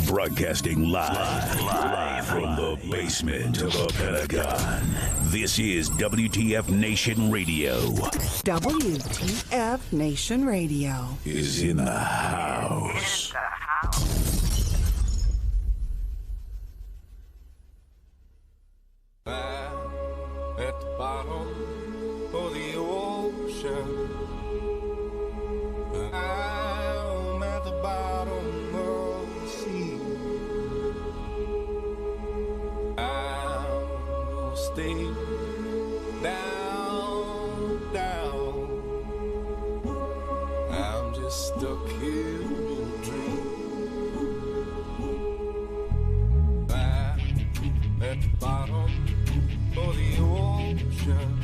Broadcasting live from the basement of the Pentagon. This is WTF Nation Radio. WTF Nation Radio is in the house. At the bottom of the ocean, I'm at the bottom of the sea. I'll stay down, down. I'm just stuck here in a dream. I'm at the bottom for the ocean.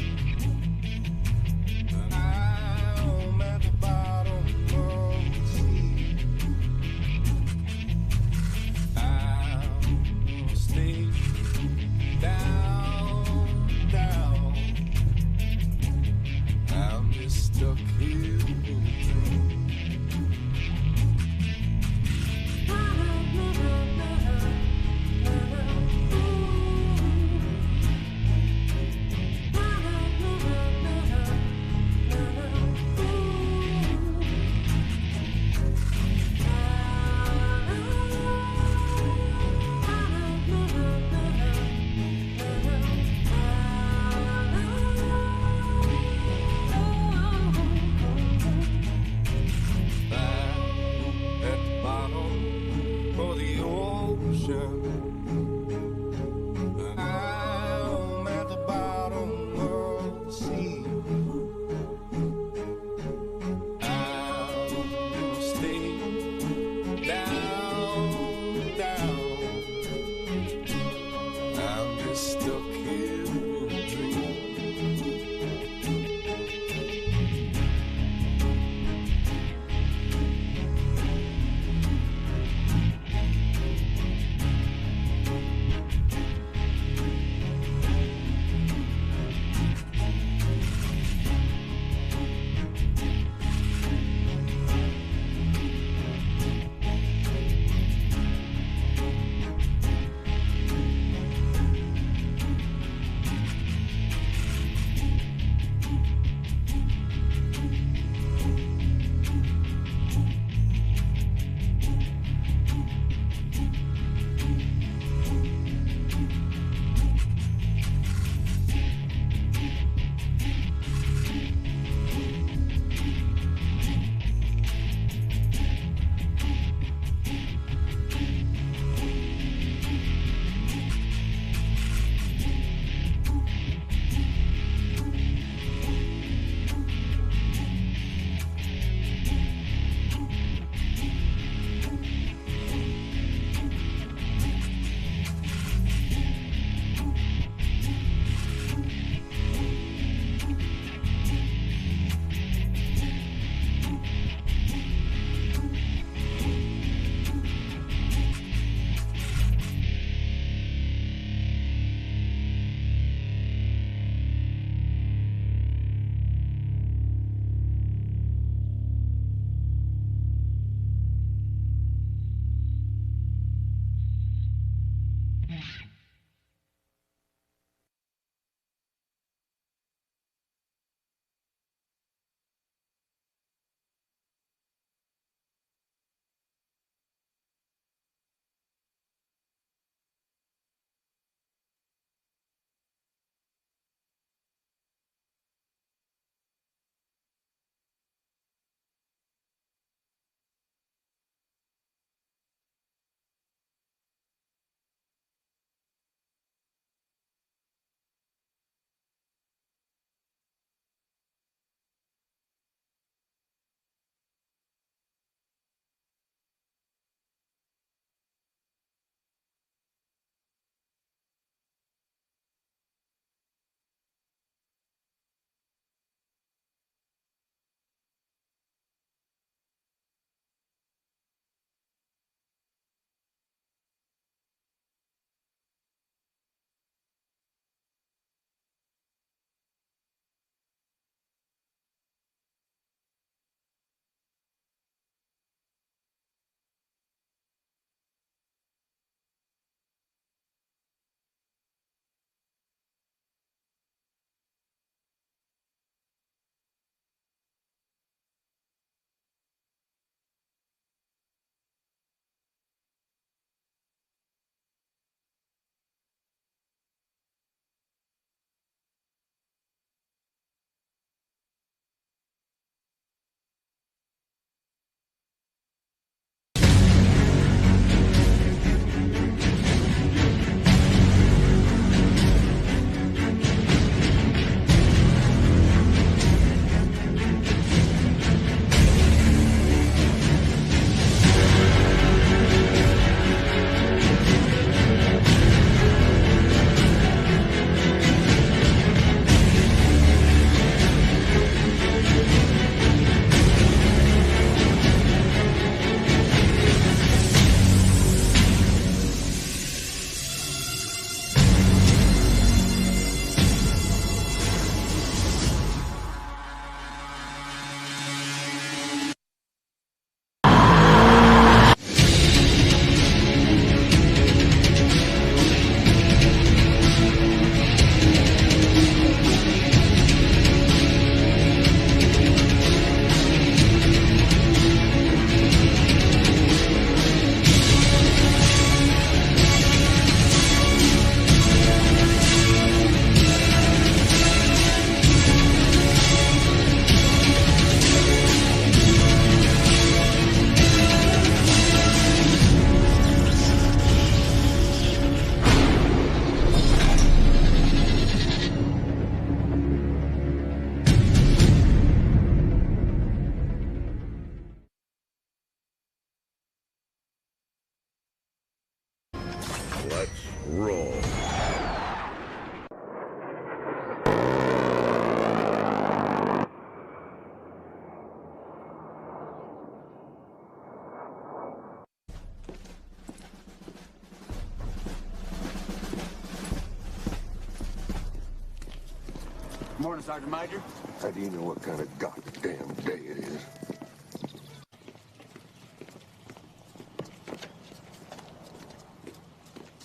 morning, Sergeant Major. How do you know what kind of goddamn day it is?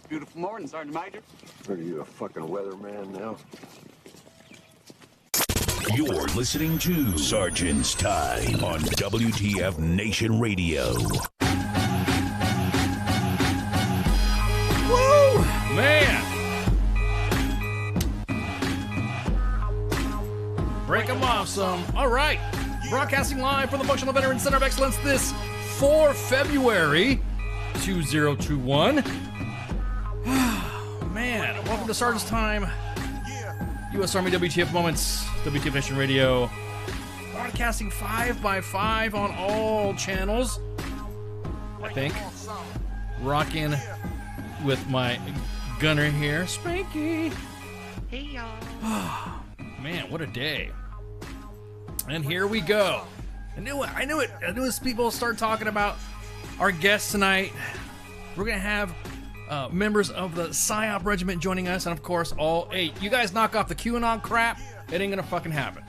Beautiful morning, Sergeant Major. Are you a fucking weatherman now? You're listening to Sergeant's Time on WTF Nation Radio. Woo! Man! Break them off some. All right. Broadcasting live from the Functional Veterans Center of Excellence this 4 February 2021. Man, welcome to Sergeant's Time. U.S. Army WTF Moments, WTF Nation Radio. Broadcasting 5x5 on all channels, I think. Rocking with my gunner here, Spanky. Hey, y'all. Man, what a day. And here we go. I knew it. As people start talking about our guests tonight, we're going to have members of the PSYOP regiment joining us, and of course, hey, you guys knock off the QAnon crap. It ain't gonna fucking happen.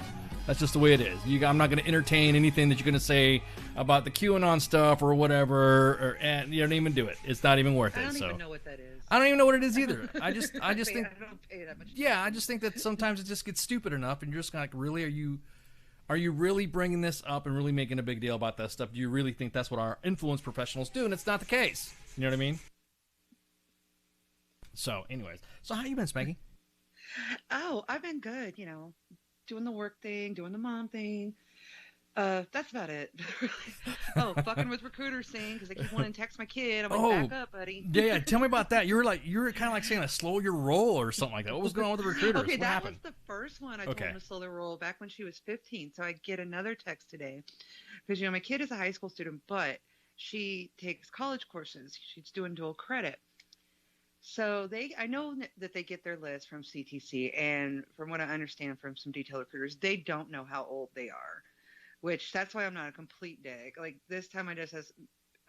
That's just the way it is. I'm not gonna entertain anything that you're gonna say about the QAnon stuff or whatever, and you don't even do it. It's not even worth it. I don't even know what that is. I don't even know what it is either. I just think. I don't pay that much. Yeah, I just think that sometimes it just gets stupid enough, and you're just like, really, are you really bringing this up and really making a big deal about that stuff? Do you really think that's what our influence professionals do? And it's not the case. You know what I mean? So, anyways. So, how you been, Spanky? Oh, I've been good, doing the work thing, doing the mom thing. That's about it. Oh, fucking with recruiters thing, because they keep wanting to text my kid. I'm like, back up, buddy. Yeah, tell me about that. You were kind of like saying to slow your roll or something like that. What was going on with the recruiters? Okay, what that happened? was the first one I told him to slow the roll back when she was 15. So I get another text today. Because, my kid is a high school student, but she takes college courses. She's doing dual credit. So I know that they get their list from CTC, and from what I understand from some detail recruiters, they don't know how old they are, which that's why I'm not a complete dick. Like this time I just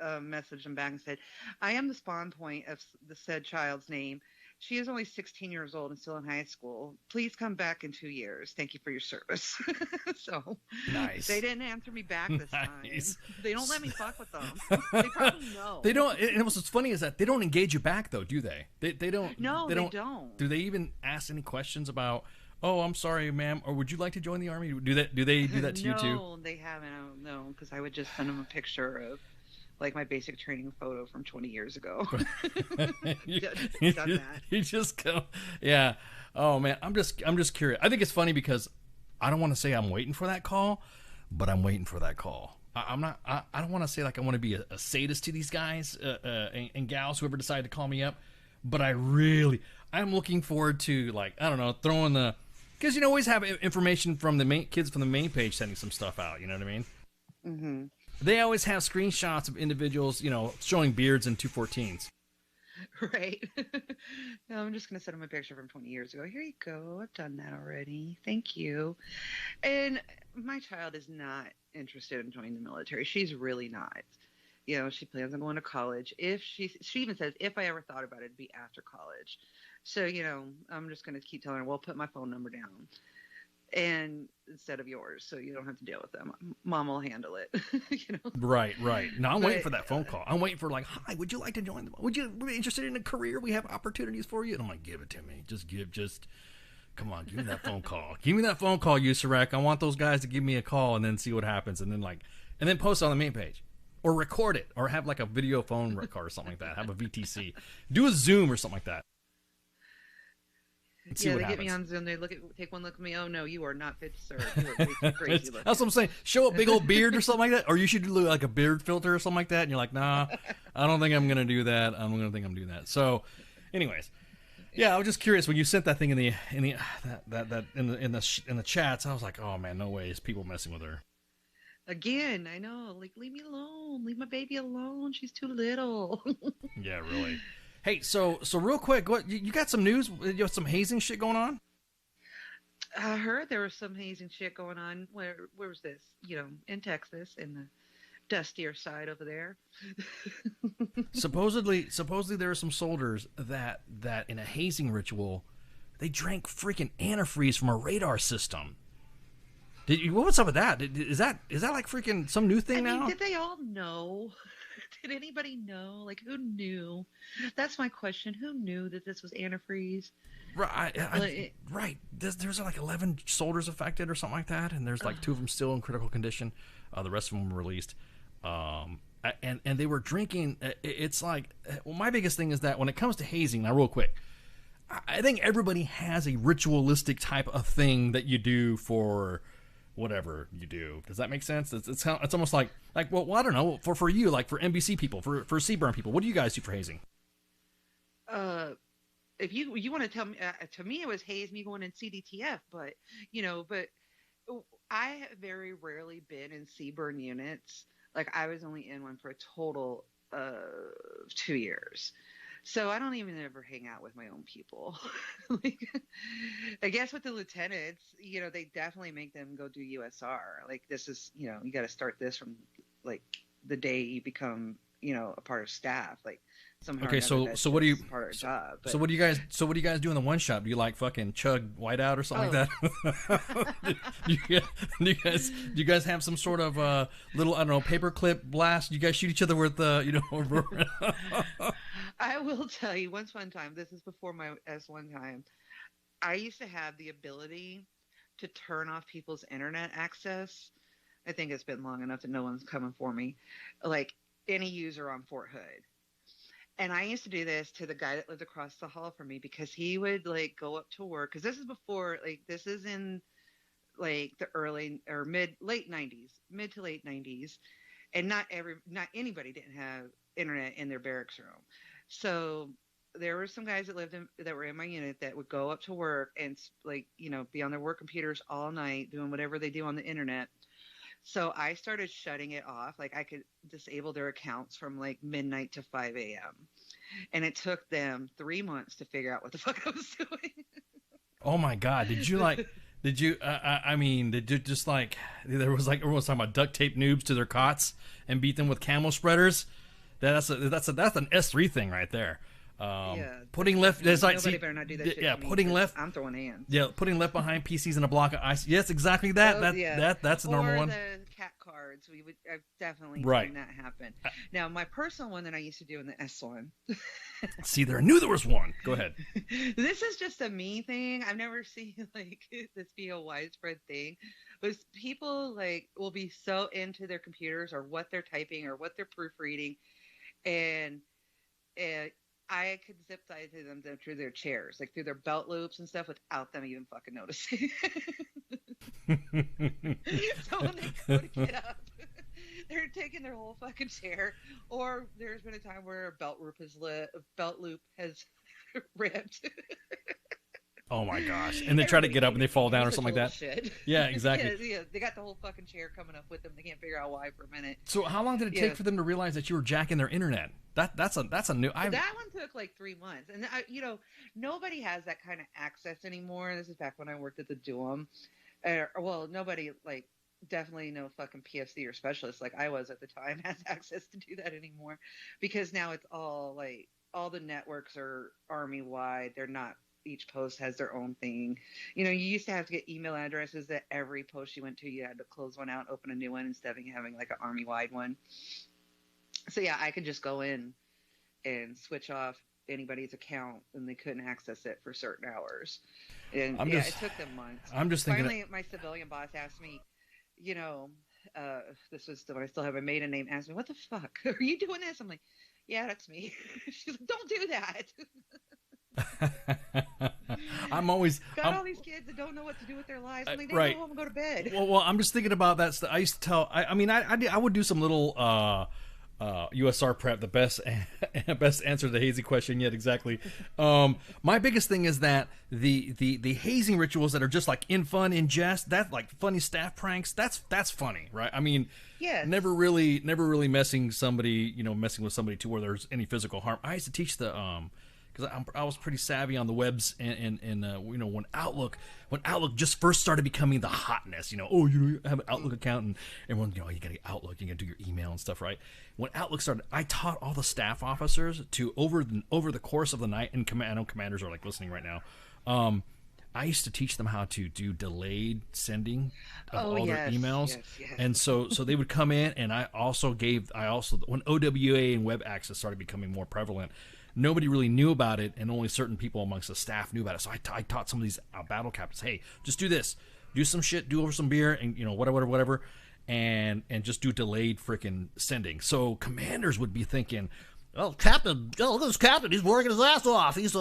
messaged them back and said, I am the spawn point of the said child's name. She is only 16 years old and still in high school. Please come back in 2 years. Thank you for your service. So nice. They didn't answer me back this time. They don't let me fuck with them. They probably know. They don't. And what's funny is that they don't engage you back, though, do they? They don't. No, they don't. Do they even ask any questions about, oh, I'm sorry, ma'am, or would you like to join the Army? Do they do that to you too? No, they haven't. I don't know, because I would just send them a picture of like my basic training photo from 20 years ago. You just go, yeah. Oh man, I'm just curious. I think it's funny because I don't want to say I'm waiting for that call, but I'm waiting for that call. I'm not. I don't want to say like I want to be a sadist to these guys and gals, whoever decided to call me up. But I'm looking forward to, like, I don't know, throwing the, because you always have information from the kids from the main page sending some stuff out. You know what I mean? Mm-hmm. They always have screenshots of individuals, showing beards and 214s. Right. No, I'm just going to send them a picture from 20 years ago. Here you go. I've done that already. Thank you. And my child is not interested in joining the military. She's really not. She plans on going to college. If she even says, if I ever thought about it, it'd be after college. So, I'm just going to keep telling her, well, put my phone number down. And instead of yours, so you don't have to deal with them. Mom will handle it. Right. No, I'm waiting for that phone call. I'm waiting for, like, hi, would you like to join them? Would you be interested in a career? We have opportunities for you. And I'm like, give it to me. Come on, give me that phone call. Give me that phone call, USAREC. I want those guys to give me a call and then see what happens, and then post it on the main page, or record it, or have like a video phone record or something like that. Have a VTC, do a Zoom or something like that. Yeah, they get me on Zoom. They take one look at me. Oh no, you are not fit to serve. You are way too crazy looking. That's what I'm saying. Show a big old beard or something like that, or you should do like a beard filter or something like that. And you're like, nah, I don't think I'm gonna do that. I don't gonna think I'm doing that. So, anyways, yeah, I was just curious when you sent that thing in the chats. I was like, oh man, no way is people messing with her. Again, I know. Like, leave me alone. Leave my baby alone. She's too little. Yeah, really. Hey, so real quick, what you got some news? You got some hazing shit going on? I heard there was some hazing shit going on. Where was this? In Texas, in the dustier side over there. supposedly there are some soldiers that in a hazing ritual they drank freaking antifreeze from a radar system. What was up with that? Is that like freaking some new thing now? Did they all know? Did anybody know? Like, who knew? That's my question. Who knew that this was antifreeze? Right. Right. There's like 11 soldiers affected or something like that, and there's like 2 of them still in critical condition. The rest of them were released. And they were drinking. It's like, well, my biggest thing is that when it comes to hazing, now real quick, I think everybody has a ritualistic type of thing that you do for whatever you do. Does that make sense? It's almost like well, I don't know, for you, like for NBC people, for CBurn people, what do you guys do for hazing? If you want to tell me, to me it was haze me going in CDTF, but I have very rarely been in CBurn units. Like, I was only in one for a total of 2 years. So I don't even ever hang out with my own people. Like, I guess with the lieutenants, they definitely make them go do USR. Like, this is, you got to start this from like the day you become, a part of staff. Like, somehow. Okay, so what do you part of our job? But, so what do you guys do in the one shot? Do you like fucking chug whiteout or something like that? do you guys have some sort of little, I don't know, paperclip blast? You guys shoot each other with I will tell you, once one time, this is before my S1 time, I used to have the ability to turn off people's internet access. I think it's been long enough that no one's coming for me. Like, any user on Fort Hood. And I used to do this to the guy that lived across the hall from me, because he would like go up to work. Cause this is before, like, this is in like the early or mid to late 90s. And not anybody didn't have internet in their barracks room. So there were some guys that were in my unit that would go up to work and like, be on their work computers all night doing whatever they do on the internet. So I started shutting it off. Like, I could disable their accounts from like midnight to 5 a.m. And it took them 3 months to figure out what the fuck I was doing. Oh my God. Did you just like, there was like, everyone's talking about duct tape noobs to their cots and beat them with camel spreaders? That's an S3 thing right there. Putting left. There's like, nobody better not do that shit. Yeah, to me, putting left. I'm throwing hands. Yeah, putting left behind PCs in a block of ice. Yes, exactly that. That's the normal one. Or the cat cards. I've definitely seen that happen. Now, my personal one that I used to do in the S1. See, there, I knew there was one. Go ahead. This is just a me thing. I've never seen like this be a widespread thing. But people like will be so into their computers or what they're typing or what they're proofreading, and I could zip tie to them through their chairs, like through their belt loops and stuff, without them even fucking noticing. So when they go to get up, they're taking their whole fucking chair. Or there's been a time where a belt loop has ripped. Oh my gosh! And they try to get up and they fall down or something like that. Shit. Yeah, exactly. Yeah, they got the whole fucking chair coming up with them. They can't figure out why for a minute. So how long did it take for them to realize that you were jacking their internet? That's a new. That one took like 3 months, and nobody has that kind of access anymore. This is back when I worked at the Duum. Well, nobody like definitely no fucking PFC or specialist like I was at the time has access to do that anymore, because now it's all like all the networks are army wide. They're not. Each post has their own thing. You used to have to get email addresses that every post you went to, you had to close one out, open a new one, instead of having like an army-wide one. So yeah, I could just go in and switch off anybody's account, and they couldn't access it for certain hours. And it took them months. I'm just thinking. Finally, my civilian boss asked me, this was when I still have my maiden name, asked me, "What the fuck? Are you doing this?" I'm like, "Yeah, that's me." She's like, "Don't do that." I'm all these kids that don't know what to do with their lives, and they go home and go to bed. Well, I'm just thinking about that stuff. I used to tell. I would do some little USR prep. The best answer to the hazy question yet. Exactly. My biggest thing is that the hazing rituals that are just like in fun, in jest. That's like funny staff pranks. That's funny, right? I mean, yeah. Never really messing with somebody to where there's any physical harm. I used to teach the because I was pretty savvy on the webs, and when Outlook just first started becoming the hotness, you have an Outlook account, and everyone, you gotta get Outlook, you gotta do your email and stuff, right? When Outlook started, I taught all the staff officers to over the course of the night, and I know commanders are like listening right now, I used to teach them how to do delayed sending of all yes, their emails. yes. And so they would come in, and I also when OWA and web access started becoming more prevalent, nobody really knew about it, and only certain people amongst the staff knew about it. So I taught some of these battle captains, hey, just do this, do some shit, do over some beer, and whatever, and just do delayed freaking sending. So commanders would be thinking, oh, Captain, look at this captain, he's working his ass off. He's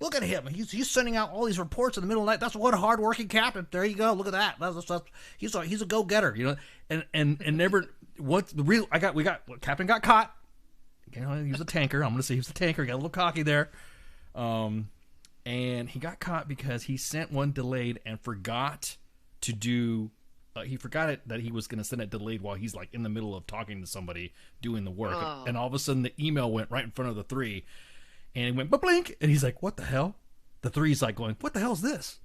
look at him. He's sending out all these reports in the middle of the night. That's what a hard-working captain. There you go. Look at that. He's a go-getter, And never Captain got caught. He was a tanker. I'm gonna say he was a tanker. Got a little cocky there, and he got caught because he sent one delayed and forgot to do. He forgot that he was gonna send it delayed while he's like in the middle of talking to somebody doing the work, and all of a sudden the email went right in front of the 3. And he went, blink, and he's like, what the hell? The 3's like going, what the hell is this?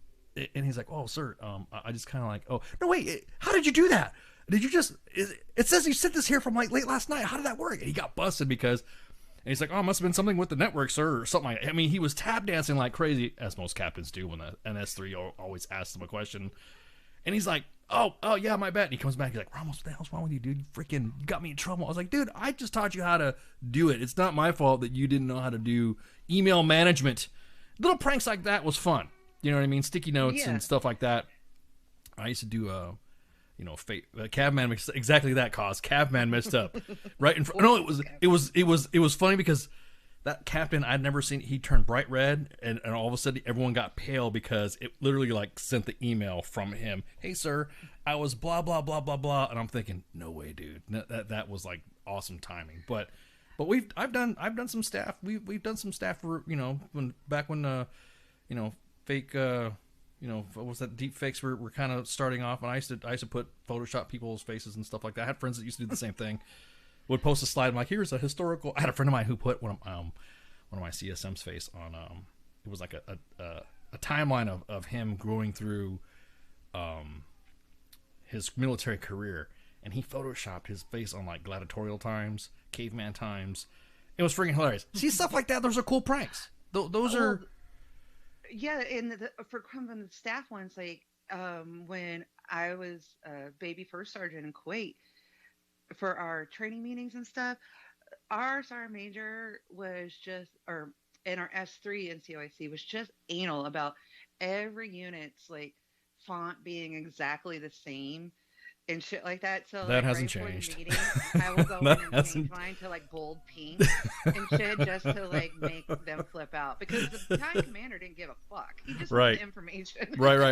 And he's like, oh, sir, I just kind of like, oh, no, wait, how did you do that? Did you just, it says you sent this here from like late last night. How did that work? And he got busted because, and he's like, oh, it must have been something with the network, sir, or something like that. I mean, he was tap dancing like crazy, as most captains do when an S3 always asks them a question. And he's like, oh, yeah, my bad. And he comes back, he's like, Ramos, what the hell's wrong with you, dude? You got me in trouble. I was like, dude, I just taught you how to do it. It's not my fault that you didn't know how to do email management. Little pranks like that was fun. You know what I mean? Sticky notes and stuff like that. I used to do, Cavman, exactly that cause. Cavman messed up right in front. No, it was funny because that captain I'd never seen, he turned bright red, and all of a sudden everyone got pale because it literally like sent the email from him. Hey sir, I was blah blah blah blah blah, and I'm thinking, no way, dude. That was like awesome timing. But I've done some staff. We've done some staff for when fake what was that, deep fakes were kind of starting off, and I used to put Photoshop people's faces and stuff like that. I had friends that used to do the same thing. Would post a slide. I'm like, here's a historical. I had a friend of mine who put one of my CSM's face on. It was like a timeline of him growing through his military career, and he photoshopped his face on like gladiatorial times, caveman times. It was freaking hilarious. See, stuff like that. Those are cool pranks. Those are. Yeah, and for from the staff ones, like when I was a baby first sergeant in Kuwait. For our training meetings and stuff, our sergeant major was just, and our S3 in COIC was just anal about every unit's like font being exactly the same and shit like that. So that like, hasn't right changed. Meeting, I will go in and change mine to like bold pink and shit just to like make them flip out because the battalion commander didn't give a fuck. He just wanted the information. Right. So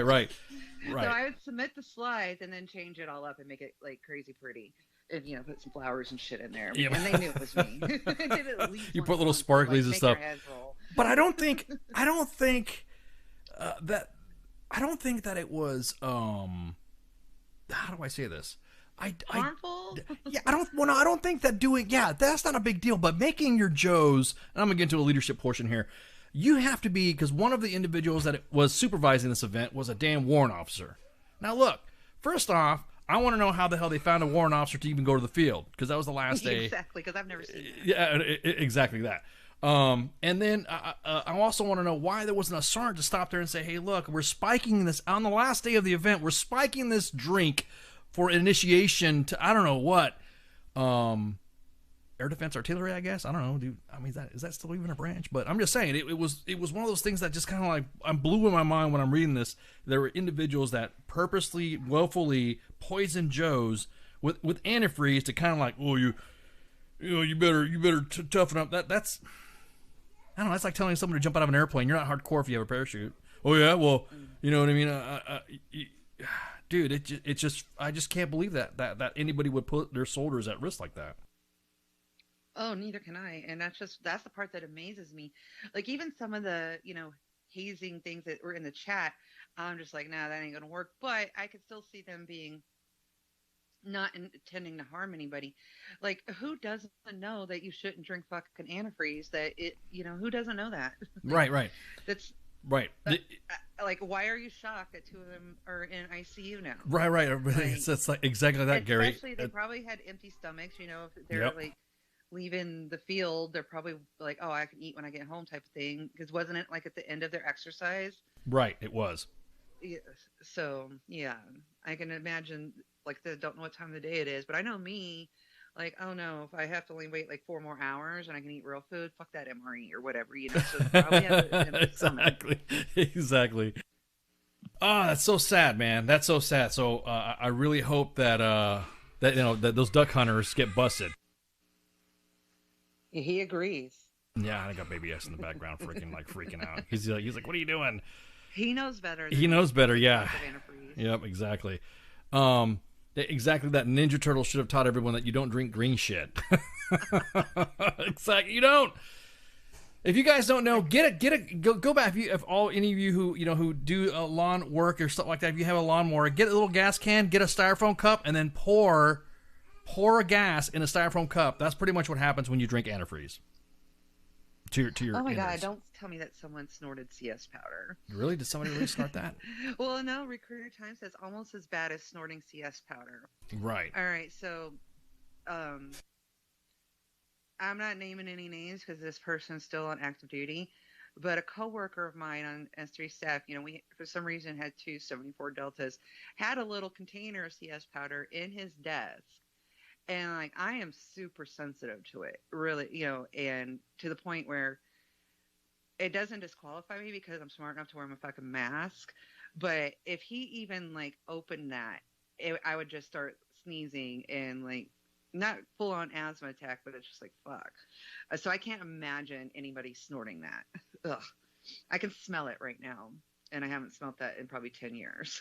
I would submit the slides and then change it all up and make it like crazy pretty. And put some flowers and shit in there, and they knew it was me. You put little sparklies and stuff. But I don't think that it was. How do I say this? Harmful? I don't think that doing. Yeah, that's not a big deal. But making your Joes, and I'm gonna get into a leadership portion here. You have to be, because one of the individuals that was supervising this event was a damn warrant officer. Now look, first off, I want to know how the hell they found a warrant officer to even go to the field, because that was the last day. Exactly, because I've never seen that. Yeah, exactly that. And then I also want to know why there wasn't a sergeant to stop there and say, hey, look, we're spiking this on the last day of the event. We're spiking this drink for initiation to, I don't know what, air defense artillery, I guess. I don't know, dude. I mean, is that still even a branch? But I'm just saying, it was one of those things that just kind of like, I'm blew in my mind when I'm reading this. There were individuals that purposely, willfully poisoned Joes with antifreeze to kind of like, oh, you better toughen up. That's, I don't know. That's like telling someone to jump out of an airplane. You're not hardcore if you have a parachute. Oh yeah, well, you know what I mean. Dude, it just, I just can't believe that anybody would put their soldiers at risk like that. Oh, neither can I. And that's the part that amazes me. Like even some of the, hazing things that were in the chat, I'm just like, nah, that ain't going to work. But I could still see them being not intending to harm anybody. Like who doesn't know that you shouldn't drink fucking antifreeze? That it, who doesn't know that? Right. That's right. Like, why are you shocked that 2 of them are in ICU now? Right. Like, it's like exactly that, Gary. Especially they probably had empty stomachs, if they're like leaving the field, they're probably like, oh, I can eat when I get home type of thing. Because wasn't it like at the end of their exercise? Right, it was. Yeah, so yeah, I can imagine like they don't know what time of the day it is, but I know me, like, oh no, if I have to only wait like 4 more hours and I can eat real food, fuck that MRE or whatever, So they probably have it in the stomach. Exactly. Oh, that's so sad, man. That's so sad. So I really hope that that those duck hunters get busted. He agrees. Yeah, I got Baby S in the background, freaking out. He's like, what are you doing? He knows better. He knows better. Yeah. Yep. Exactly. Exactly. That Ninja Turtle should have taught everyone that you don't drink green shit. Exactly. You don't. If you guys don't know, go back. If any of you who do lawn work or stuff like that, if you have a lawnmower, get a little gas can, get a styrofoam cup, and then pour gas in a styrofoam cup. That's pretty much what happens when you drink antifreeze. To your oh my innards. God, don't tell me that someone snorted CS powder. Really? Did somebody really snort that? Well, no, Recruiter Time says almost as bad as snorting CS powder. Right. All right, so I'm not naming any names because this person's still on active duty, but a coworker of mine on S3 staff, we for some reason had 274 Deltas, had a little container of CS powder in his desk. And like, I am super sensitive to it, really, and to the point where it doesn't disqualify me because I'm smart enough to wear my fucking mask. But if he even like opened that, I would just start sneezing and like, not full on asthma attack, but it's just like, fuck. So I can't imagine anybody snorting that. Ugh. I can smell it right now. And I haven't smelled that in probably 10 years.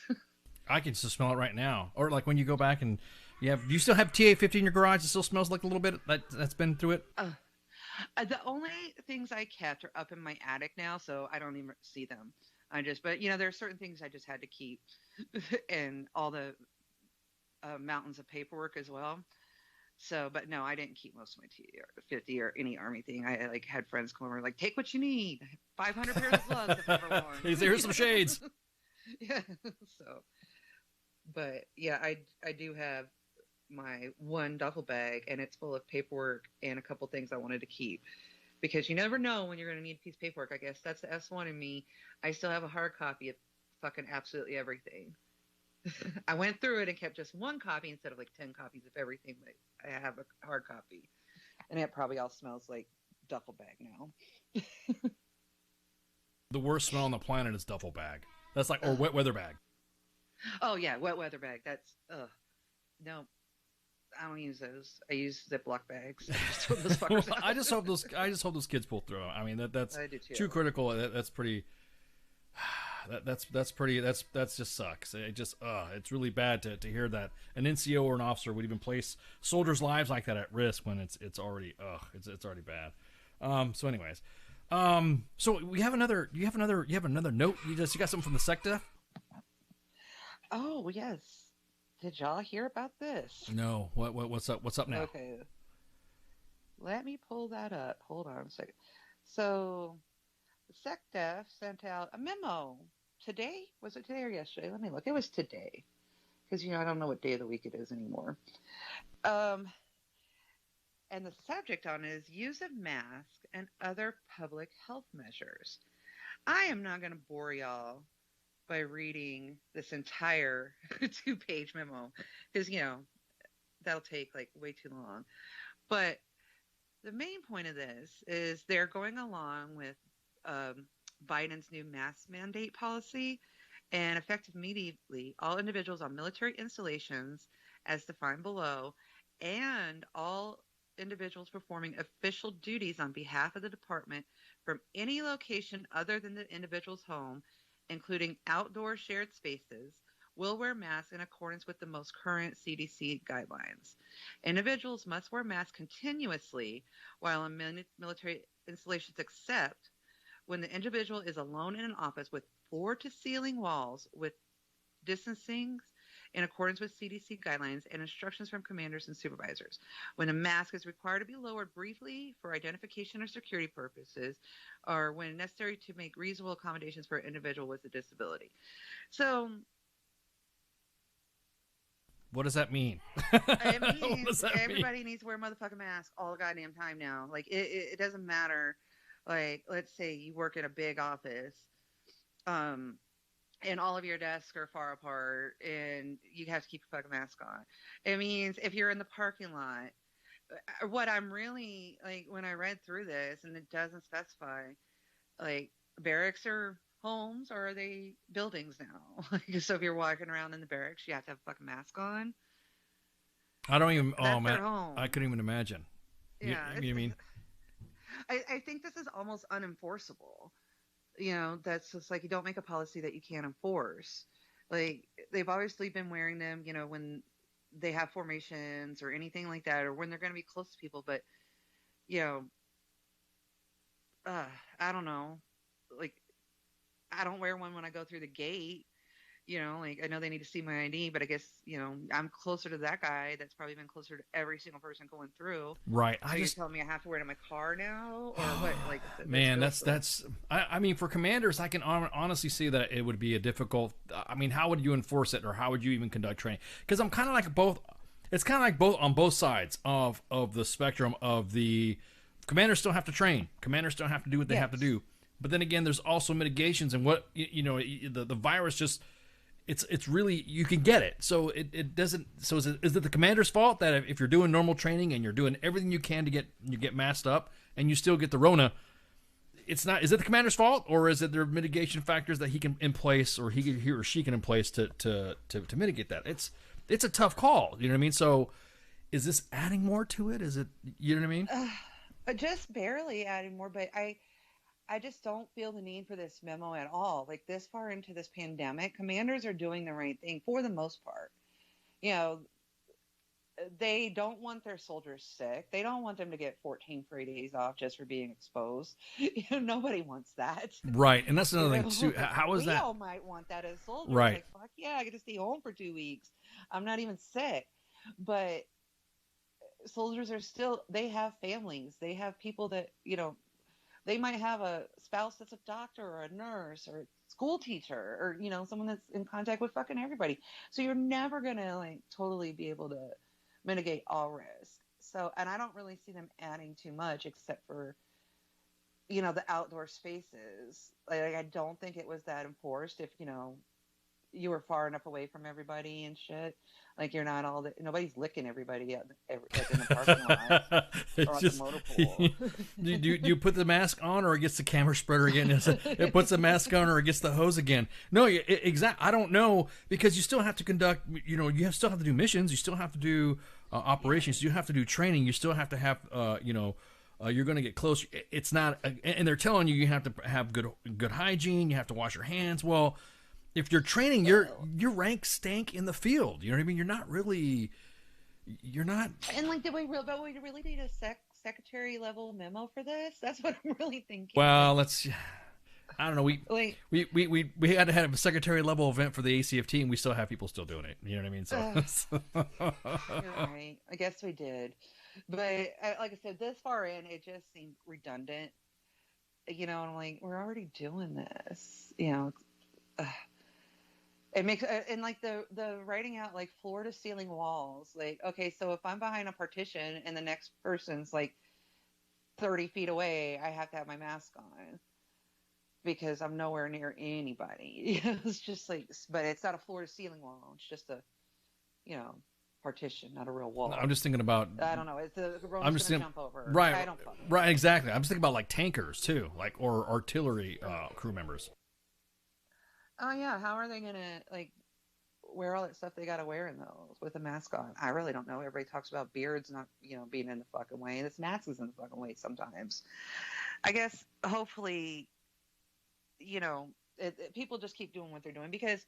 I can still smell it right now. Or like when you go back and do you still have TA50 in your garage? It still smells like a little bit that's been through it? The only things I kept are up in my attic now, so I don't even see them. But there are certain things I just had to keep, and all the mountains of paperwork as well. So, but no, I didn't keep most of my TA50 or any Army thing. I like had friends come over like, take what you need. 500 pairs of gloves if ever worn. Here's some shades. Yeah. So, but yeah, I do have my one duffel bag, and it's full of paperwork and a couple things I wanted to keep, because you never know when you're going to need a piece of paperwork. I guess that's the S1 in me. I still have a hard copy of fucking absolutely everything. I went through it and kept just one copy instead of like 10 copies of everything, but I have a hard copy, and it probably all smells like duffel bag now. The worst smell on the planet is duffel bag. That's like, or wet weather bag. Oh yeah, wet weather bag. That's no, I don't use those. I use Ziploc bags. I just hope those kids pull through. I mean that's too critical. That's pretty. That's pretty. That's just sucks. It just it's really bad to hear that an NCO or an officer would even place soldiers' lives like that at risk when it's already it's already bad. So anyways, so we have another. You have another note. You got something from the sector. Oh yes. Did y'all hear about this? No. What's up? What's up now? Okay. Let me pull that up. Hold on a second. So, SecDef sent out a memo today. Was it today or yesterday? Let me look. It was today, because I don't know what day of the week it is anymore. And the subject on it is use of mask and other public health measures. I am not going to bore y'all by reading this entire 2-page memo, because that'll take like way too long. But the main point of this is they're going along with Biden's new mask mandate policy, and effective immediately, all individuals on military installations, as defined below, and all individuals performing official duties on behalf of the department from any location other than the individual's home, including outdoor shared spaces, will wear masks in accordance with the most current CDC guidelines. Individuals must wear masks continuously while in military installations, except when the individual is alone in an office with floor-to-ceiling walls with distancing in accordance with CDC guidelines and instructions from commanders and supervisors. When a mask is required to be lowered briefly for identification or security purposes, or when necessary to make reasonable accommodations for an individual with a disability. So What does that mean? It What means does that mean? everybody needs to wear a motherfucking mask all the goddamn time now. Like it doesn't matter. Like let's say you work in a big office, and all of your desks are far apart, and you have to keep a fucking mask on. It means if you're in the parking lot, what I'm really like when I read through this, and it doesn't specify, like barracks or homes, or are they buildings now? Like, so if you're walking around in the barracks, you have to have a fucking mask on. I don't even. That's Oh man, their home. I couldn't even imagine. Yeah, You mean? I think this is almost unenforceable. You know, that's just like you don't make a policy that you can't enforce. Like they've obviously been wearing them, you know, when they have formations or anything like that, or when they're going to be close to people. But you know, I don't know. Like I don't wear one when I go through the gate. You know, like I know they need to see my ID, but I guess, you know, I'm closer to that guy that's probably been closer to every single person going through. Right. So you're telling me I have to wear it in my car now, or what? Like, man, that's. I mean, for commanders, I can honestly see that it would be a difficult. I mean, how would you enforce it, or how would you even conduct training? Because I'm kind of like both. It's kind of like both on both sides of the spectrum of the commanders still have to train. Commanders don't have to do what they have to do. But then again, there's also mitigations, and what you know, the virus just. It's really, you can get it. So it doesn't. So is it the commander's fault that if you're doing normal training and you're doing everything you can to get masked up and you still get the Rona, it's not? Is it the commander's fault, or is it their mitigation factors that he can in place, or he or she can in place to mitigate that? It's a tough call. You know what I mean? So is this adding more to it? Is it, you know what I mean? Just barely adding more, but I just don't feel the need for this memo at all. Like this far into this pandemic, commanders are doing the right thing for the most part. You know, they don't want their soldiers sick. They don't want them to get 14 free days off just for being exposed. You know, nobody wants that. Right. And that's another thing too. How is that? We all might want that as soldiers. Right. Like, fuck yeah, I get to stay home for 2 weeks. I'm not even sick. But soldiers are still, they have families. They have people that, you know, they might have a spouse that's a doctor or a nurse or a school teacher or, you know, someone that's in contact with fucking everybody. So you're never going to like totally be able to mitigate all risk. So, and I don't really see them adding too much except for, you know, the outdoor spaces. Like I don't think it was that enforced if, you know, you were far enough away from everybody and shit. Like you're not all nobody's licking everybody out like in the parking lot or on the motor pool. do you put the mask on, or it gets the camera spreader again? It puts the mask on, or it gets the hose again? No, exactly. I don't know, because you still have to conduct. You know, still have to do missions. You still have to do operations. You have to do training. You still have to have. You know. You're going to get close. It's not, and they're telling you have to have good hygiene. You have to wash your hands. Well, if you're training, your rank stank in the field. You know what I mean? You're not. And like, do we really need a secretary level memo for this? That's what I'm really thinking. Well, I don't know. We had to have a secretary level event for the ACFT, and we still have people still doing it. You know what I mean? So you're right. I guess we did, but like I said, this far in, it just seemed redundant. You know, and I'm like, we're already doing this. You know. It makes, and like the writing out like floor to ceiling walls, like, okay, so if I'm behind a partition and the next person's like 30 feet away, I have to have my mask on because I'm nowhere near anybody. It's just like, but it's not a floor to ceiling wall. It's just a, you know, partition, not a real wall. I'm just thinking about, I don't know. It's I'm just going to jump over. Right. I don't right. Exactly. I'm just thinking about like tankers too, like, or artillery crew members. Oh yeah, how are they gonna like wear all that stuff they gotta wear in those with a mask on? I really don't know. Everybody talks about beards not, you know, being in the fucking way. This mask is in the fucking way sometimes. I guess hopefully, you know, people just keep doing what they're doing, because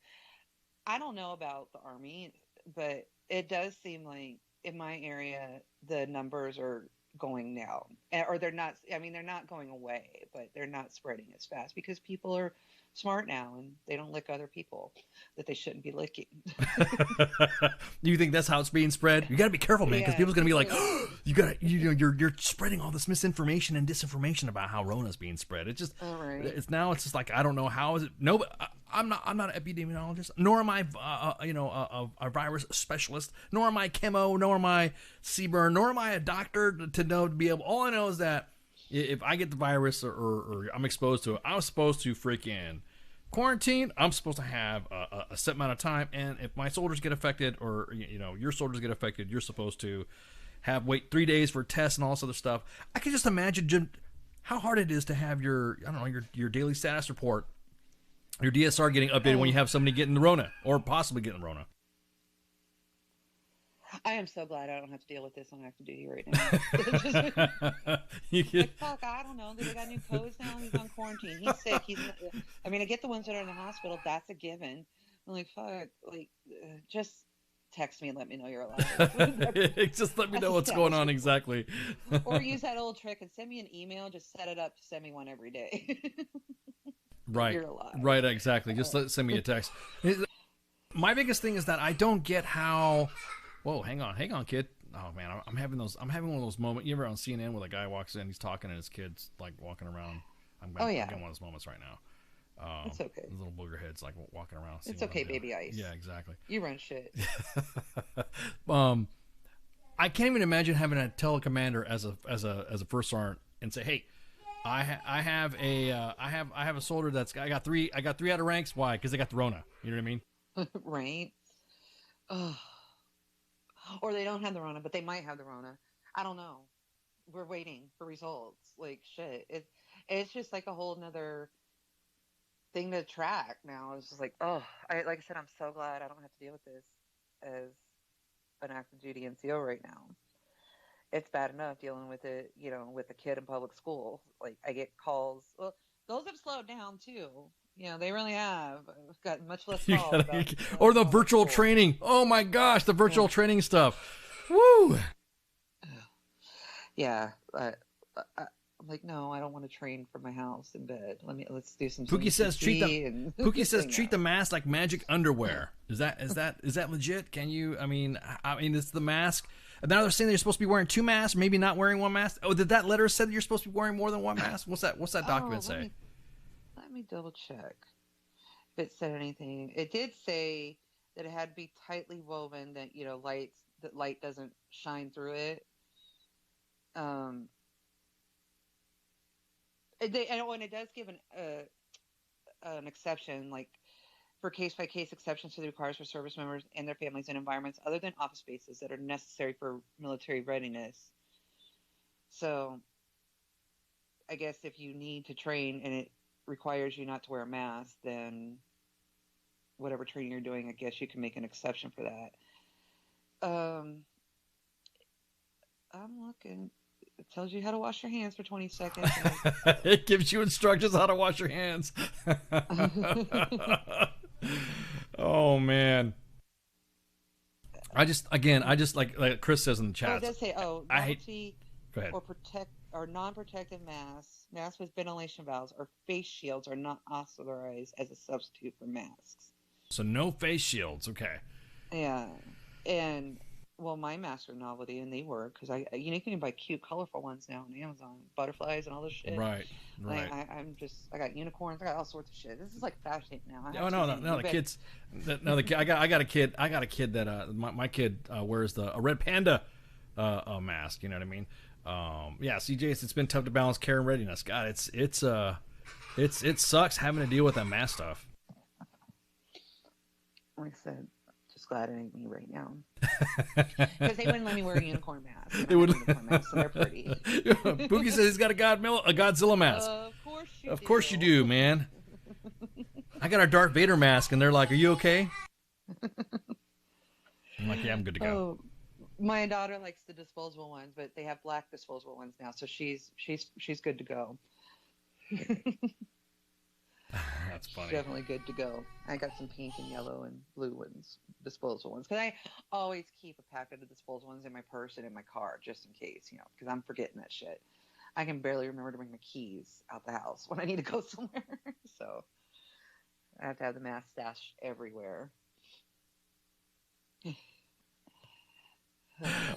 I don't know about the Army, but it does seem like in my area the numbers are going down, or they're not. I mean, they're not going away, but they're not spreading as fast because people are smart now and they don't lick other people that they shouldn't be licking. Do you think that's how it's being spread? You got to be careful, man, because people's gonna be like, oh, you're spreading all this misinformation and disinformation about how Rona's being spread. It's just, it's just like, I don't know how is it. No, I'm not an epidemiologist, nor am I, a virus specialist, nor am I chemo, nor am I CBRN, nor am I a doctor to be able. All I know is that if I get the virus or I'm exposed to it, I'm supposed to freaking quarantine. I'm supposed to have a set amount of time, and if my soldiers get affected, or your soldiers get affected, you're supposed to wait 3 days for tests and all this other stuff. I can just imagine, Jim, how hard it is to have your daily status report, your DSR getting updated when you have somebody getting the Rona or possibly getting the Rona. I am so glad I don't have to deal with this on active duty right now. Like, fuck, I don't know. They got new codes now. He's on quarantine. He's sick. I get the ones that are in the hospital. That's a given. I'm like, fuck. Like, just text me and let me know you're alive. Just let me know what's going on exactly. Or use that old trick and send me an email. Just set it up to send me one every day. Right. You're alive. Right. Exactly. Just send me a text. My biggest thing is that I don't get how. Whoa, hang on, kid. Oh man, I'm having one of those moments. You ever on CNN where the guy walks in, he's talking, and his kid's like walking around. I'm getting one of those moments right now. It's okay. His little booger head's like walking around. It's okay, baby ice. Yeah, exactly. You run shit. I can't even imagine having a telecommander as a first sergeant and say, hey, I have a soldier I got three out of ranks. Why? Because they got the Rona. You know what I mean? Right. Oh. Or they don't have the Rona, but they might have the Rona. I don't know. We're waiting for results. Like, shit. It's just like a whole nother thing to track now. It's just like, like I said, I'm so glad I don't have to deal with this as an active duty NCO right now. It's bad enough dealing with it, with a kid in public school. Like, I get calls. Well, those have slowed down too. They really have. I've got much less calls. Or the virtual training. Oh my gosh, the virtual training stuff. Woo! Yeah. I'm like, no, I don't want to train from my house in bed. Let's do some. Pookie says treat the mask like magic underwear. Is that legit? Can you? I mean, it's the mask. Now they're saying that you're supposed to be wearing two masks, maybe not wearing one mask. Oh, did that letter say that you're supposed to be wearing more than one mask? What's that document say? Let me double check if it said anything. It did say that it had to be tightly woven, that light doesn't shine through it. And it does give an exception, like for case-by-case exceptions to the requirements for service members and their families in environments other than office spaces that are necessary for military readiness. So I guess if you need to train and it requires you not to wear a mask, then whatever training you're doing, I guess you can make an exception for that. I'm looking. It tells you how to wash your hands for 20 seconds. It gives you instructions how to wash your hands. Oh man. I just like Chris says in the chat. Oh, it does say, novelty go ahead. or non-protective masks with ventilation valves, or face shields are not authorized as a substitute for masks. So no face shields, okay. Yeah, and my masks are novelty, and they work because you can buy cute, colorful ones now on Amazon, butterflies and all this shit. Right. Like, I got unicorns, I got all sorts of shit. This is like fashion now. I got a kid that my kid wears a red panda mask. You know what I mean? CJ, it's been tough to balance care and readiness. God, it sucks having to deal with that mask stuff. Like I said, just glad it ain't me right now. Because they wouldn't let me wear a unicorn mask. They wouldn't. Unicorn masks, so they're pretty. Boogie says he's got a Godzilla mask. Of course you do, man. I got a Darth Vader mask, and they're like, "Are you okay?" I'm like, "Yeah, I'm good to go." My daughter likes the disposable ones, but they have black disposable ones now, so she's good to go. That's funny. She's definitely good to go. I got some pink and yellow and blue ones, disposable ones, because I always keep a packet of disposable ones in my purse and in my car just in case, because I'm forgetting that shit. I can barely remember to bring my keys out the house when I need to go somewhere, so I have to have the mask stashed everywhere.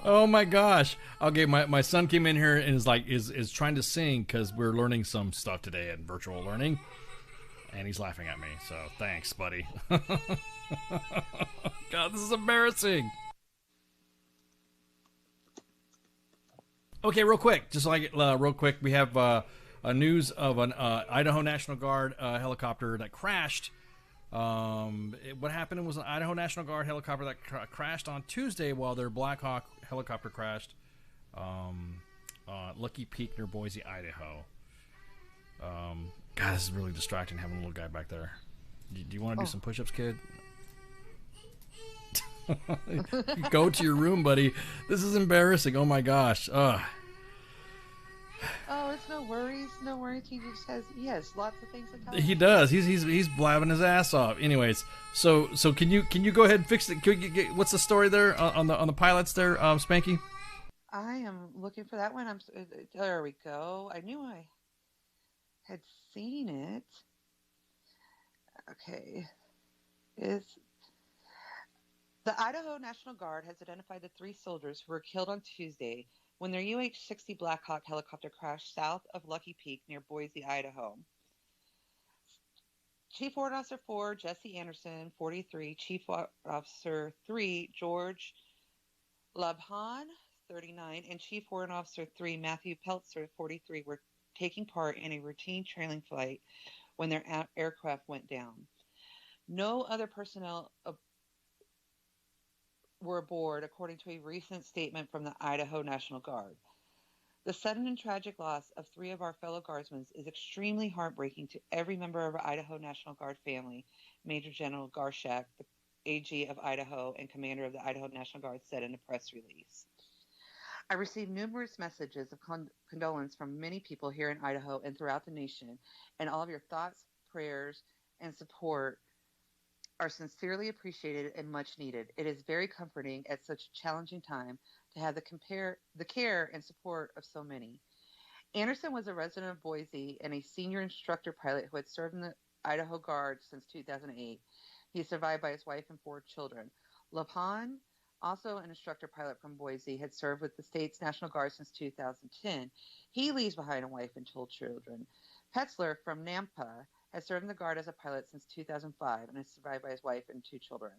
Oh my gosh. Okay, my son came in here and is trying to sing because we're learning some stuff today in virtual learning. And he's laughing at me, so thanks, buddy. God, this is embarrassing. Okay, real quick, just like real quick, we have a news of an Idaho National Guard helicopter that crashed. What happened was an Idaho National Guard helicopter that crashed on Tuesday while their Black Hawk helicopter crashed. Lucky Peak near Boise, Idaho. God, this is really distracting having a little guy back there. Do you want to do some push-ups, kid? Go to your room, buddy. This is embarrassing. Oh my gosh. Oh, it's no worries. No worries. He just has lots of things to tell. He does. He's blabbing his ass off. Anyways, so can you go ahead and fix it? What's the story there on the pilots there, Spanky? I am looking for that one. There we go. I knew I had seen it. Okay. The Idaho National Guard has identified the 3 soldiers who were killed on Tuesday when their UH-60 Black Hawk helicopter crashed south of Lucky Peak near Boise, Idaho. Chief Warrant Officer 4, Jesse Anderson, 43, Chief Officer 3, George Labhan, 39, and Chief Warrant Officer 3, Matthew Peltzer, 43, were taking part in a routine trailing flight when their aircraft went down. No other personnel were aboard, according to a recent statement from the Idaho National Guard. The sudden and tragic loss of 3 of our fellow guardsmen is extremely heartbreaking to every member of our Idaho National Guard family, Major General Garshak, the AG of Idaho and commander of the Idaho National Guard, said in a press release. I received numerous messages of condolence from many people here in Idaho and throughout the nation, and all of your thoughts, prayers, and support are sincerely appreciated and much needed. It is very comforting at such a challenging time to have the care and support of so many. Anderson was a resident of Boise and a senior instructor pilot who had served in the Idaho Guard since 2008. He is survived by his wife and 4 children. Lapon, also an instructor pilot from Boise, had served with the state's National Guard since 2010. He leaves behind a wife and 2 children. Petzler from Nampa has served in the Guard as a pilot since 2005 and is survived by his wife and 2 children.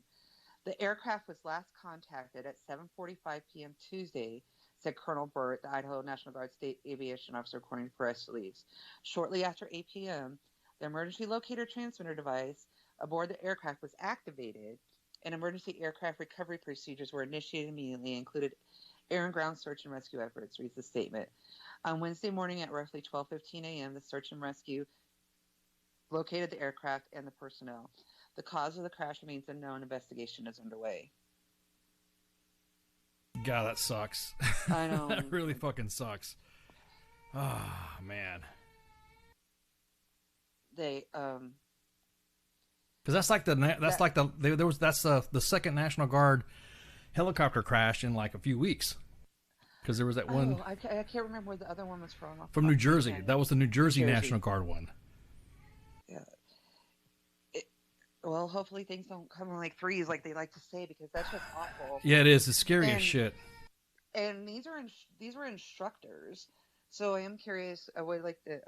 The aircraft was last contacted at 7:45 p.m. Tuesday, said Colonel Burt, the Idaho National Guard State Aviation Officer, according to press release. Shortly after 8 p.m., the emergency locator transmitter device aboard the aircraft was activated, and emergency aircraft recovery procedures were initiated immediately, included air and ground search and rescue efforts, reads the statement. On Wednesday morning at roughly 12:15 a.m., the search and rescue located the aircraft and the personnel. The cause of the crash remains unknown. Investigation is underway. God, that sucks. I know. That really fucking sucks. Oh, man. They, because that's like the second National Guard helicopter crash in like a few weeks. Because there was that one. I can't remember where the other one was from. From New Jersey. That was the New Jersey National Guard one. Yeah. Well, hopefully things don't come in like threes, like they like to say, because that's just awful. Yeah, it is. It's scary as shit. And these were instructors, so I am curious. I would like to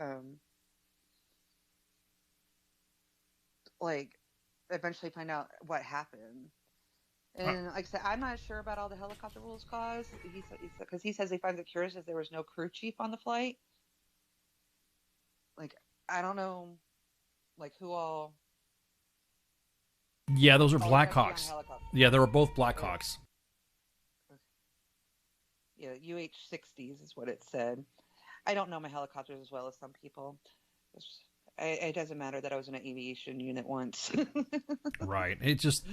eventually find out what happened. And like I said, I'm not sure about all the helicopter rules cause. Because he says he finds it curious that there was no crew chief on the flight. Like, I don't know, like who all. Yeah, those are Blackhawks. Yeah, they were both Blackhawks. Yeah, UH-60s is what it said. I don't know my helicopters as well as some people. It doesn't matter that I was in an aviation unit once. Right. It just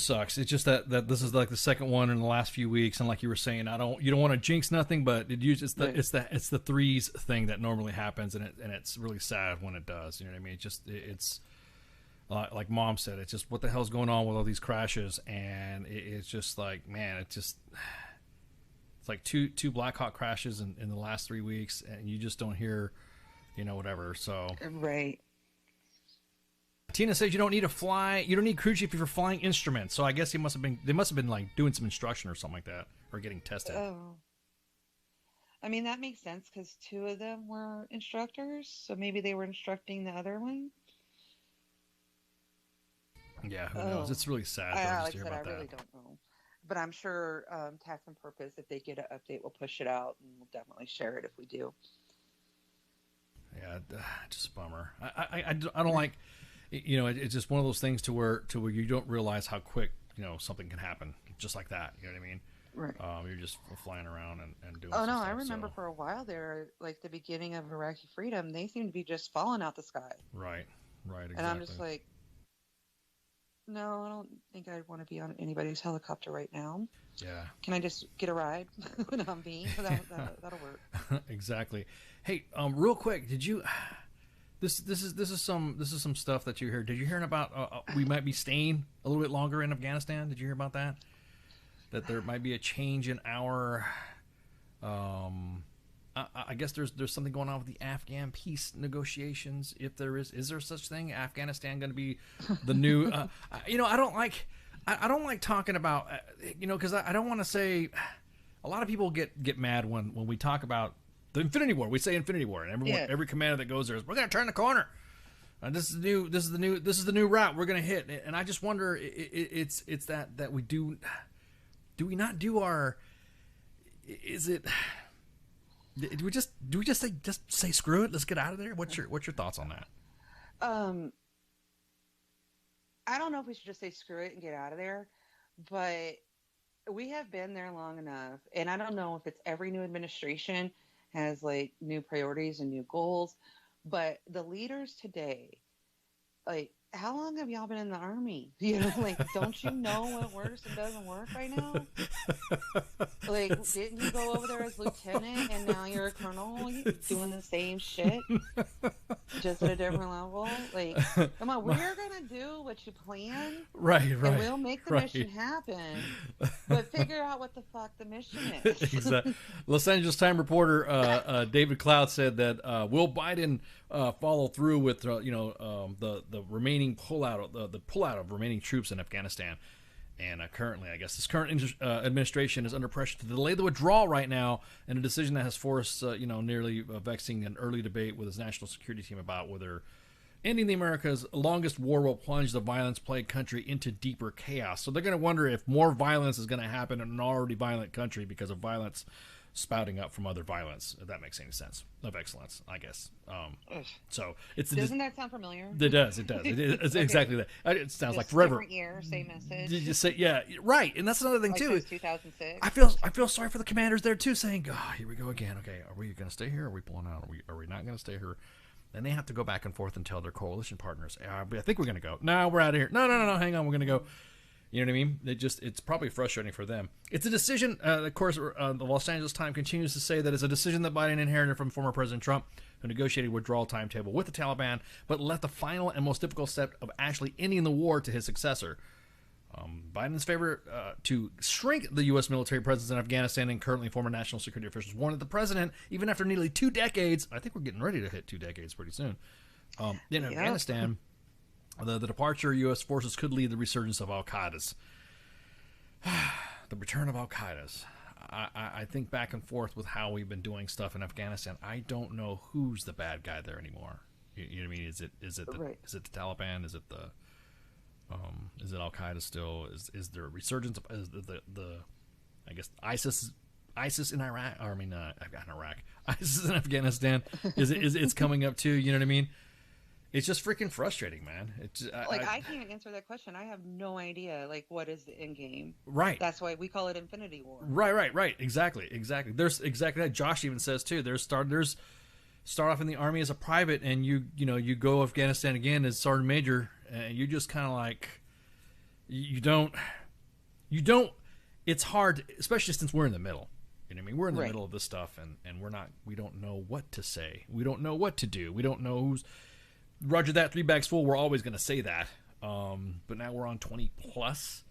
sucks. It's just that this is like the second one in the last few weeks, and like you were saying, you don't want to jinx nothing, but it's the threes thing that normally happens, and it's really sad when it does. You know what I mean? It's like Mom said, it's just what the hell's going on with all these crashes, and it's just like, man, it's like two Black Hawk crashes in the last 3 weeks, and you just don't hear, whatever. So right. Tina says you don't need crew chief if you're flying instruments. So I guess they must have been like doing some instruction or something like that, or getting tested. Oh, I mean that makes sense because 2 of them were instructors, so maybe they were instructing the other one. Yeah, who knows? It's really sad though, just Like to I hear said, I about really that. don't know. But I'm sure Tax and Purpose, if they get an update, will push it out, and we'll definitely share it if we do. Yeah, just a bummer. I don't like, it's just one of those things to where you don't realize how quick something can happen just like that. You know what I mean? Right. You're just flying around and doing. Oh some no, stuff, I remember so. for a while there, like the beginning of Iraqi freedom, they seemed to be just falling out the sky. Right, exactly. And I'm just like, no, I don't think I'd want to be on anybody's helicopter right now. Yeah. Can I just get a ride when I'm being? That'll work. Exactly. Hey, real quick, did you? This is some stuff that you heard. Did you hear about? We might be staying a little bit longer in Afghanistan. Did you hear about that? That there might be a change in our. I guess there's something going on with the Afghan peace negotiations. If there is there such thing? Afghanistan going to be the new? I don't like talking about because I don't want to say. A lot of people get mad when we talk about the Infinity War. We say Infinity War, and every commander that goes there is, we're going to turn the corner. This is the new route we're going to hit. And I just wonder, it's that we do we not do our? Is it? Do we just say screw it? Let's get out of there. What's your thoughts on that? I don't know if we should just say screw it and get out of there, but we have been there long enough, and I don't know if it's every new administration has like new priorities and new goals, but the leaders today, like, how long have y'all been in the Army? Like, don't you know what works and doesn't work right now? Like, didn't you go over there as lieutenant and now you're a colonel doing the same shit, just at a different level? Like, come on, we're gonna do what you plan, right, and we'll make the mission happen, but figure out what the fuck the mission is. Exactly. Los Angeles Times reporter David Cloud said that will Biden follow through with the remaining pullout of remaining troops in Afghanistan. And currently, I guess this current administration is under pressure to delay the withdrawal right now, in a decision that has forced nearly vexing an early debate with his national security team about whether ending the America's longest war will plunge the violence-plagued country into deeper chaos. So they're going to wonder if more violence is going to happen in an already violent country because of violence spouting up from other violence, if that makes any sense, of excellence, I guess. So it's doesn't that sound familiar? It does. It's Okay. exactly that. It sounds Just like forever. Different year, same message. Did you say yeah? Right, and that's another thing Like too. since 2006. I feel sorry for the commanders there too, saying, "Oh, here we go again. Okay, are we going to stay here? Are we pulling out? Are we not going to stay here?" Then they have to go back and forth and tell their coalition partners, "I think we're going to go. No, we're out of here. No, hang on, we're going to go." You know what I mean? It's probably frustrating for them. It's a decision, of course, the Los Angeles Times continues to say that it's a decision that Biden inherited from former President Trump, who negotiated a withdrawal timetable with the Taliban, but left the final and most difficult step of actually ending the war to his successor. Biden's favor to shrink the U.S. military presence in Afghanistan, and currently former national security officials warned that the president, even after nearly 2 decades, I think we're getting ready to hit 2 decades pretty soon, in Afghanistan, the departure of U.S. forces could lead to the resurgence of Al-Qaeda's. The return of Al-Qaeda's. I think back and forth with how we've been doing stuff in Afghanistan. I don't know who's the bad guy there anymore. You know what I mean? Is it the Taliban? Is it Al-Qaeda still? Is there a resurgence of the I guess ISIS in Iraq? Or I mean, not Iraq. ISIS in Afghanistan. It's coming up too? You know what I mean? It's just freaking frustrating, man. I can't answer that question. I have no idea. Like, what is the end game? Right. That's why we call it Infinity War. Right. Exactly. There's exactly that. Josh even says too. There's start off in the Army as a private, and you go Afghanistan again as sergeant major, and you just kind of like you don't. It's hard, especially since we're in the middle. You know what I mean? We're in the middle of this stuff, and we don't know what to say. We don't know what to do. We don't know who's. Roger that, 3 bags full. We're always going to say that, but now we're on 20 plus.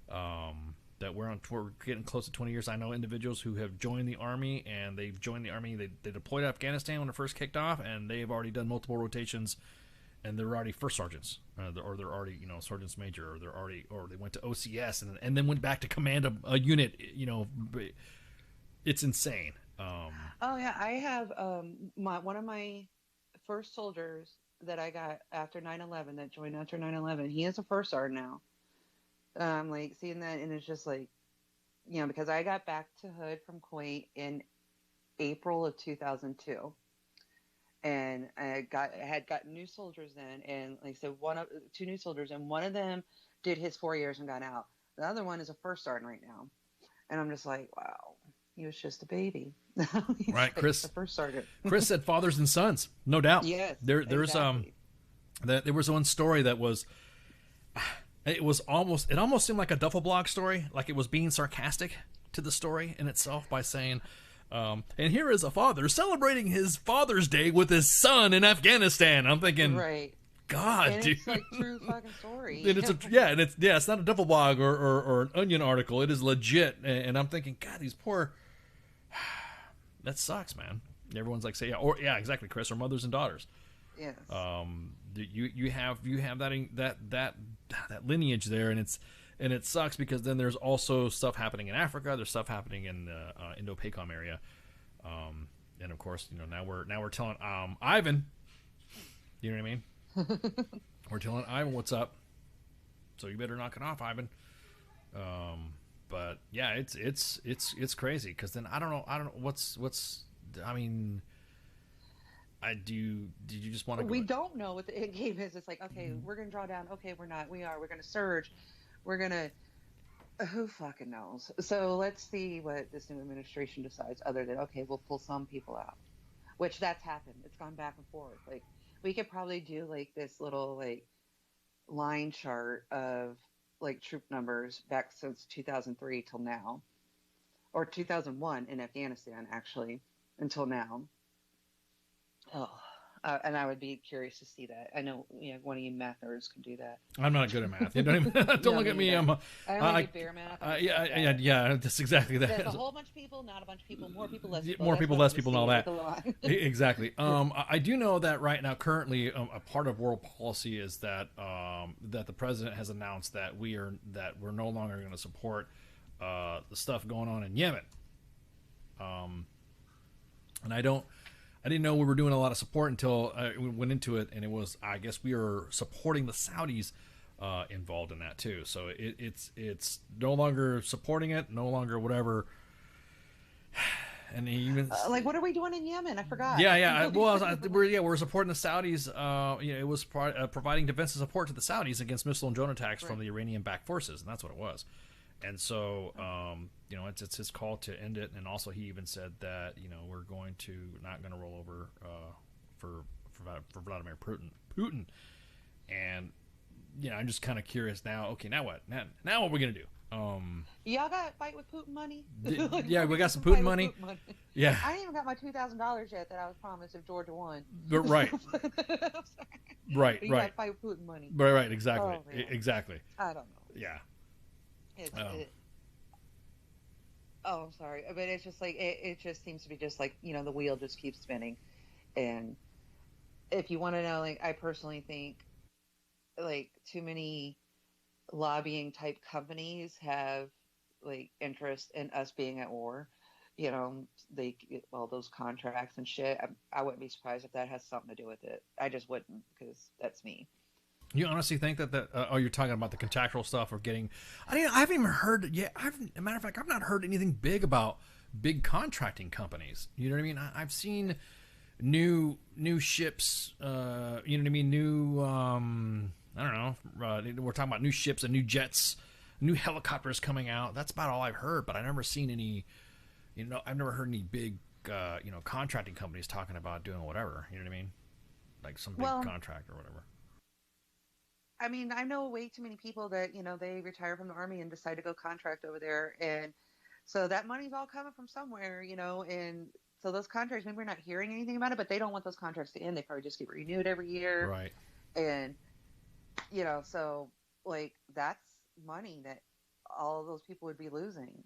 That we're getting close to 20 years. I know individuals who have joined the Army, and they've joined the Army. They deployed to Afghanistan when it first kicked off, and they've already done multiple rotations, and they're already first sergeants, or they're already sergeants major, or they went to OCS and then went back to command a unit. It's insane. Oh yeah, I have one of my first soldiers that I got after 9/11, that joined after 9/11, he is a first sergeant now. Like seeing that, and it's just like, because I got back to Hood from Kuwait in April of 2002, and I had gotten new soldiers then, and like I said, two new soldiers, and one of them did his 4 years and got out. The other one is a first sergeant right now, and I'm just like, wow, he was just a baby. Right, like Chris. The first sergeant. Chris said fathers and sons, no doubt. Yes, there's exactly. there was one story that was. It almost seemed like a duffel bag story, like it was being sarcastic to the story in itself by saying, and here is a father celebrating his Father's Day with his son in Afghanistan. I'm thinking, Right. God, And dude. it's like true fucking story. And it's not a duffel bag or an Onion article. It is legit. And I'm thinking, God, these poor. That sucks, man. Everyone's like, yeah, exactly, Chris, or mothers and daughters. Yes. You have that lineage there, and it sucks because then there's also stuff happening in Africa. There's stuff happening in the Indo-PACOM area, and of course, now we're telling Ivan, you know what I mean? We're telling Ivan what's up, so you better knock it off, Ivan. But yeah, it's crazy because then I don't know what's I mean. Did you just want to go? We don't know what the end game is. It's like, okay, we're going to draw down. Okay, we're not. We are. We're going to surge. We're going to. Who fucking knows? So let's see what this new administration decides. Other than, okay, we'll pull some people out, which that's happened. It's gone back and forth. Like we could probably do like this little like line chart of like troop numbers back since 2003 till now, or 2001 in Afghanistan actually until now. Oh, and I would be curious to see that. I know, one of you math nerds can do that. I'm not good at math. You don't even, don't look at me. I only do bear math. Yeah. That's exactly that. There's a whole bunch of people, not a bunch of people, more people, less people. More people, less people, and all that. Exactly. Yeah. I do know that right now, currently, a part of world policy is that that the president has announced that we're no longer going to support the stuff going on in Yemen. And I didn't know we were doing a lot of support until we went into it, and it was, I guess, we were supporting the Saudis involved in that too. So it's no longer supporting it, no longer whatever. And even like, what are we doing in Yemen? I forgot. Yeah. Well, we're supporting the Saudis. It was providing defensive support to the Saudis against missile and drone attacks from the Iranian-backed forces, and that's what it was. And so, it's his call to end it. And also, he even said that we're not going to roll over for Vladimir Putin. And I'm just kind of curious now. Okay, now what? Now what are we going to do? Y'all got fight with Putin money? Yeah, we got some Putin money. Yeah, I ain't even got my $2,000 yet that I was promised if Georgia won. Right. Right. You got fight with Putin money. Right. Exactly. Oh, Exactly. I don't know. Yeah. I'm sorry, but it's just like it just seems to be just like the wheel just keeps spinning, and if you want to know, like I personally think like too many lobbying type companies have like interest in us being at war. They get all those contracts and shit. I wouldn't be surprised if that has something to do with it. I just wouldn't, because that's me. You honestly think that you're talking about the contractual stuff or getting? I haven't even heard yet. As a matter of fact, I've not heard anything big about big contracting companies. You know what I mean? I've seen new ships. You know what I mean? New I don't know. We're talking about new ships and new jets, new helicopters coming out. That's about all I've heard. But I've never seen any. I've never heard any big contracting companies talking about doing whatever. You know what I mean? Like some big contract or whatever. I mean, I know way too many people that, they retire from the Army and decide to go contract over there. And so that money's all coming from somewhere, and so those contracts, maybe we're not hearing anything about it, but they don't want those contracts to end. They probably just get renewed every year. Right. And, so like that's money that all of those people would be losing.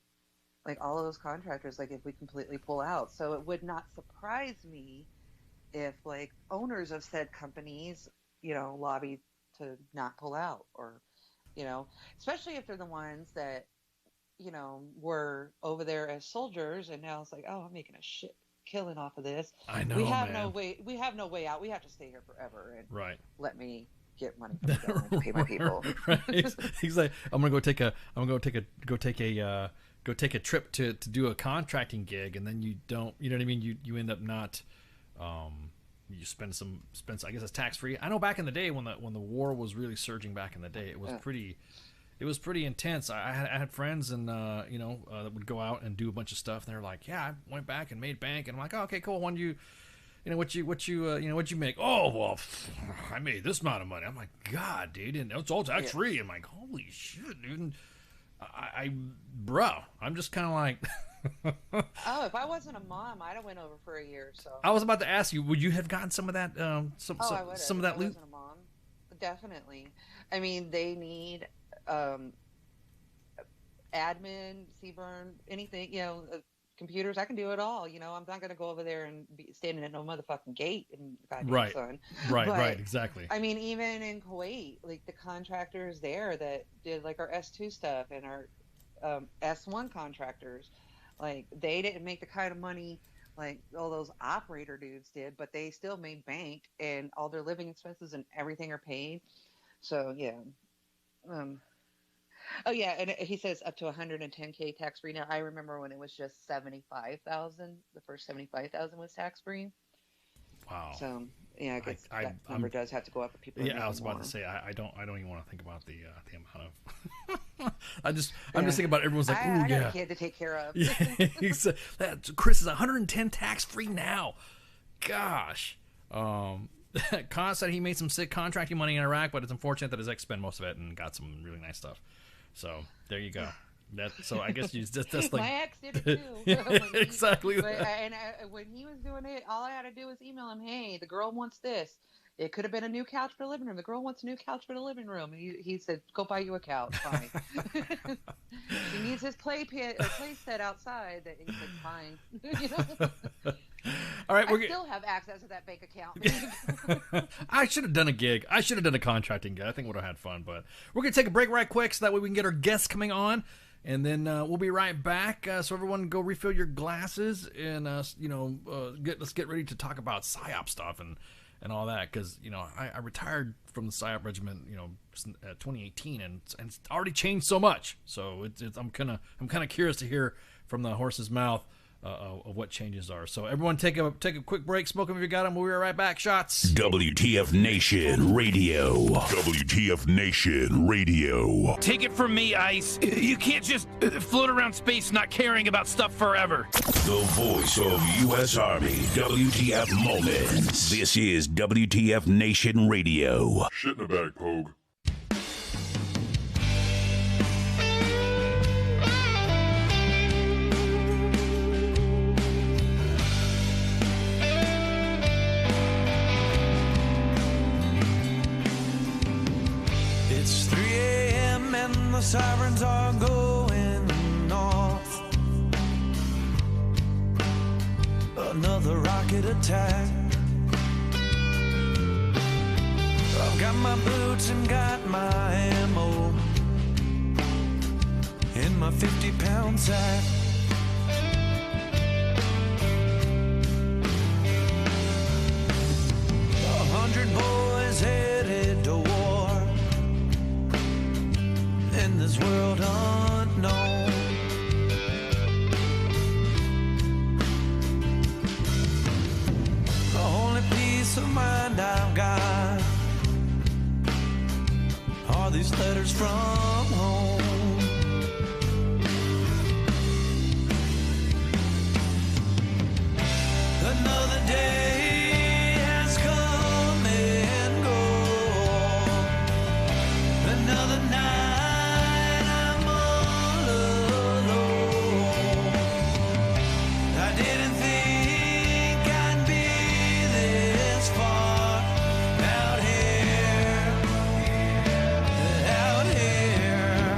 Like all of those contractors, like if we completely pull out. So it would not surprise me if like owners of said companies, lobby to not pull out, or especially if they're the ones that were over there as soldiers, and now it's like, oh, I'm making a shit killing off of this. I know, we have man. no way. We have no way out. We have to stay here forever and Right. let me get money from the government to pay my people. Right. He's like, I'm gonna go take a trip to do a contracting gig, and then you don't, you know what I mean? You end up not, you spend I guess it's tax free. I know back in the day when the war was really surging back in the day, it was pretty intense. I had friends and that would go out and do a bunch of stuff, and they're like, yeah, I went back and made bank, and I'm like, oh, okay, cool. When you what'd you make? Oh, well, I made this amount of money. I'm like, God, dude, and it's all tax free. I'm like, holy shit, dude. And I'm just kind of like, oh, if I wasn't a mom, I'd have went over for a year. So I was about to ask you, would you have gotten some of that, some of that loot? I wasn't a mom, definitely. I mean, they need admin, CBRN, anything, computers. I can do it all. I'm not going to go over there and be standing at no motherfucking gate and goddamn son. Right, exactly. I mean, even in Kuwait, like the contractors there that did like our S2 stuff and our S1 contractors, like they didn't make the kind of money like all those operator dudes did, but they still made bank and all their living expenses and everything are paid. So yeah. Oh yeah, and he says up to 110K tax free. Now I remember when it was just 75,000. The first 75,000 was tax free. Wow. So yeah, I guess that number does have to go up for people. Yeah, I was about to say I don't even want to think about the amount of. I'm just thinking about everyone's like, ooh, I got a kid to take care of. Yeah, Chris is 110 tax free now. Gosh. Khan said he made some sick contracting money in Iraq, but it's unfortunate that his ex spent most of it and got some really nice stuff. So there you go. So I guess that's like my ex did it too. Exactly. When he was doing it, all I had to do was email him, "Hey, the girl wants this. It could have been a new couch for the living room. The girl wants a new couch for the living room." And he said, "Go buy you a couch." Fine. She needs his play set outside. That he said, "Fine." All right, I still have access to that bank account. I should have done a gig. I should have done a contracting gig. I think would have had fun. But we're gonna take a break right quick so that way we can get our guests coming on, and then we'll be right back. So everyone, go refill your glasses, and let's get ready to talk about PSYOP stuff and all that, because I retired from the PSYOP regiment 2018, and it's already changed so much. So I'm kind of curious to hear from the horse's mouth of what changes are. So everyone take a quick break, smoke them if you got them. We'll be right back. Shots. WTF Nation Radio. WTF Nation Radio. Take it from me, Ice. You can't just float around space not caring about stuff forever. The voice of U.S. Army. WTF Moments. This is WTF Nation Radio. Shit in the bag, Pogue. It's 3 a.m. and the sirens are going off. Another rocket attack. I've got my boots and got my ammo in my 50-pound sack. Boys headed to war in this world unknown. The only peace of mind I've got are these letters from home. Another day out here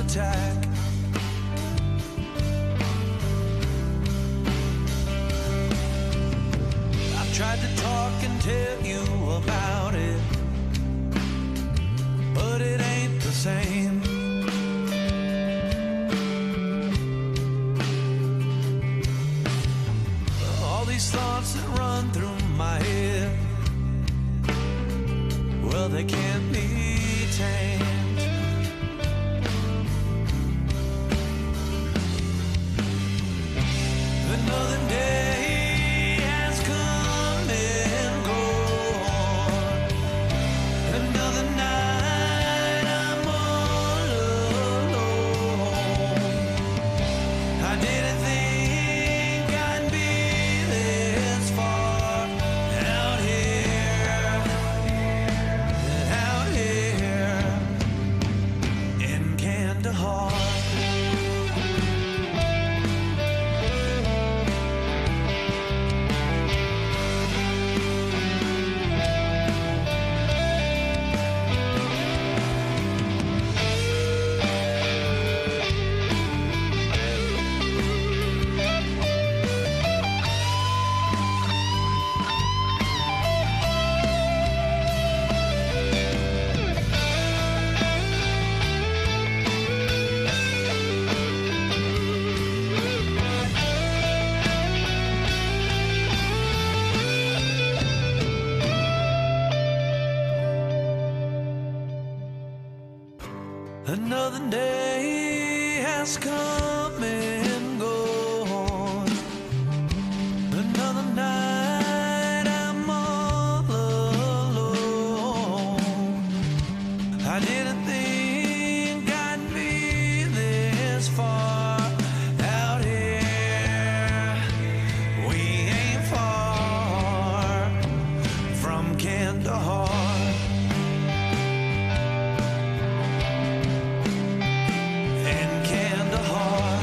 attack. I've tried to talk and tell you about it, but it ain't the same. All these thoughts that run through my head, well, they can't be tamed. Another day has come and gone. Another night I'm all alone. I didn't think I'd be this far out here in Kandahar. Another day has come and gone. Another night I'm all alone. I didn't think I'd be this far out here. We ain't far from Kandahar. In Kandahar.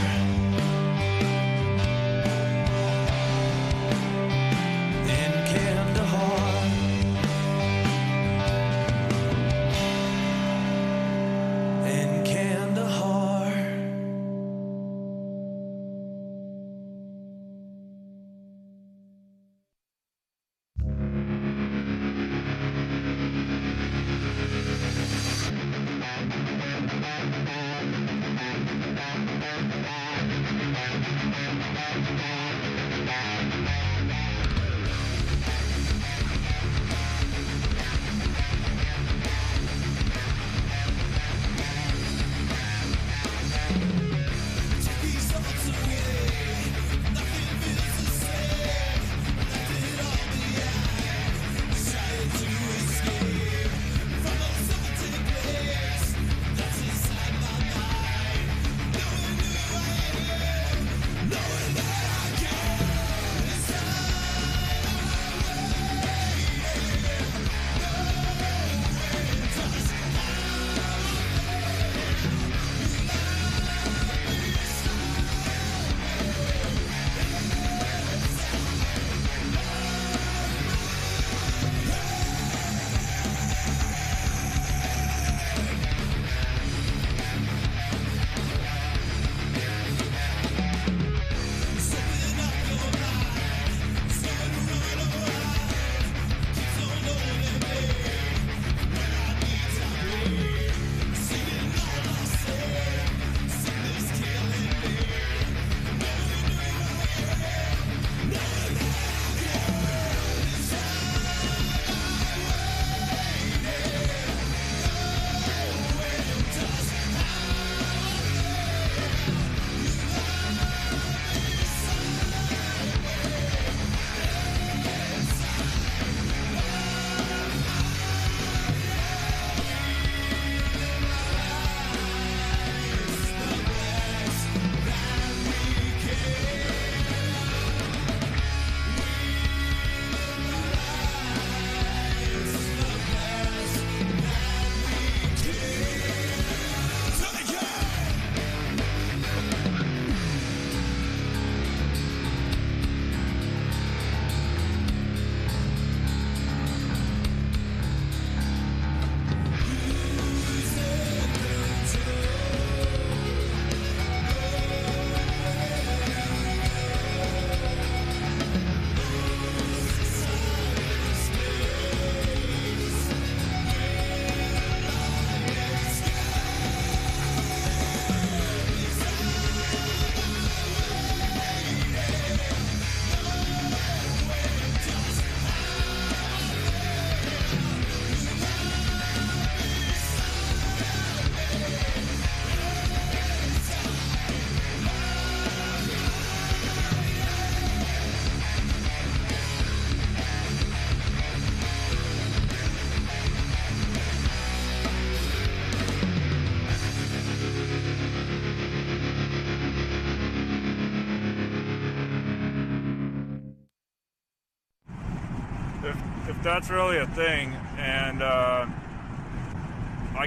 that's really a thing, and I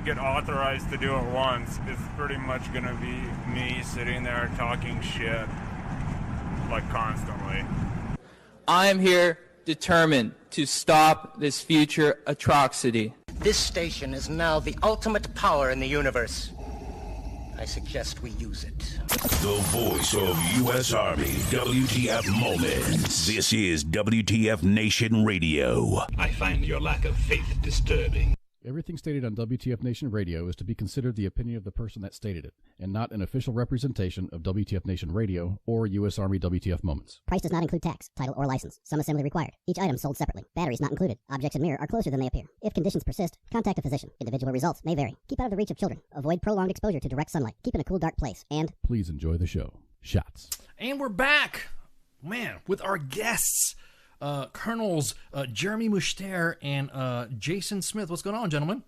get authorized to do it once, it's pretty much going to be me sitting there talking shit, like, constantly. I am here determined to stop this future atrocity. This station is now the ultimate power in the universe. I suggest we use it. The voice of U.S. Army, WTF Moments. This is WTF Nation Radio. I find your lack of faith disturbing. Everything stated on WTF Nation Radio is to be considered the opinion of the person that stated it, and not an official representation of WTF Nation Radio or U.S. Army WTF Moments. Price does not include tax, title, or license. Some assembly required. Each item sold separately. Batteries not included. Objects in mirror are closer than they appear. If conditions persist, contact a physician. Individual results may vary. Keep out of the reach of children. Avoid prolonged exposure to direct sunlight. Keep in a cool, dark place. And please enjoy the show. Shots. And we're back, man, with our guests. Colonels Jeremy Mushtare and Jason Smith. What's going on, gentlemen?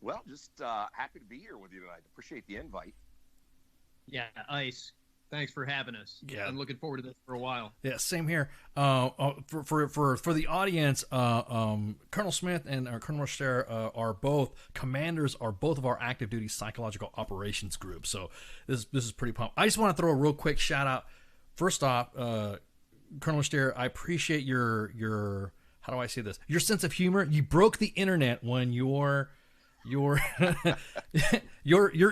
Well, just happy to be here with you tonight. Appreciate the invite. Yeah, Ice. Thanks for having us. Yeah, I'm looking forward to this for a while. Yeah, same here. For the audience, Colonel Smith and Colonel Mushtare are both commanders, are both of our active duty psychological operations group. So this is pretty pumped. I just want to throw a real quick shout out. First off, Colonel Mushtare, I appreciate your how do I say this? Your sense of humor. You broke the internet when your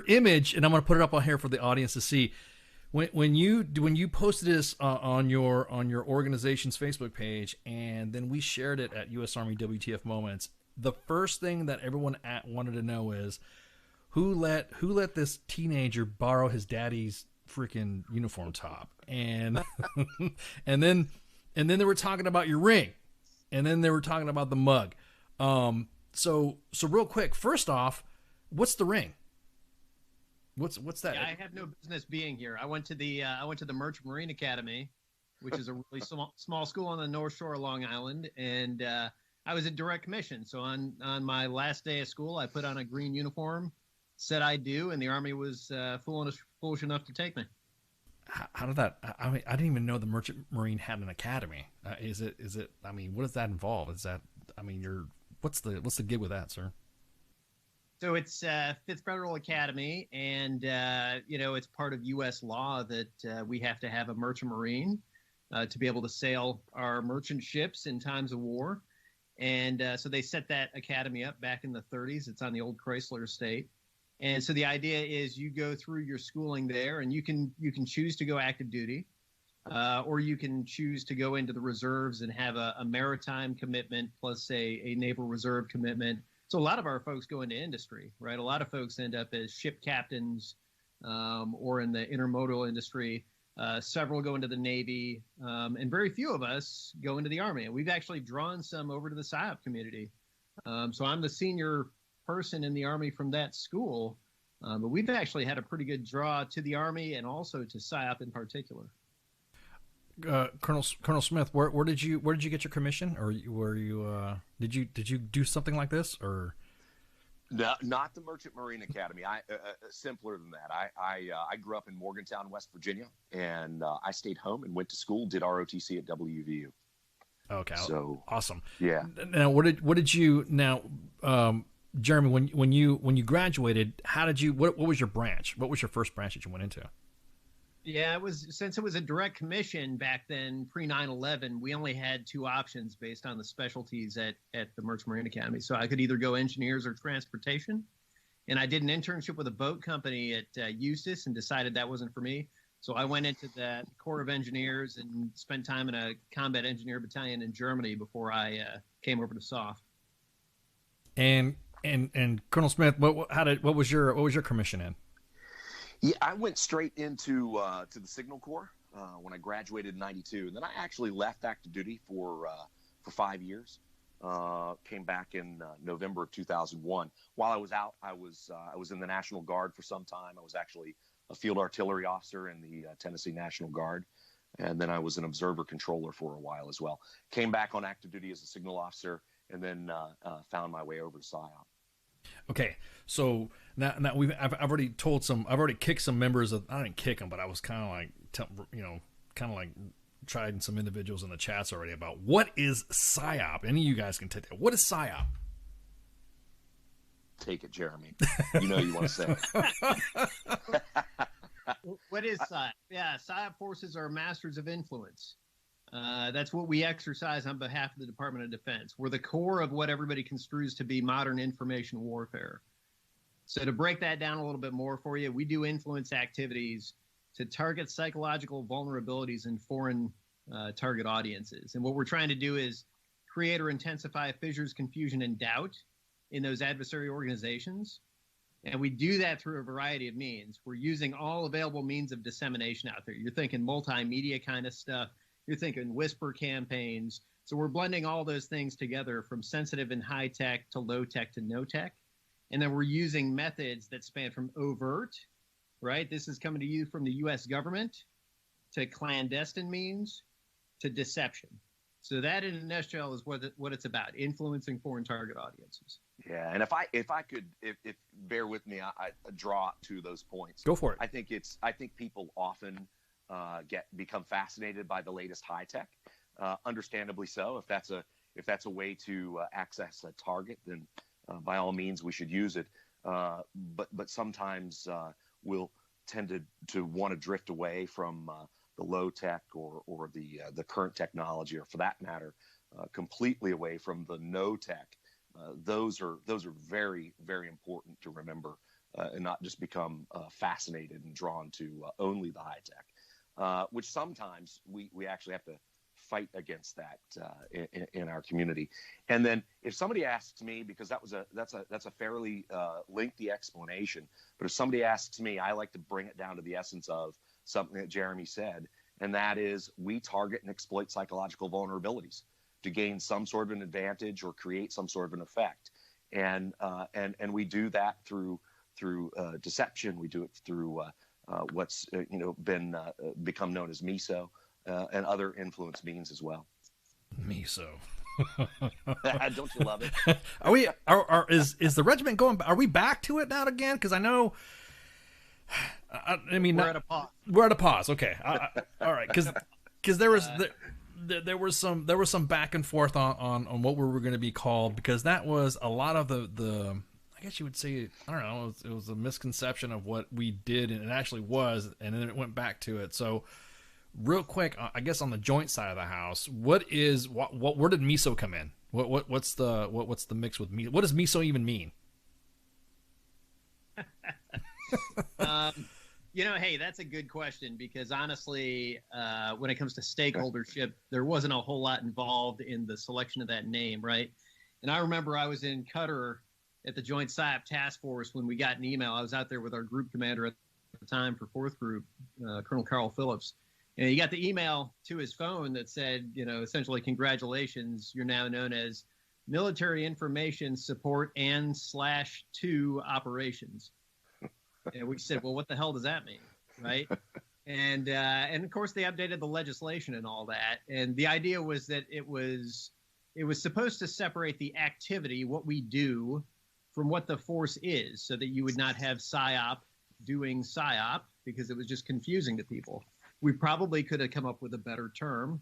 image, and I'm going to put it up on here for the audience to see. When you posted this on your organization's Facebook page, and then we shared it at U.S. Army WTF Moments, the first thing that everyone wanted to know is who let this teenager borrow his daddy's freaking uniform top, and and then they were talking about your ring, and then they were talking about the mug. So real quick, first off, what's the ring? What's that? Yeah, I have no business being here. I went to the Merchant Marine Academy, which is a really small school on the North Shore of Long Island, and I was in direct commission. So on my last day of school, I put on a green uniform, said I do, and the Army was foolish enough to take me. How did that? I mean, I didn't even know the Merchant Marine had an academy. Is it? I mean, what does that involve? Is that? I mean, what's the gig with that, sir? So it's 5th Federal Academy, and it's part of U.S. law that we have to have a merchant marine to be able to sail our merchant ships in times of war. And so they set that academy up back in the 30s. It's on the old Chrysler estate. And so the idea is you go through your schooling there, and you can choose to go active duty, or you can choose to go into the reserves and have a maritime commitment plus a naval reserve commitment. So a lot of our folks go into industry, right? A lot of folks end up as ship captains or in the intermodal industry. Several go into the Navy, and very few of us go into the Army. And we've actually drawn some over to the PSYOP community. So I'm the senior person in the Army from that school, but we've actually had a pretty good draw to the Army and also to PSYOP in particular. Colonel Smith, where did you get your commission, or were you did you do something like this, or? No, not the Merchant Marine Academy. Simpler than that. I grew up in Morgantown, West Virginia, and I stayed home and went to school. Did ROTC at WVU. Okay, so awesome. Yeah. Now, what did you now, Jeremy? When you graduated, how did you? What was your branch? What was your first branch that you went into? Yeah, since it was a direct commission back then, pre 9/11, we only had two options based on the specialties at the Merchant Marine Academy. So I could either go engineers or transportation. And I did an internship with a boat company at Eustis and decided that wasn't for me. So I went into the Corps of Engineers and spent time in a combat engineer battalion in Germany before I came over to SOF. And Colonel Smith, what was your commission in? Yeah, I went straight into to the Signal Corps when I graduated in '92, and then I actually left active duty for 5 years. Came back in November of 2001. While I was out, I was in the National Guard for some time. I was actually a field artillery officer in the Tennessee National Guard, and then I was an observer controller for a while as well. Came back on active duty as a signal officer, and then found my way over to PSYOP. Okay, so now I've already kicked some members of. I didn't kick them, but I was kind of like tried some individuals in the chats already about what is PSYOP. Any of you guys can take that. What is PSYOP? Take it, Jeremy. You know you want to say it. What is PSYOP? Yeah, PSYOP forces are masters of influence. That's what we exercise on behalf of the Department of Defense. We're the core of what everybody construes to be modern information warfare. So to break that down a little bit more for you, we do influence activities to target psychological vulnerabilities in foreign target audiences. And what we're trying to do is create or intensify fissures, confusion, and doubt in those adversary organizations. And we do that through a variety of means. We're using all available means of dissemination out there. You're thinking multimedia kind of stuff. You're thinking whisper campaigns. So we're blending all those things together, from sensitive and high tech to low tech to no tech. And then we're using methods that span from overt, right? This is coming to you from the U.S. government, to clandestine means, to deception. So that, in a nutshell, is what it's about: influencing foreign target audiences. Yeah, and if I could bear with me, I draw to those points. Go for it. I think people often become fascinated by the latest high tech. Understandably so. If that's a way to access a target, then by all means we should use it. But sometimes we'll tend to want to drift away from the low tech or the current technology, or for that matter, completely away from the no tech. Those are very, very important to remember, and not just become fascinated and drawn to only the high tech, which sometimes we actually have to fight against that in our community. And then if somebody asks me, because that's a fairly lengthy explanation, but if somebody asks me, I like to bring it down to the essence of something that Jeremy said, and that is, we target and exploit psychological vulnerabilities to gain some sort of an advantage or create some sort of an effect, and we do that through deception. We do it through what's become known as MISO, and other influence means as well. MISO. Don't you love it? Is the regiment going? Are we back to it now again? Because I know. I mean, we're at a pause. We're at a pause. Okay. All right. Because there was some back and forth on what we were going to be called, because that was a lot of the I guess you would say, I don't know, it was a misconception of what we did, and it actually was, and then it went back to it. So real quick, I guess on the joint side of the house, where did MISO come in? What's the mix with MISO? What does MISO even mean? Hey, that's a good question, because honestly, when it comes to stakeholdership, there wasn't a whole lot involved in the selection of that name, right? And I remember I was in Qatar at the Joint PSYOP Task Force when we got an email. I was out there with our group commander at the time for 4th Group, Colonel Carl Phillips. And he got the email to his phone that said, essentially, congratulations, you're now known as Military Information Support and /2 Operations. And we said, well, what the hell does that mean, right? And of course, they updated the legislation and all that. And the idea was that it was supposed to separate the activity, what we do, from what the force is, so that you would not have PSYOP doing PSYOP, because it was just confusing to people. We probably could have come up with a better term.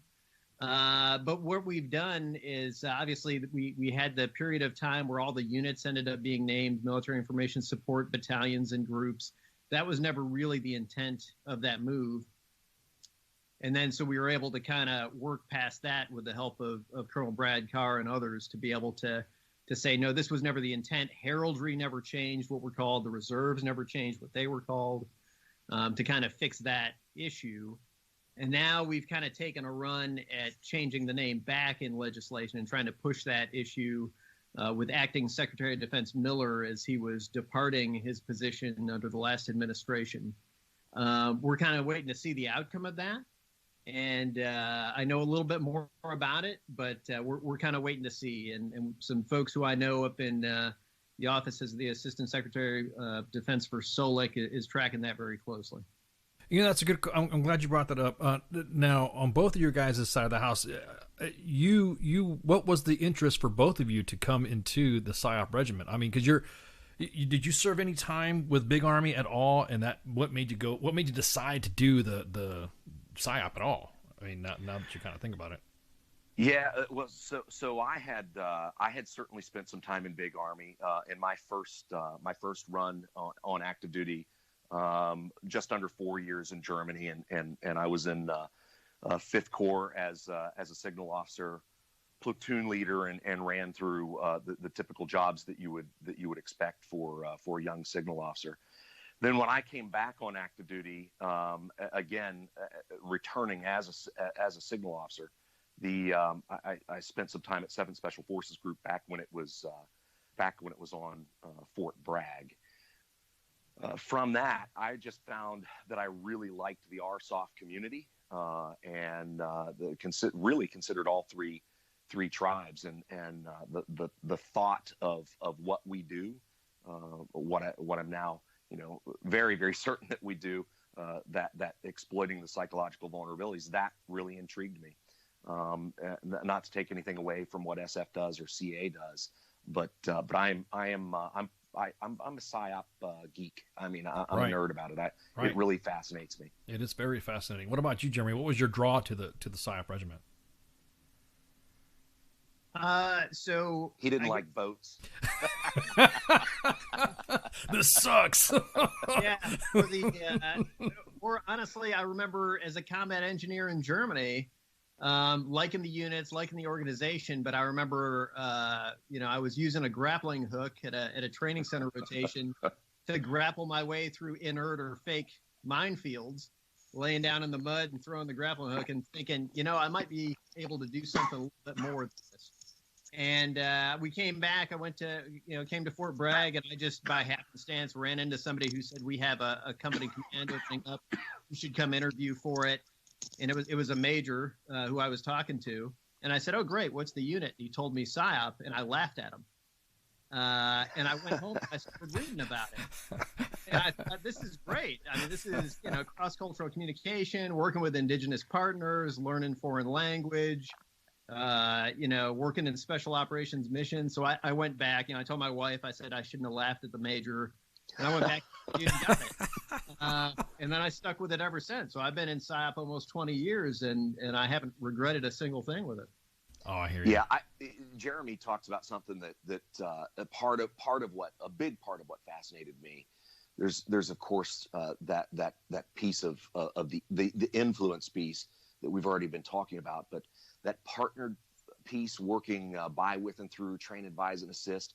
But what we've done is, obviously, we had the period of time where all the units ended up being named Military Information Support Battalions and Groups. That was never really the intent of that move. And then so we were able to kind of work past that with the help of Colonel Brad Carr and others to be able to say, no, this was never the intent. Heraldry never changed what we're called. The reserves never changed what they were called, to kind of fix that issue. And now we've kind of taken a run at changing the name back in legislation and trying to push that issue with Acting Secretary of Defense Miller as he was departing his position under the last administration. We're kind of waiting to see the outcome of that. And I know a little bit more about it, but we're kind of waiting to see. And some folks who I know up in the office as the Assistant Secretary of Defense for SOLIC is tracking that very closely. That's a good. I'm glad you brought that up. Now, on both of your guys' side of the house, what was the interest for both of you to come into the PSYOP regiment? I mean, because did you serve any time with Big Army at all? And what made you decide to do the PSYOP at all? I mean, now that you kind of think about it. Yeah, well, so I had certainly spent some time in Big Army in my first run on active duty, just under 4 years in Germany, and I was in 5th Corps as a signal officer, platoon leader, and ran through the typical jobs that you would expect for a young signal officer. Then when I came back on active duty, again returning as a signal officer, I spent some time at 7th Special Forces Group back when it was on Fort Bragg. From that, I just found that I really liked the RSOF community, and really considered all three tribes, and the thought of what we do, what I'm now very, very certain that we do, that exploiting the psychological vulnerabilities, that really intrigued me. Not to take anything away from what SF does or CA does, but I'm a PSYOP geek. I mean, I'm Right. a nerd about it. Right. It really fascinates me. It is very fascinating. What about you, Jeremy? What was your draw to the PSYOP regiment? So he didn't like boats. This sucks. Yeah. Or honestly, I remember as a combat engineer in Germany, liking the units, liking the organization, but I remember, I was using a grappling hook at a training center rotation to grapple my way through inert or fake minefields, laying down in the mud and throwing the grappling hook and thinking, I might be able to do something a little bit more than this. And we came back. I came to Fort Bragg, and I just by happenstance ran into somebody who said, we have a company command opening up. You should come interview for it. And it was a major who I was talking to. And I said, oh, great. What's the unit? And he told me PSYOP, and I laughed at him. And I went home and I started reading about it. And I thought, this is great. I mean, this is, cross-cultural communication, working with indigenous partners, learning foreign language, working in special operations missions. So I went back, I told my wife, I said I shouldn't have laughed at the major. And I went back and got it. And then I stuck with it ever since. So I've been in PSYOP almost 20 years, and I haven't regretted a single thing with it. Oh, I hear you. Yeah, Jeremy talks about something that a big part of what fascinated me. There's of course that piece of the influence piece that we've already been talking about, but that partnered piece, working by, with, and through, train, advise, and assist.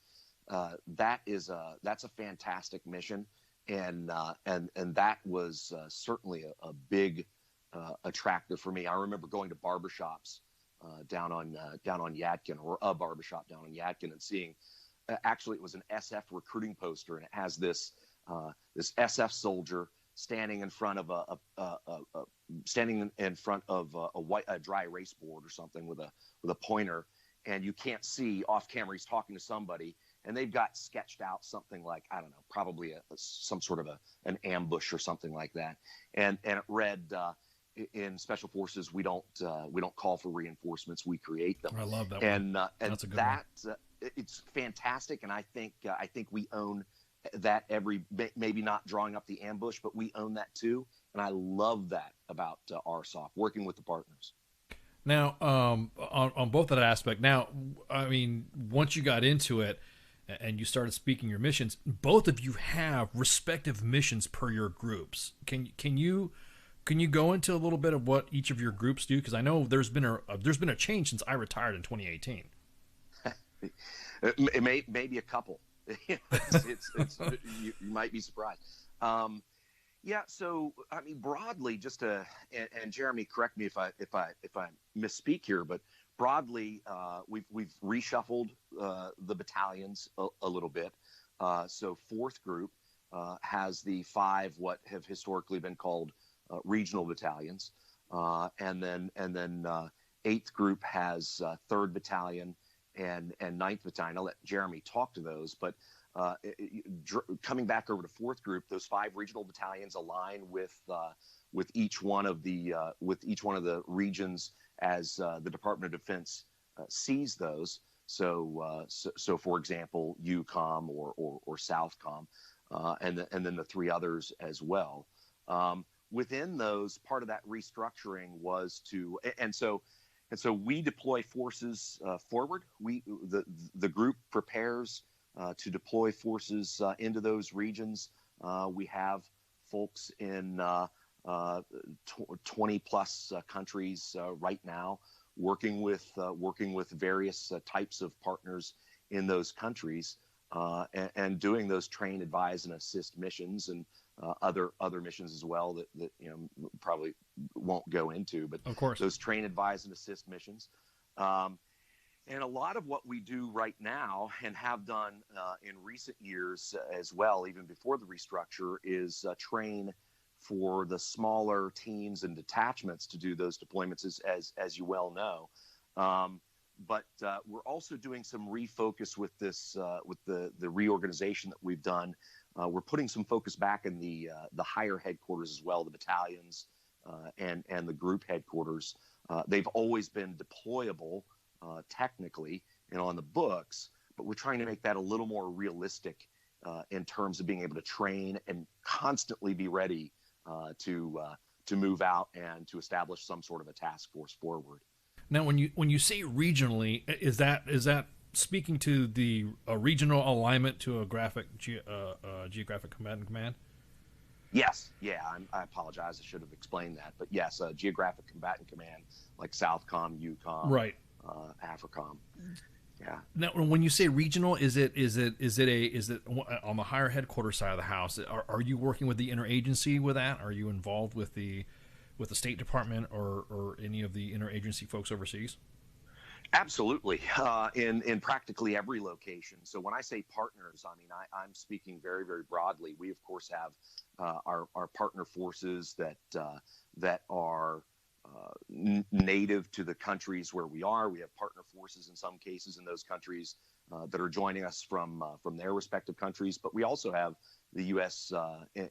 That's a fantastic mission, and that was certainly a big attractor for me. I remember going to barbershops down on Yadkin, or a barbershop down on Yadkin, and seeing, actually it was an SF recruiting poster, and it has this SF soldier standing in front of a dry erase board or something with a pointer, and you can't see off camera he's talking to somebody, and they've got sketched out something like, I don't know, probably some sort of an ambush or something like that, and it read, in Special Forces, we don't call for reinforcements, we create them. I love that and one. That's a good one. It's fantastic, and I think we own that. Maybe not drawing up the ambush, but we own that too, and I love that about RSOF, working with the partners. Now, on both of that aspect, now, I mean, once you got into it and you started speaking your missions, both of you have respective missions per your groups. Can you go into a little bit of what each of your groups do? Because I know there's been a change since I retired in 2018. It may be a couple. You might be surprised. Yeah. So I mean, broadly, and Jeremy, correct me if I misspeak here, but broadly, we've reshuffled the battalions a little bit. So 4th Group has the 5 what have historically been called regional battalions, and then 8th Group has 3rd Battalion and 9th Battalion. I'll let Jeremy talk to those, but coming back over to 4th Group, those 5 regional battalions align with each one of the regions as the Department of Defense sees those. So for example, UCOM or Southcom, and then the 3 others as well. within those, part of that restructuring was to, and so we deploy forces forward. The group prepares to deploy forces into those regions. We have folks in 20 plus countries right now, working with various types of partners in those countries, and doing those train, advise, and assist missions, and other missions as well that probably won't go into, but of course, those train, advise, and assist missions. And a lot of what we do right now, and have done in recent years as well, even before the restructure, is train for the smaller teams and detachments to do those deployments, as you well know. But we're also doing some refocus with this, with the reorganization that we've done. We're putting some focus back in the higher headquarters as well, the battalions and the group headquarters. They've always been deployable technically and on the books, but we're trying to make that a little more realistic in terms of being able to train and constantly be ready to move out and to establish some sort of a task force forward. Now, when you say regionally, is that speaking to the regional alignment to a geographic command? Yes, yeah. I apologize. I should have explained that, but yes, geographic combatant command, like Southcom, EUCOM, right, AFRICOM. Yeah. Now, when you say regional, is it on the higher headquarters side of the house? Are you working with the interagency with that? Are you involved with the State Department or any of the interagency folks overseas? Absolutely, in practically every location. So when I say partners, I mean I'm speaking very, very broadly. We of course have our partner forces that are native to the countries where we are. We have partner forces in some cases in those countries that are joining us from their respective countries. But we also have the U.S.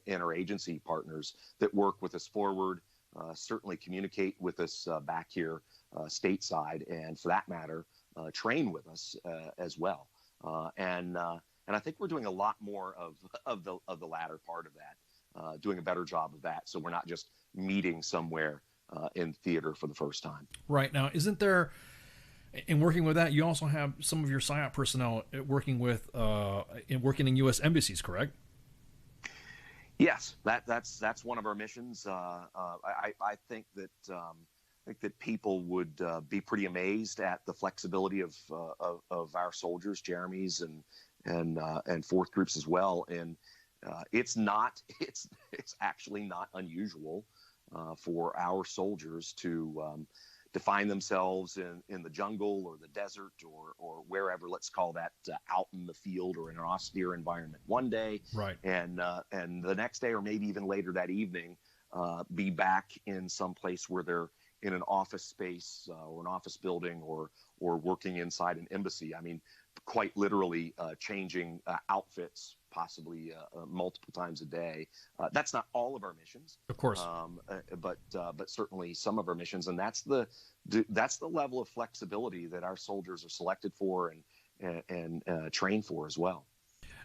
Interagency partners that work with us forward, certainly communicate with us back here stateside, and for that matter, train with us as well. And I think we're doing a lot more of the latter part of that, doing a better job of that. So we're not just meeting somewhere in theater for the first time. Right. Now, isn't there, in working with that, you also have some of your PSYOP personnel working in U.S. embassies, correct? Yes, that's one of our missions. I think that people would be pretty amazed at the flexibility of our soldiers, Jeremy's and fourth groups as well. And it's actually not unusual for our soldiers to find themselves in the jungle or the desert or wherever, let's call that out in the field or in an austere environment one day, right? And the next day, or maybe even later that evening, be back in some place where they're in an office space or an office building or working inside an embassy. I mean, quite literally changing outfits possibly multiple times a day. That's not all of our missions, of course, but certainly some of our missions, and that's the level of flexibility that our soldiers are selected for and trained for as well.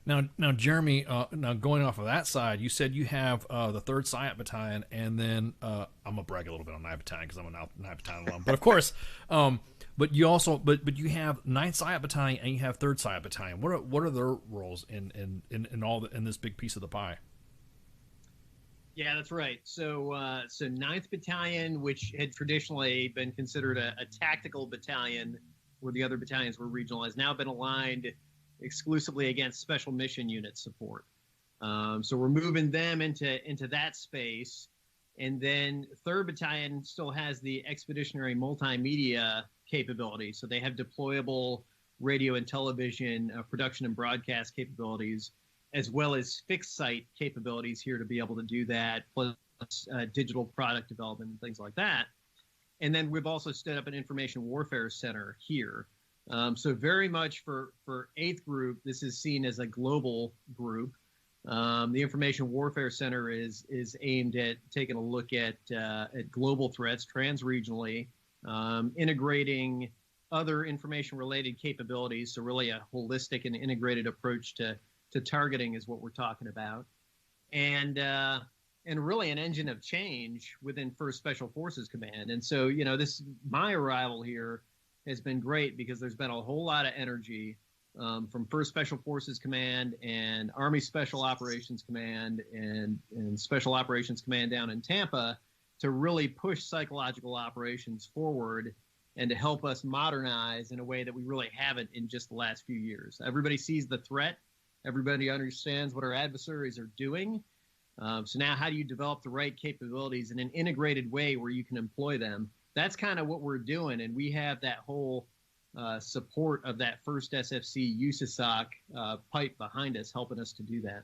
Now, Jeremy, now going off of that side, you said you have the 3rd PSYOP Battalion, and then I'm gonna brag a little bit on 9th Battalion because I'm a 9th Battalion alum. But of course, but you also, but you have 9th PSYOP Battalion and you have 3rd PSYOP Battalion. What are their roles in this big piece of the pie? Yeah, that's right. So 9th Battalion, which had traditionally been considered a tactical battalion, where the other battalions were regional, has now been aligned exclusively against special mission unit support. So we're moving them into that space. And then 3rd Battalion still has the expeditionary multimedia capability. So they have deployable radio and television production and broadcast capabilities, as well as fixed site capabilities here to be able to do that, plus digital product development and things like that. And then we've also stood up an information warfare center here. So very much for 8th Group, this is seen as a global group. The Information Warfare Center is aimed at taking a look at global threats transregionally, integrating other information-related capabilities. So really a holistic and integrated approach to targeting is what we're talking about. And and really an engine of change within 1st Special Forces Command. And so, my arrival here has been great because there's been a whole lot of energy from 1st Special Forces Command and Army Special Operations Command and Special Operations Command down in Tampa to really push psychological operations forward and to help us modernize in a way that we really haven't in just the last few years. Everybody sees the threat. Everybody understands what our adversaries are doing. So now how do you develop the right capabilities in an integrated way where you can employ them? That's kind of what we're doing, and we have that whole support of that 1st SFC USASOC pipe behind us, helping us to do that.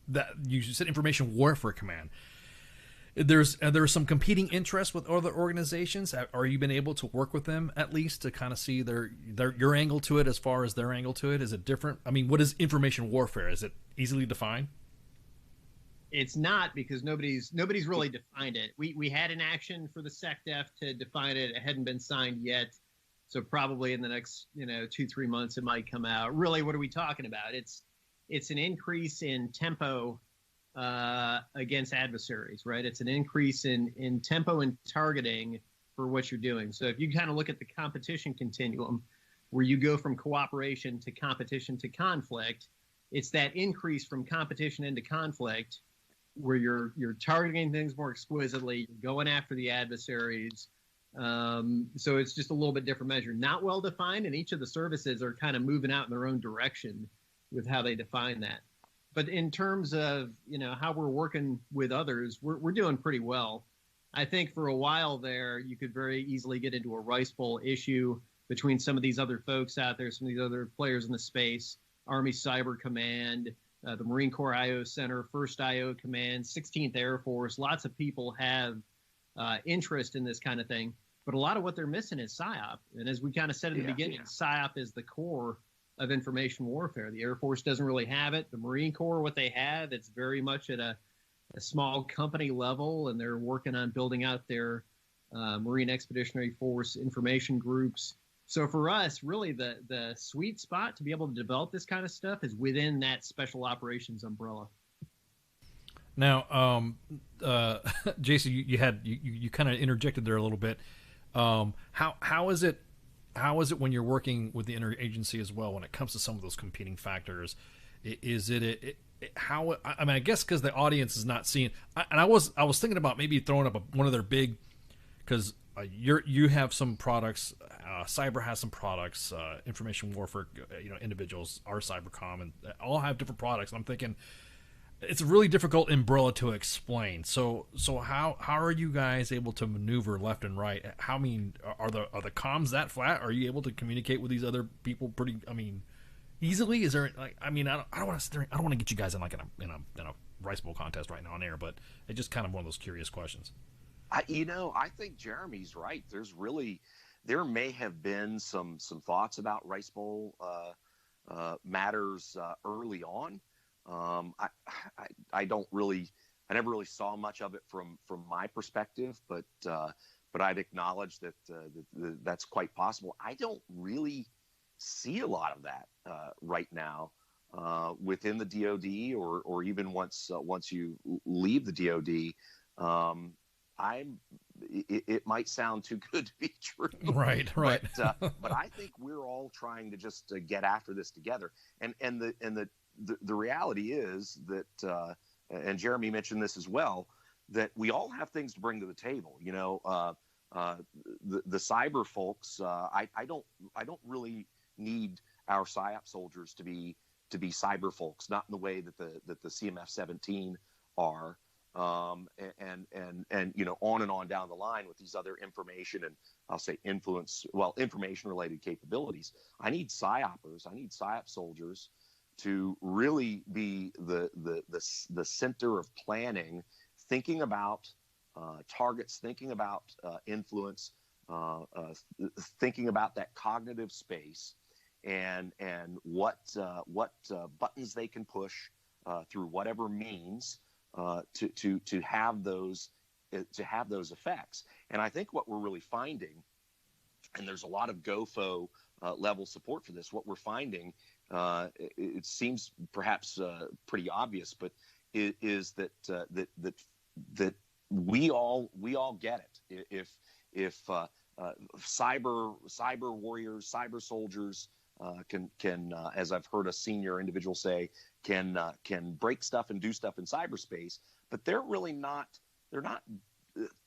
That you said Information Warfare Command. There's some competing interests with other organizations. Are you been able to work with them at least to kind of see your angle to it as far as their angle to it? Is it different? I mean, what is information warfare? Is it easily defined? It's not, because nobody's really defined it. We had an action for the SecDef to define it. It hadn't been signed yet, so probably in the next 2-3 months it might come out. Really, what are we talking about? It's an increase in tempo against adversaries, right? It's an increase in tempo and targeting for what you're doing. So if you kind of look at the competition continuum, where you go from cooperation to competition to conflict, it's that increase from competition into conflict where you're targeting things more exquisitely, you're going after the adversaries. So it's just a little bit different measure. Not well defined, and each of the services are kind of moving out in their own direction with how they define that. But in terms of how we're working with others, we're doing pretty well. I think for a while there, you could very easily get into a rice bowl issue between some of these other folks out there, some of these other players in the space, Army Cyber Command, the Marine Corps IO Center, 1st IO Command, 16th Air Force. Lots of people have interest in this kind of thing, but a lot of what they're missing is PSYOP. And as we kind of said in the beginning, PSYOP is the core of information warfare. The Air Force doesn't really have it. The Marine Corps, what they have, it's very much at a small company level, and they're working on building out their Marine Expeditionary Force information groups. So for us, really the sweet spot to be able to develop this kind of stuff is within that special operations umbrella. Now, Jason, you kind of interjected there a little bit. How is it when you're working with the interagency as well when it comes to some of those competing factors? Is it how? I mean, I guess because the audience is not seeing. And I was thinking about maybe throwing up one of their big, because you have some products, cyber has some products, information warfare, individuals, our cybercom, and all have different products. And I'm thinking it's a really difficult umbrella to explain. So how are you guys able to maneuver left and right? How, I mean, are the comms that flat? Are you able to communicate with these other people pretty? I mean, easily? Is there like? I mean, I don't want to get you guys in a rice bowl contest right now on air, but it's just kind of one of those curious questions. I think Jeremy's right. There may have been some thoughts about rice bowl matters early on. I never really saw much of it from my perspective, but I'd acknowledge that that's quite possible. I don't really see a lot of that right now within the DoD, or even once you leave the DoD. It might sound too good to be true. Right. But I think we're all trying to just get after this together. And the reality is that, and Jeremy mentioned this as well, that we all have things to bring to the table. The cyber folks. I don't really need our PSYOP soldiers to be cyber folks, not in the way that the CMF-17 are. And on and on down the line with these other information and I'll say information related capabilities. I need PSYOPers, I need PSYOP soldiers to really be the center of planning, thinking about targets, thinking about influence, thinking about that cognitive space and what buttons they can push through whatever means to have those effects. And I think what we're really finding, and there's a lot of GOFO level support for this, what we're finding, it seems perhaps pretty obvious, but is that that we all get it. If cyber warriors, cyber soldiers can as I've heard a senior individual say, can break stuff and do stuff in cyberspace, but they're not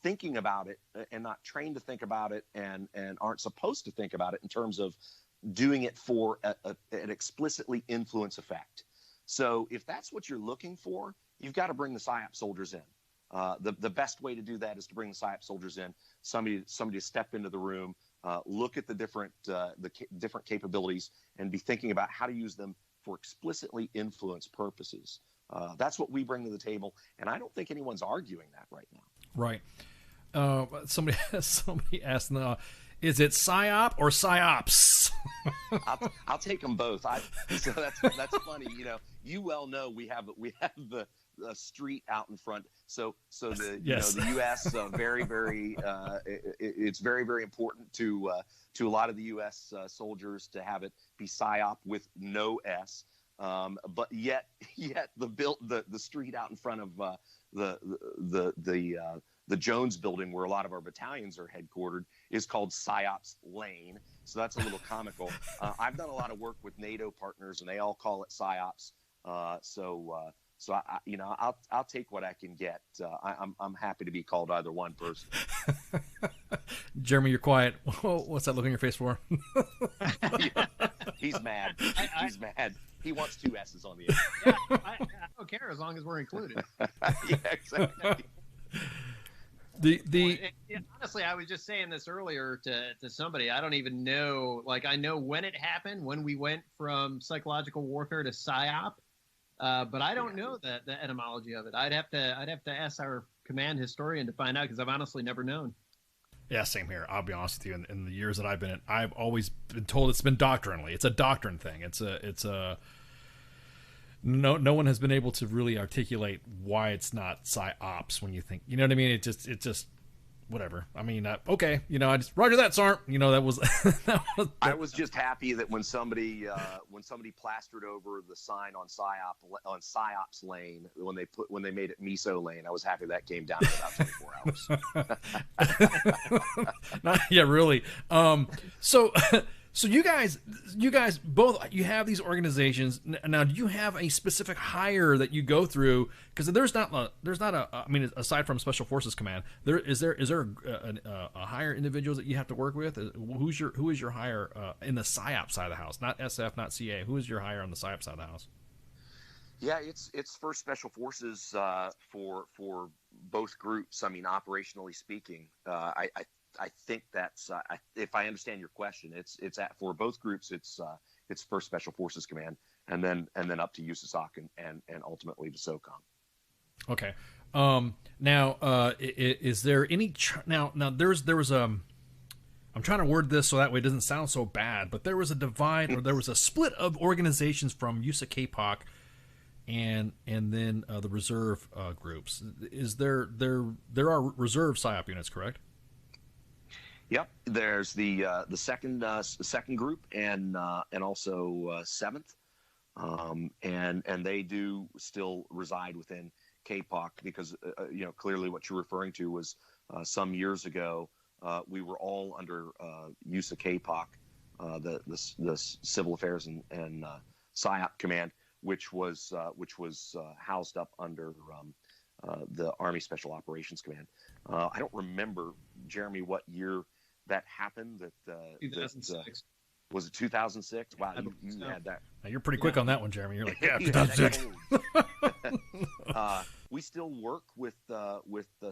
thinking about it and not trained to think about it and aren't supposed to think about it in terms of doing it for an explicitly influence effect. So if that's what you're looking for, you've got to bring the PSYOP soldiers in. The best way to do that is to bring the PSYOP soldiers in, somebody to step into the room, look at the different capabilities and be thinking about how to use them for explicitly influence purposes. That's what we bring to the table, and I don't think anyone's arguing that right now. Right. Somebody asked, is it PSYOP or PSYOPs? I'll take them both. So that's funny. You well know we have the street out in front. So the yes. The U.S. Very it's very important to a lot of the U.S. Soldiers to have it be PSYOP with no S. But yet the street out in front of the Jones building where a lot of our battalions are headquartered is called PSYOP's Lane. So that's a little comical. I've done a lot of work with NATO partners and they all call it PSYOPs. So I'll take what I can get. I'm happy to be called either one person. Jeremy, you're quiet. What's that look on your face for? Yeah, he's mad. He's mad. He wants two S's on the end. Yeah, I don't care as long as we're included. Yeah, exactly. Honestly, I was just saying this earlier to somebody. I don't even know. Like, I know when it happened, when we went from psychological warfare to PSYOP, but I don't know the etymology of it. I'd have to ask our command historian to find out because I've honestly never known. Yeah, same here. I'll be honest with you. In the years that I've been in, I've always been told it's been doctrinally. It's a doctrine thing. It's a no one has been able to really articulate why it's not PSYOPs when you think, you know what I mean? It just whatever. I mean, okay, I just roger that, Sarn. That was. I was just happy that when somebody plastered over the sign on PSYOP's Lane when they made it Miso Lane, I was happy that came down to about 24 hours. Yeah, really. So you guys both, you have these organizations now. Do you have a specific hire that you go through? Because there's not a. I mean, aside from Special Forces Command, is there a hire individuals that you have to work with? Who is your hire in the PSYOP side of the house? Not SF, not CA. Who is your hire on the PSYOP side of the house? Yeah, it's for Special Forces for both groups. I mean, operationally speaking, I think that's if I understand your question, it's for both groups. It's first Special Forces Command, and then up to USASOC and ultimately to SOCOM. Okay. Now, is there any now there was I'm trying to word this so that way it doesn't sound so bad, but there was a divide or there was a split of organizations from USA KPOC and then the reserve groups. Is there are reserve PSYOP units, correct? Yep, there's the second group and also seventh, and they do still reside within KPOC because clearly what you're referring to was some years ago we were all under USA KPOC, the Civil Affairs and PSYOP Command, which was housed up under the Army Special Operations Command. I don't remember, Jeremy, what year that happened. That 2006. Was it 2006? Wow, you had that. Now, you're pretty quick on that one, Jeremy. You're like, yeah, 2006. We still work with the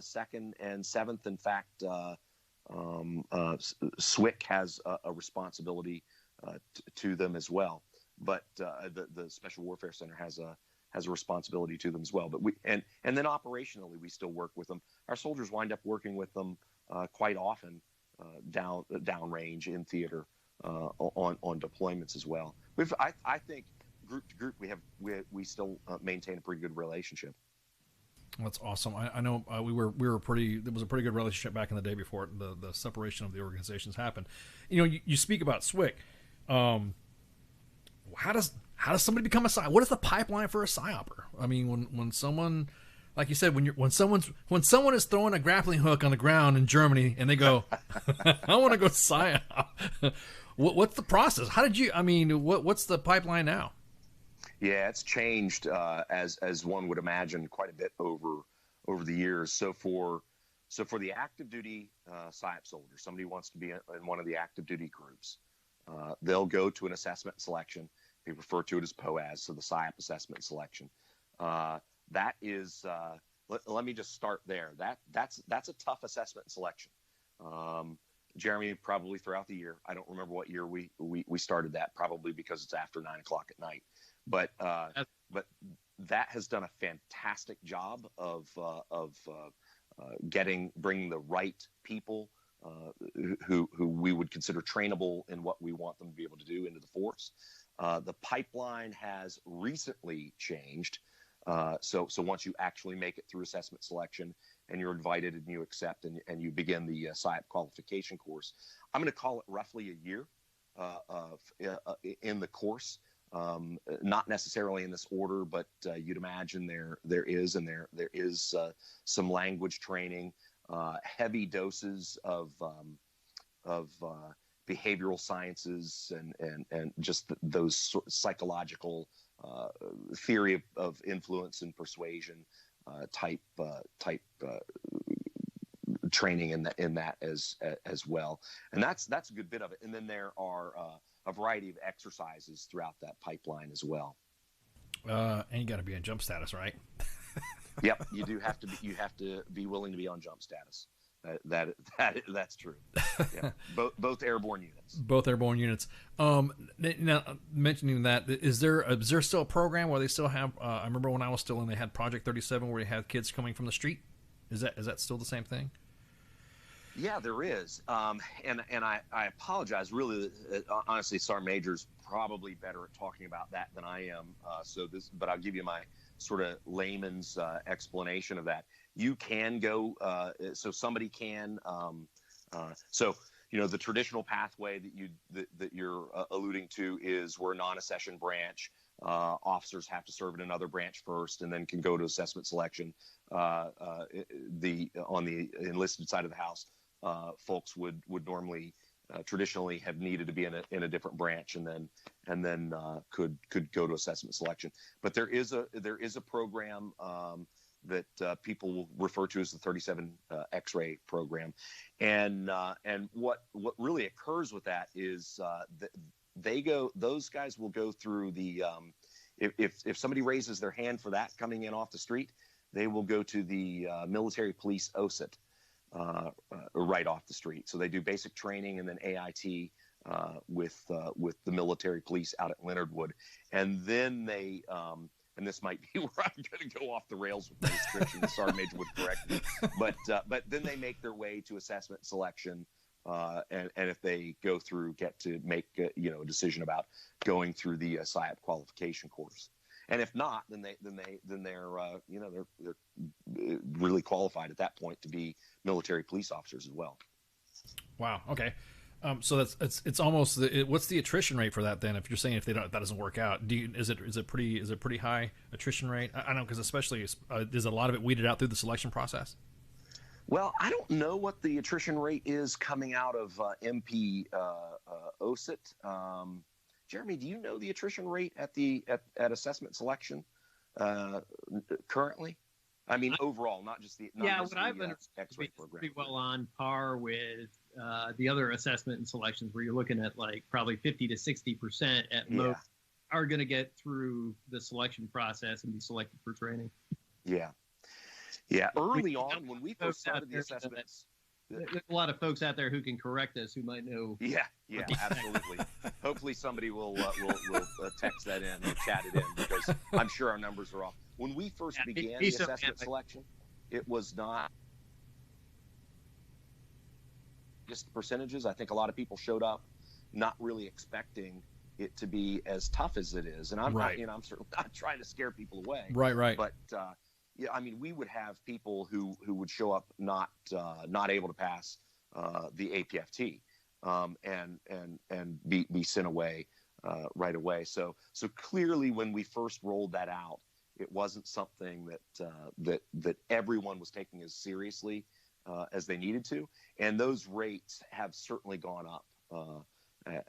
second and seventh. In fact, SWIC has a responsibility to them as well. But the Special Warfare Center has a responsibility to them as well. But and then operationally, we still work with them. Our soldiers wind up working with them quite often downrange in theater on deployments as well. I think group to group we still maintain a pretty good relationship. That's awesome. I know we were pretty. There was a pretty good relationship back in the day before the separation of the organizations happened. You speak about SWIC. How how does somebody become a PSYOP? What is the pipeline for a PSYOPer? I mean, when someone, like you said, when someone is throwing a grappling hook on the ground in Germany and they go, I want to go PSYOP. What's the process? How did you? I mean, what's the pipeline now? Yeah, it's changed as one would imagine quite a bit over the years. So for the active duty PSYOP soldier, somebody wants to be in one of the active duty groups, they'll go to an assessment and selection. We refer to it as POAS, so the PSYOP assessment and selection. That is, let me just start there. That's a tough assessment and selection. Jeremy, probably throughout the year, I don't remember what year we started that, probably because it's after 9 o'clock at night. But that has done a fantastic job of bringing the right people who we would consider trainable in what we want them to be able to do into the force. The pipeline has recently changed. So once you actually make it through assessment selection and you're invited and you accept and you begin the PSYOP qualification course, I'm going to call it roughly a year in the course. Not necessarily in this order, but you'd imagine there is some language training, heavy doses of behavioral sciences and just those psychological theory of influence and persuasion type training in that as well, and that's a good bit of it. And then there are a variety of exercises throughout that pipeline as well. And you got to be in jump status, right? Yep, you do have to be. You have to be willing to be on jump status. That's true. Yeah. Both airborne units. Both airborne units. Now, mentioning that, is there still a program where they still have? I remember when I was still in, they had Project 37, where you had kids coming from the street. Is that still the same thing? Yeah, there is. And I apologize. Really, honestly, Sergeant Major's probably better at talking about that than I am. But I'll give you my sort of layman's explanation of that. You can go, so somebody can. The traditional pathway that you're alluding to is we're a non-accession branch. Officers have to serve in another branch first, and then can go to assessment selection. On the enlisted side of the house, folks would normally traditionally have needed to be in a different branch, and then could go to assessment selection. But there is a program that people will refer to as the 37 X-ray program, and what really occurs with that is those guys will go through the if somebody raises their hand for that coming in off the street, they will go to the military police OSIT right off the street. So they do basic training and then AIT with the military police out at Leonard Wood, and then they and this might be where I'm going to go off the rails with the description. The Sergeant Major would correct me, but then they make their way to assessment selection, and if they go through, get to make a decision about going through the PSYOP qualification course. And if not, then they're really qualified at that point to be military police officers as well. Wow. Okay. So it's almost what's the attrition rate for that then? If you're saying if that doesn't work out, is it pretty high attrition rate? I know, because especially is a lot of it weeded out through the selection process? Well, I don't know what the attrition rate is coming out of MP OSIT. Jeremy, do you know the attrition rate at assessment selection currently? I mean, overall, not just the what I've X-ray program. Pretty well on par with the other assessment and selections, where you're looking at like probably 50 to 60% at most are going to get through the selection process and be selected for training. Yeah. Early on, when we first started the assessments, there's a lot of folks out there who can correct us, who might know. Yeah, absolutely. Hopefully, somebody will text that in or chat it in, because I'm sure our numbers are off. When we first began the assessment selection, it was not just the percentages. I think a lot of people showed up not really expecting it to be as tough as it is, and I'm I'm certainly not trying to scare people away. Right. But I mean, we would have people who would show up not able to pass the APFT, and be sent away right away. So clearly, when we first rolled that out, it wasn't something that everyone was taking as seriously as they needed to, and those rates have certainly gone up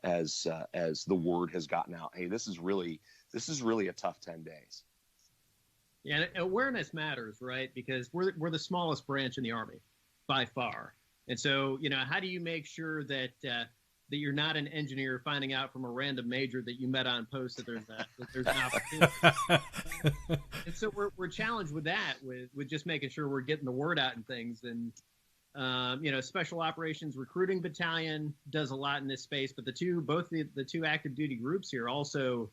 as the word has gotten out. Hey, this is really a tough 10 days. Yeah, and awareness matters, right? Because we're the smallest branch in the Army by far, and so how do you make sure that that you're not an engineer finding out from a random major that you met on post that there's an opportunity. And so we're challenged with that, with just making sure we're getting the word out and things. And Special Operations Recruiting Battalion does a lot in this space, but both the two active duty groups here also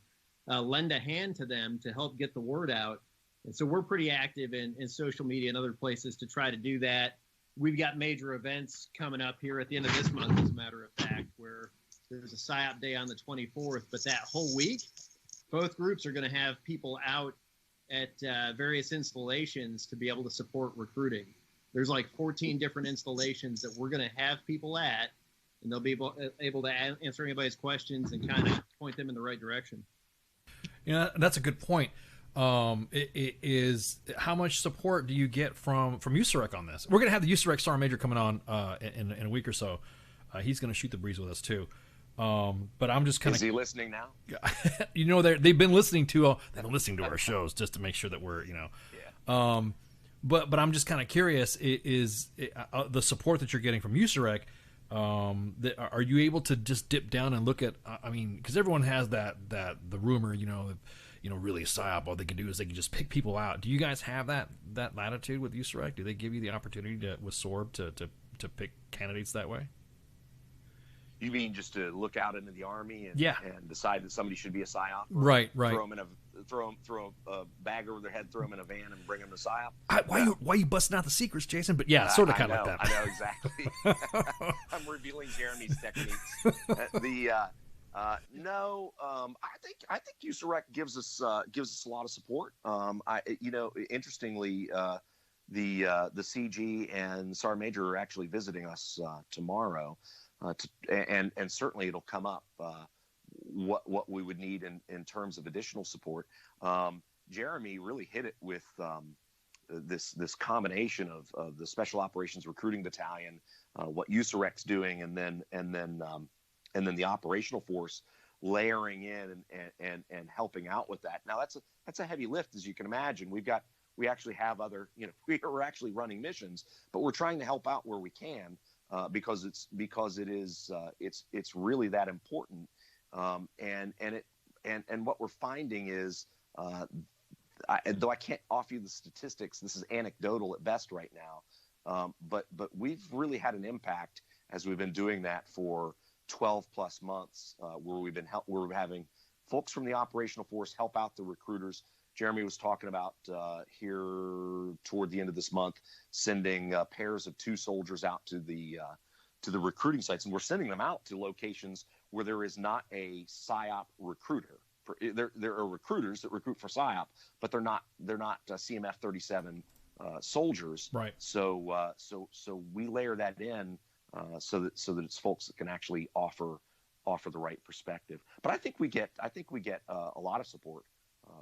lend a hand to them to help get the word out. And so we're pretty active in social media and other places to try to do that. We've got major events coming up here at the end of this month, as a matter of fact, where there's a PSYOP day on the 24th. But that whole week, both groups are going to have people out at various installations to be able to support recruiting. There's like 14 different installations that we're going to have people at, and they'll be able to answer anybody's questions and kind of point them in the right direction. Yeah, that's a good point. It is how much support do you get from USAREC on this? We're going to have the USAREC Sergeant Major coming on in a week or so. He's going to shoot the breeze with us too. But I'm just kind of. Is he listening now? They've been listening to our shows just to make sure that we're Yeah. But I'm just kind of curious. Is the support that you're getting from USAREC? Are you able to just dip down and look at? I mean, because everyone has the rumor, really PSYOP, all they can do is they can just pick people out. Do you guys have that latitude with USAREC? Do they give you the opportunity with SORB to pick candidates that way? You mean just to look out into the Army and decide that somebody should be a PSYOP? Right. Throw a bag over their head, throw them in a van, and bring them to PSYOP. Why are you busting out the secrets, Jason? But yeah, sort of kind of like that. I know exactly. I'm revealing Jeremy's techniques. No, I think USAREC gives us a lot of support. Interestingly, the CG and Sergeant Major are actually visiting us tomorrow, and certainly it'll come up what we would need in terms of additional support. Jeremy really hit it with this combination of the Special Operations Recruiting Battalion, what USAREC's doing, and then the operational force layering in and helping out with that. Now that's a heavy lift, as you can imagine. We actually have other, we're actually running missions, but we're trying to help out where we can because it's really that important. And what we're finding is, though I can't offer you the statistics, this is anecdotal at best right now. But we've really had an impact as we've been doing that for 12 plus months, where we're having folks from the operational force help out the recruiters. Jeremy was talking about here toward the end of this month, sending pairs of 2 soldiers out to the recruiting sites, and we're sending them out to locations where there is not a PSYOP recruiter. There are recruiters that recruit for PSYOP, but they're not CMF 37 soldiers. Right. So we layer that in so that it's folks that can actually offer the right perspective. But I think we get a lot of support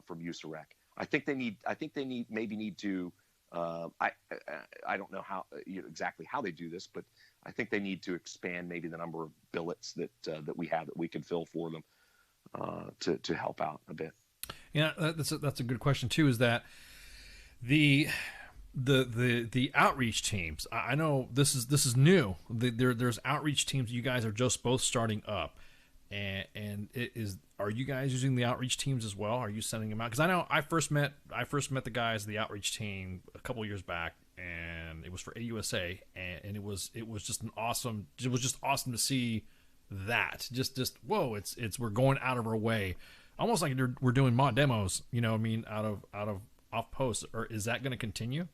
from USAREC. I think they need to. I don't know how exactly how they do this, but I think they need to expand maybe the number of billets that we have that we can fill for them to help out a bit. Yeah, that's a good question too. Is that the outreach teams? I know this is new. There's outreach teams. You guys are just both starting up, and are you guys using the outreach teams as well? Are you sending them out? Because I know I first met the guys, the outreach team, a couple of years back, and it was for AUSA, and it was just awesome to see that. Just whoa, we're going out of our way, almost like we're doing mod demos. Out of off post. Or is that going to continue?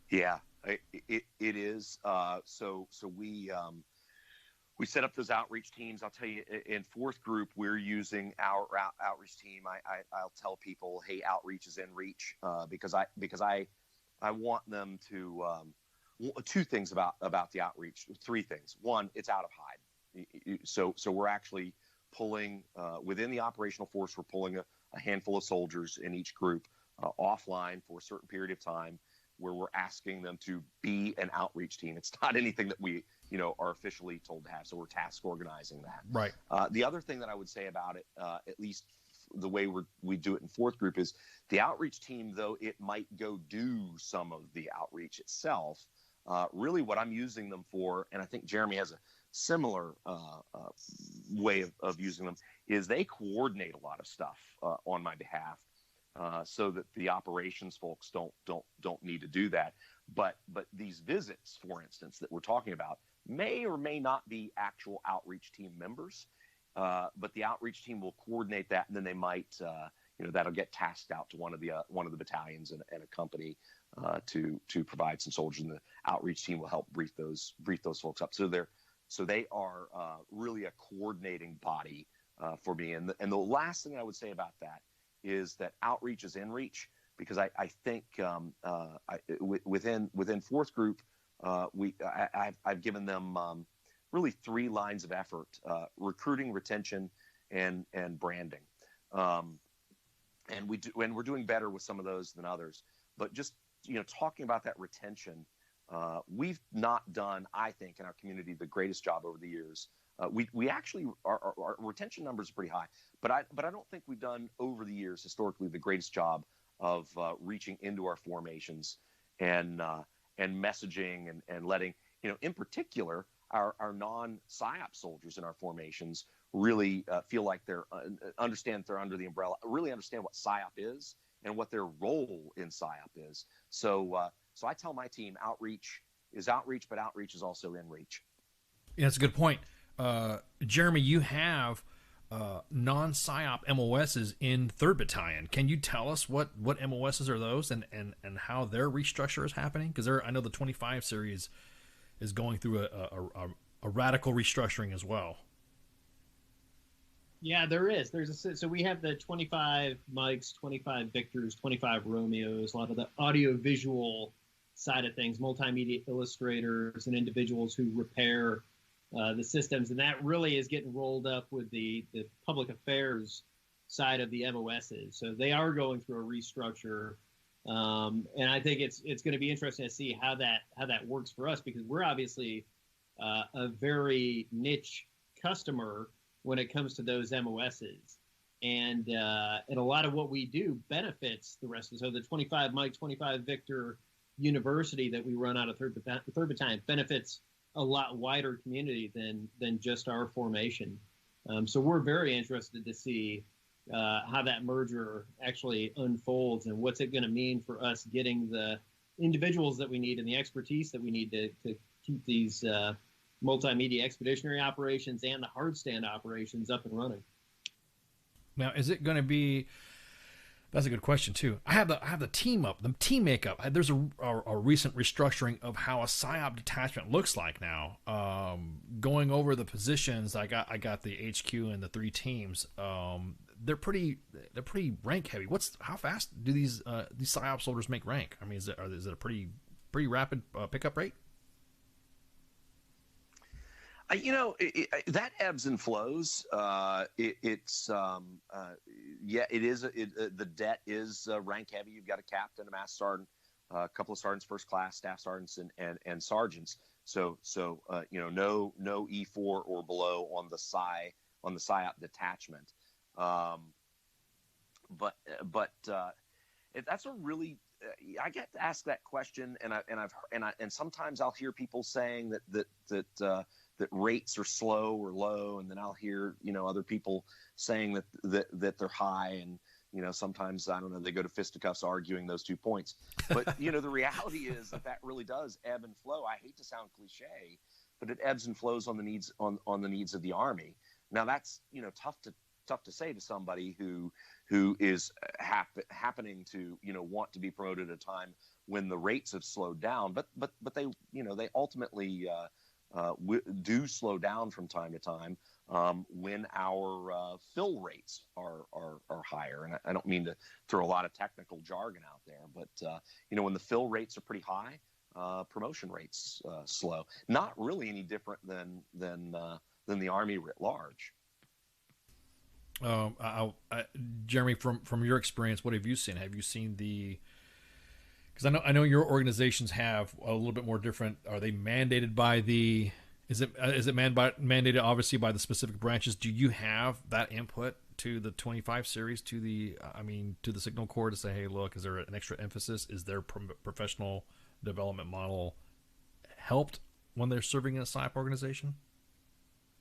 Yeah, it is. So we set up those outreach teams. I'll tell you, in 4th group, we're using our outreach team. I'll tell people, hey, outreach is in reach, because I want them to 2 things about the outreach. 3 things. 1, it's out of hide. So we're actually pulling within the operational force. We're pulling a handful of soldiers in each group offline for a certain period of time, where we're asking them to be an outreach team. It's not anything that we, are officially told to have. So we're task organizing that. Right. The other thing that I would say about it, at least the way we do it in fourth group, is the outreach team, though it might go do some of the outreach itself, really what I'm using them for, and I think Jeremy has a similar way of using them, is they coordinate a lot of stuff on my behalf, so that the operations folks don't need to do that. But these visits, for instance, that we're talking about, may or may not be actual outreach team members, but the outreach team will coordinate that, and then they might, that'll get tasked out to one of the battalions and a company to provide some soldiers, and the outreach team will help brief those folks up. So they are really a coordinating body for me. And the last thing I would say about that is that outreach is in reach, because I think within fourth group, I've given them really 3 lines of effort: recruiting, retention, and branding. And we're doing better with some of those than others. But just talking about that retention, we've not done, I think, in our community the greatest job over the years. We actually our retention numbers are pretty high, but I don't think we've done over the years historically the greatest job of reaching into our formations and messaging and letting in particular our non-PSYOP soldiers in our formations really feel like understand they're under the umbrella, really understand what PSYOP is and what their role in PSYOP is. So I tell my team, outreach is outreach, but outreach is also in reach. Yeah, that's a good point. Jeremy, you have non-PSYOP MOSs in 3rd Battalion. Can you tell us what MOSs are those and how their restructure is happening? Because I know the 25 series is going through a radical restructuring as well. Yeah, there is. So we have the 25 Mikes, 25 Victors, 25 Romeos, a lot of the audio-visual side of things, multimedia illustrators and individuals who repair the systems. And that really is getting rolled up with the public affairs side of the MOSs. So they are going through a restructure. And I think it's going to be interesting to see how that works for us, because we're obviously a very niche customer when it comes to those MOSs. And a lot of what we do benefits the rest of it. So the 25 Mike, 25 Victor University that we run out of 3rd Battalion benefits a lot wider community than just our formation. So we're very interested to see how that merger actually unfolds, and what's it going to mean for us getting the individuals that we need and the expertise that we need to keep these multimedia expeditionary operations and the hard stand operations up and running. Now, is it going to be? That's a good question too. I have the team makeup. There's a recent restructuring of how a PSYOP detachment looks like now. Going over the positions, I got the HQ and the 3 teams. They're pretty rank heavy. How fast do these PSYOP soldiers make rank? I mean, is it a pretty rapid pickup rate? That ebbs and flows. It is. The debt is rank heavy. You've got a captain, a master sergeant, a couple of sergeants, first class, staff sergeants, and sergeants. So no E4 or below on the PSYOP detachment. But that's a really. I get to ask that question, and sometimes I'll hear people saying that rates are slow or low, and then I'll hear other people saying that they're high, and sometimes I don't know, they go to fisticuffs arguing those 2 points. But the reality is that really does ebb and flow. I hate to sound cliche, but it ebbs and flows on the needs on the needs of the Army. Now that's tough to say to somebody who is happening to want to be promoted at a time when the rates have slowed down, but they they ultimately do slow down from time to time when our fill rates are higher. And I don't mean to throw a lot of technical jargon out there, but when the fill rates are pretty high, promotion rates slow. Not really any different than the Army writ large. Jeremy, from your experience, what have you seen? Have you seen the? Because I know your organizations have a little bit more different. Are they mandated by the? Is it mandated obviously by the specific branches? Do you have that input to the 25 series, to the to the Signal Corps, to say, hey, look, is there an extra emphasis? Is their professional development model helped when they're serving in a PSYOP organization?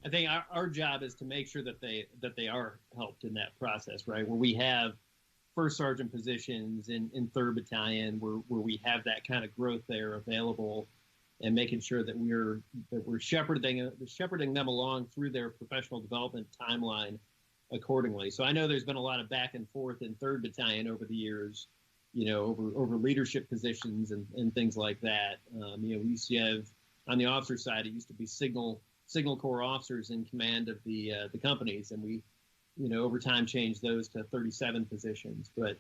I think our job is to make sure that they are helped in that process, right? Where we have first sergeant positions in 3rd Battalion, where we have that kind of growth there available, and making sure that we're shepherding them along through their professional development timeline accordingly. So I know there's been a lot of back and forth in 3rd Battalion over the years, over leadership positions and things like that. We used to have, on the officer side, it used to be Signal Corps officers in command of the companies, and we, over time changed those to 37 positions. But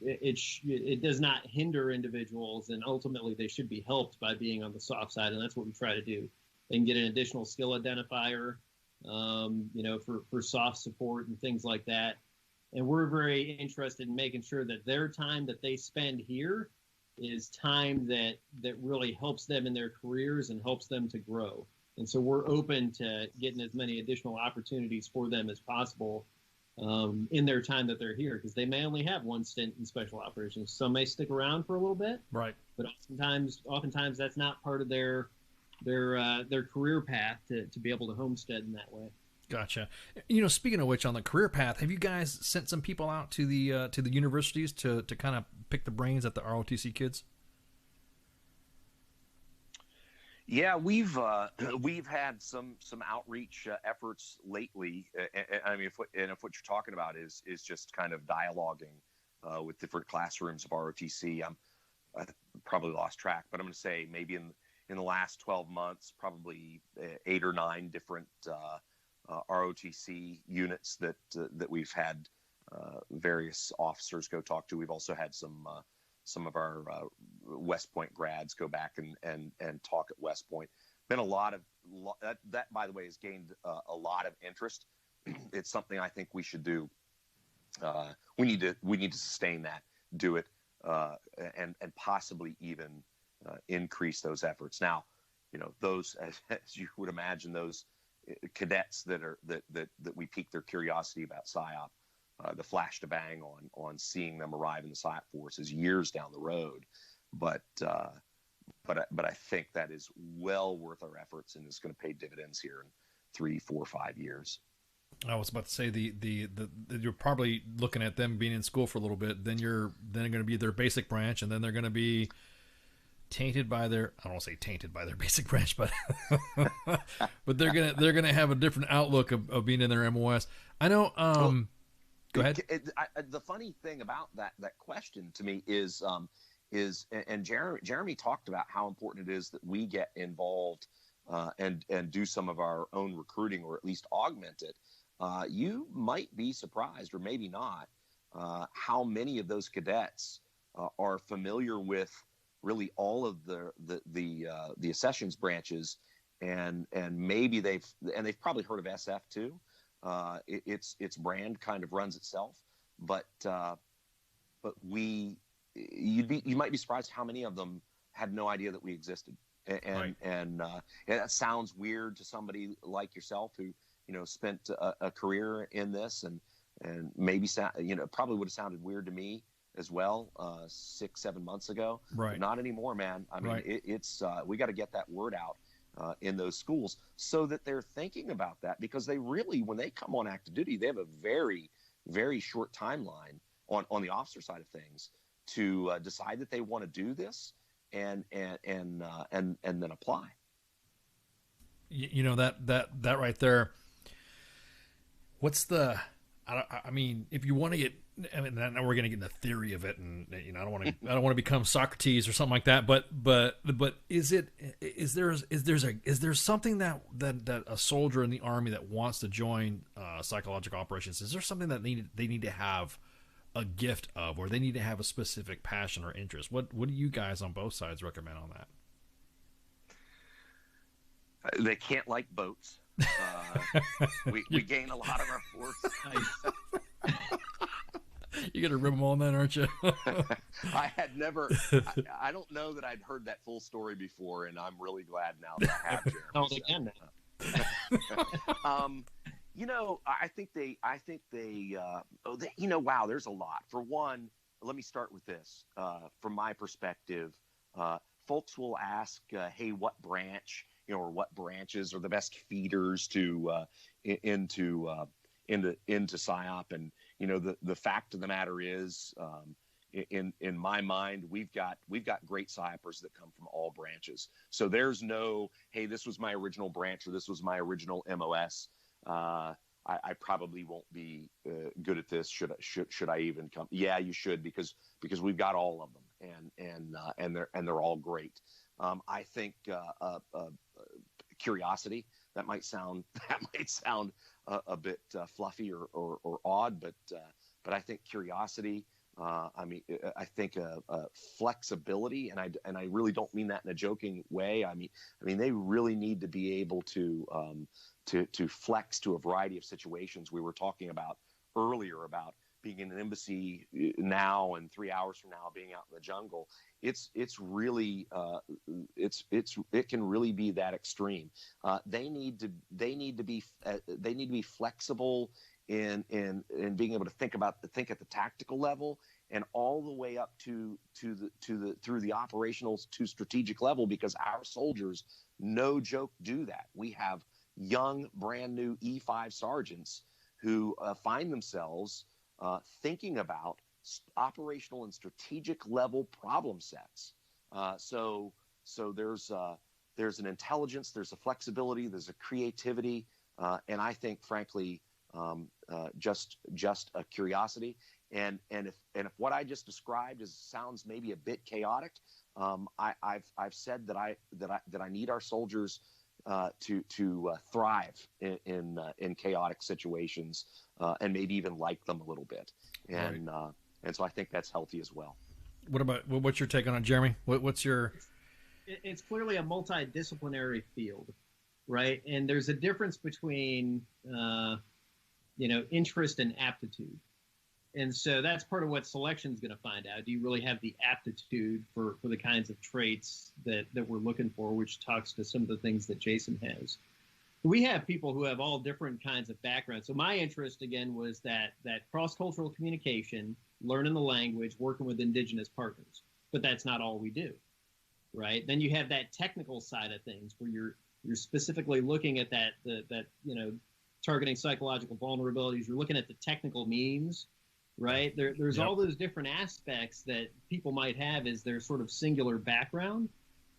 it does not hinder individuals, and ultimately they should be helped by being on the soft side, and that's what we try to do. They can get an additional skill identifier, for soft support and things like that. And we're very interested in making sure that their time that they spend here is time that really helps them in their careers and helps them to grow. And so we're open to getting as many additional opportunities for them as possible in their time that they're here, because they may only have one stint in special operations. Some may stick around for a little bit, right? But oftentimes that's not part of their career path to be able to homestead in that way. Gotcha. Speaking of which, on the career path, have you guys sent some people out to the universities to kind of pick the brains at the ROTC kids? Yeah, we've had some outreach efforts lately. If what you're talking about is just kind of dialoguing with different classrooms of ROTC, I probably lost track, but I'm going to say maybe in the last 12 months, probably 8 or 9 different ROTC units that we've had various officers go talk to. We've also had some of our West Point grads go back and talk at West Point. Been a lot of that, by the way, has gained a lot of interest. It's something I think we should do. We need to sustain that, do it, and possibly even increase those efforts. Now, those, as you would imagine, those cadets that we pique their curiosity about PSYOP. The flash to bang on seeing them arrive in the PSYOP force is years down the road, but I think that is well worth our efforts, and is going to pay dividends here in 3, 4, 5 years. I was about to say the you're probably looking at them being in school for a little bit. Then they're going to be their basic branch, and then they're going to be tainted by their, I don't want to say tainted by their basic branch, but but they're gonna have a different outlook of being in their MOS. I know. Go ahead. The funny thing about that question to me is and Jeremy talked about how important it is that we get involved and do some of our own recruiting, or at least augment it. You might be surprised, or maybe not, how many of those cadets are familiar with really all of the accessions branches, and maybe they've probably heard of SF too. Its brand kind of runs itself, but you might be surprised how many of them had no idea that we existed. And that sounds weird to somebody like yourself who spent a career in this, and maybe probably would have sounded weird to me as well 6-7 months ago. Right. But not anymore, man. I mean, right. It's we got to get that word out in those schools so that they're thinking about that, because they really, when they come on active duty, they have a very, very short timeline on the officer side of things to decide that they want to do this and then apply. That right there. What's the? I mean, if you want to get, I mean, now we're going to get into the theory of it, and I don't want to become Socrates or something like that. But is there something that a soldier in the Army that wants to join psychological operations, is there something that they need to have a gift of, or they need to have a specific passion or interest? What do you guys on both sides recommend on that? They can't like boats. We gain a lot of our force. You're gonna rip them all then, aren't you? I had never. I don't know that I'd heard that full story before, and I'm really glad now that I have. Told again now. I think they. Wow, there's a lot. For one, let me start with this. From my perspective, folks will ask, "Hey, what branch, or what branches are the best feeders to into PSYOP?" And the fact of the matter is, in my mind, we've got great PSYOPers that come from all branches. So there's no, hey, this was my original branch or this was my original MOS. I probably won't be good at this. Should I even come? Yeah, you should, because we've got all of them, and they're all great. I think curiosity, that might sound a bit fluffy or odd, but I think curiosity. I think flexibility, and I really don't mean that in a joking way. I mean they really need to be able to flex to a variety of situations. We were talking about earlier about being in an embassy now and 3 hours from now being out in the jungle. It's really it can really be that extreme. They need to be flexible in being able to think at the tactical level and all the way up to the operational to strategic level, because our soldiers, no joke, do that. We have young, brand new E5 sergeants who find themselves thinking about operational and strategic level problem sets. So there's an intelligence, there's a flexibility, there's a creativity, and I think, frankly, just a curiosity. And if what I just described sounds maybe a bit chaotic, I've said that I need our soldiers to thrive in chaotic situations, and maybe even like them a little bit, and so I think that's healthy as well. What's your take on it, Jeremy? What's your? It's clearly a multidisciplinary field, right? And there's a difference between interest and aptitude. And so that's part of what selection is going to find out. Do you really have the aptitude for the kinds of traits that we're looking for, which talks to some of the things that Jason has. We have people who have all different kinds of backgrounds. So my interest, again, was that cross-cultural communication, learning the language, working with indigenous partners. But that's not all we do, right? Then you have that technical side of things where you're specifically looking at that targeting psychological vulnerabilities. You're looking at the technical means, right? There's all those different aspects that people might have as their sort of singular background.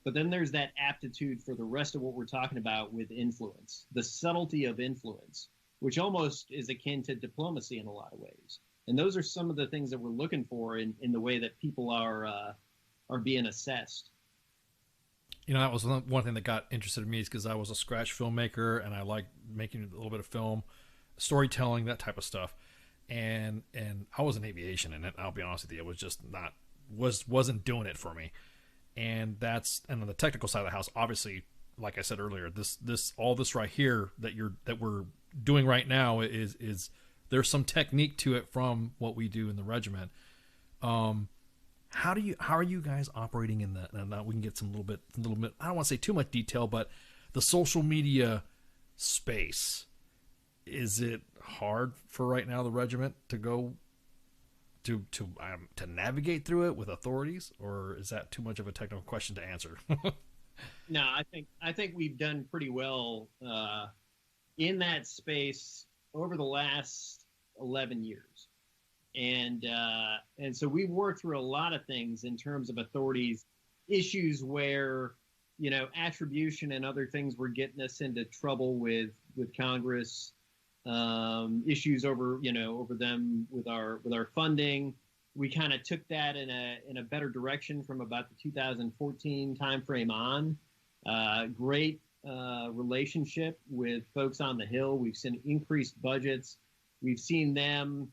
But then there's that aptitude for the rest of what we're talking about with influence, the subtlety of influence, which almost is akin to diplomacy in a lot of ways. And those are some of the things that we're looking for in the way that people are being assessed. That was one thing that got interested in me, is because I was a scratch filmmaker and I like making a little bit of film, storytelling, that type of stuff. And I was in aviation, and I'll be honest with you, it was just wasn't doing it for me. And on the technical side of the house, obviously, like I said earlier, all this right here that we're doing right now is there's some technique to it from what we do in the regiment. How are you guys operating in that? And we can get some little bit. I don't want to say too much detail, but the social media space. Is it hard for right now the regiment to go to navigate through it with authorities, or is that too much of a technical question to answer? No, I think we've done pretty well in that space over the last 11 years, and so we've worked through a lot of things in terms of authorities issues where attribution and other things were getting us into trouble with Congress. Issues over them with our funding. We kind of took that in a better direction from about the 2014 timeframe on. Great relationship with folks on the Hill. We've seen increased budgets. We've seen them,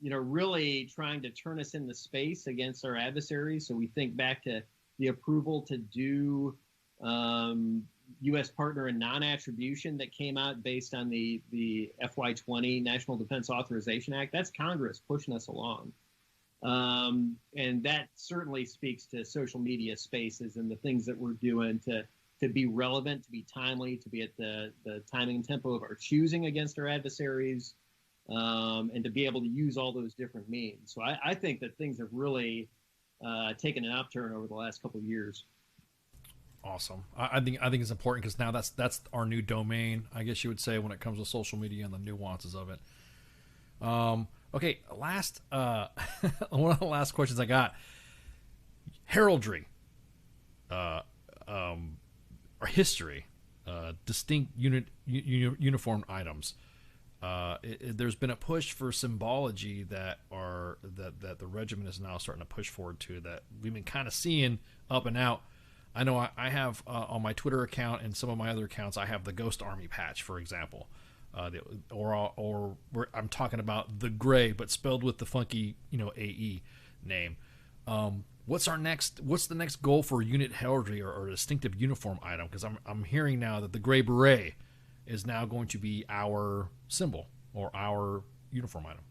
really trying to turn us into space against our adversaries. So we think back to the approval to do U.S. partner in non-attribution that came out based on the FY20 National Defense Authorization Act. That's Congress pushing us along. And that certainly speaks to social media spaces and the things that we're doing to be relevant, to be timely, to be at the timing and tempo of our choosing against our adversaries, and to be able to use all those different means. So I think that things have really taken an upturn over the last couple of years. Awesome. I think it's important because now that's our new domain, I guess you would say, when it comes to social media and the nuances of it. Okay, last one of the last questions I got. Heraldry, or history, distinct uniformed items. There's been a push for symbology that the regiment is now starting to push forward to, that we've been kind of seeing up and out. I know I have on my Twitter account and some of my other accounts, I have the Ghost Army patch, for example, or I'm talking about the gray, but spelled with the funky, AE name. What's the next goal for unit heraldry or distinctive uniform item? Because I'm hearing now that the gray beret is now going to be our symbol or our uniform item.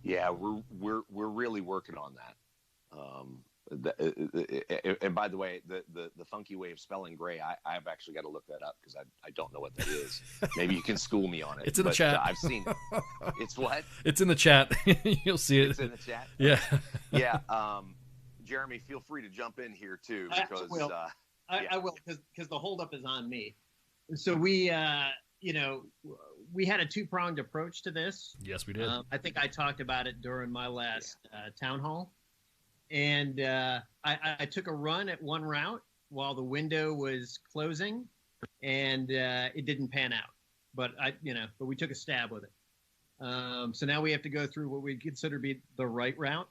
Yeah, we're really working on that. And by the way, the funky way of spelling gray, I've actually got to look that up because I don't know what that is. Maybe you can school me on it. It's in the chat. I've seen it. It's what? It's in the chat. You'll see it. It's in the chat? Yeah. Yeah. Jeremy, feel free to jump in here too, because I will, because the holdup is on me. So we had a two-pronged approach to this. Yes, we did. I think I talked about it during my last town hall. And I took a run at one route while the window was closing, and it didn't pan out. But we took a stab with it. So now we have to go through what we consider to be the right route.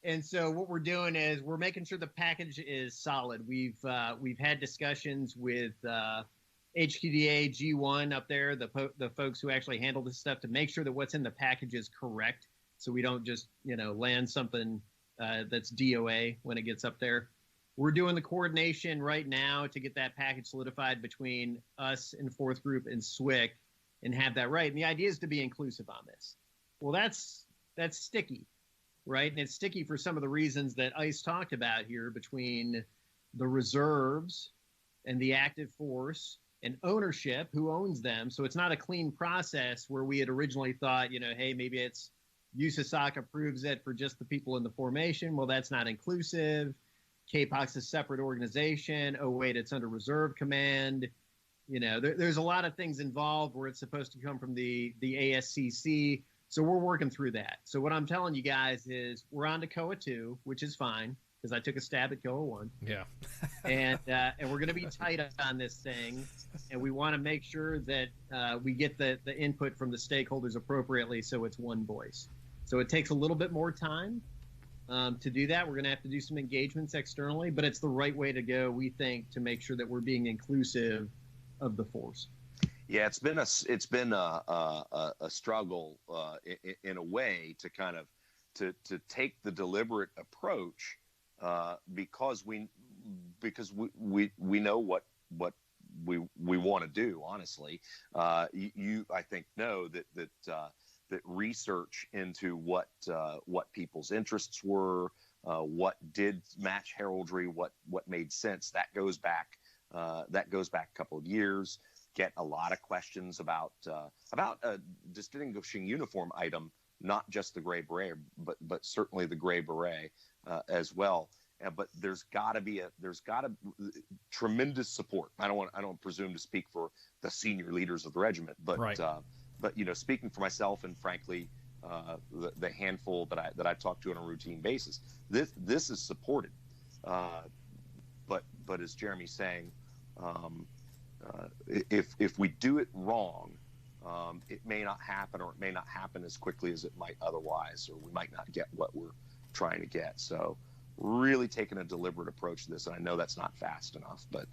And so what we're doing is we're making sure the package is solid. We've had discussions with HQDA G1 up there, the folks who actually handle this stuff, to make sure that what's in the package is correct. So we don't just, land something that's DOA when it gets up there. We're doing the coordination right now to get that package solidified between us and 4th Group and SWIC and have that right. And the idea is to be inclusive on this. Well, that's sticky, right? And it's sticky for some of the reasons that ICE talked about here, between the reserves and the active force and ownership, who owns them. So it's not a clean process where we had originally thought, hey, maybe it's USASOC approves it for just the people in the formation. Well, that's not inclusive. KPOC's a separate organization. Oh, wait, it's under reserve command. There's a lot of things involved where it's supposed to come from the ASCC. So we're working through that. So what I'm telling you guys is we're on to COA 2, which is fine because I took a stab at COA 1. Yeah. and we're going to be tight on this thing. And we want to make sure that we get the input from the stakeholders appropriately so it's one voice. So it takes a little bit more time to do that. We're going to have to do some engagements externally, but it's the right way to go, we think, to make sure that we're being inclusive of the force. Yeah, it's been a struggle in a way to kind of to take the deliberate approach because we know what we want to do. Honestly, you I think know that research into what people's interests were, what did match heraldry, what made sense, that goes back a couple of years. Get a lot of questions about a distinguishing uniform item, not just the gray beret, but certainly the gray beret as well. But there's got to be tremendous support. I don't presume to speak for the senior leaders of the regiment, but right. But speaking for myself and frankly, the handful that I talk to on a routine basis, this is supported. But as Jeremy's saying, if we do it wrong, it may not happen, or it may not happen as quickly as it might otherwise, or we might not get what we're trying to get. So really taking a deliberate approach to this, and I know that's not fast enough, but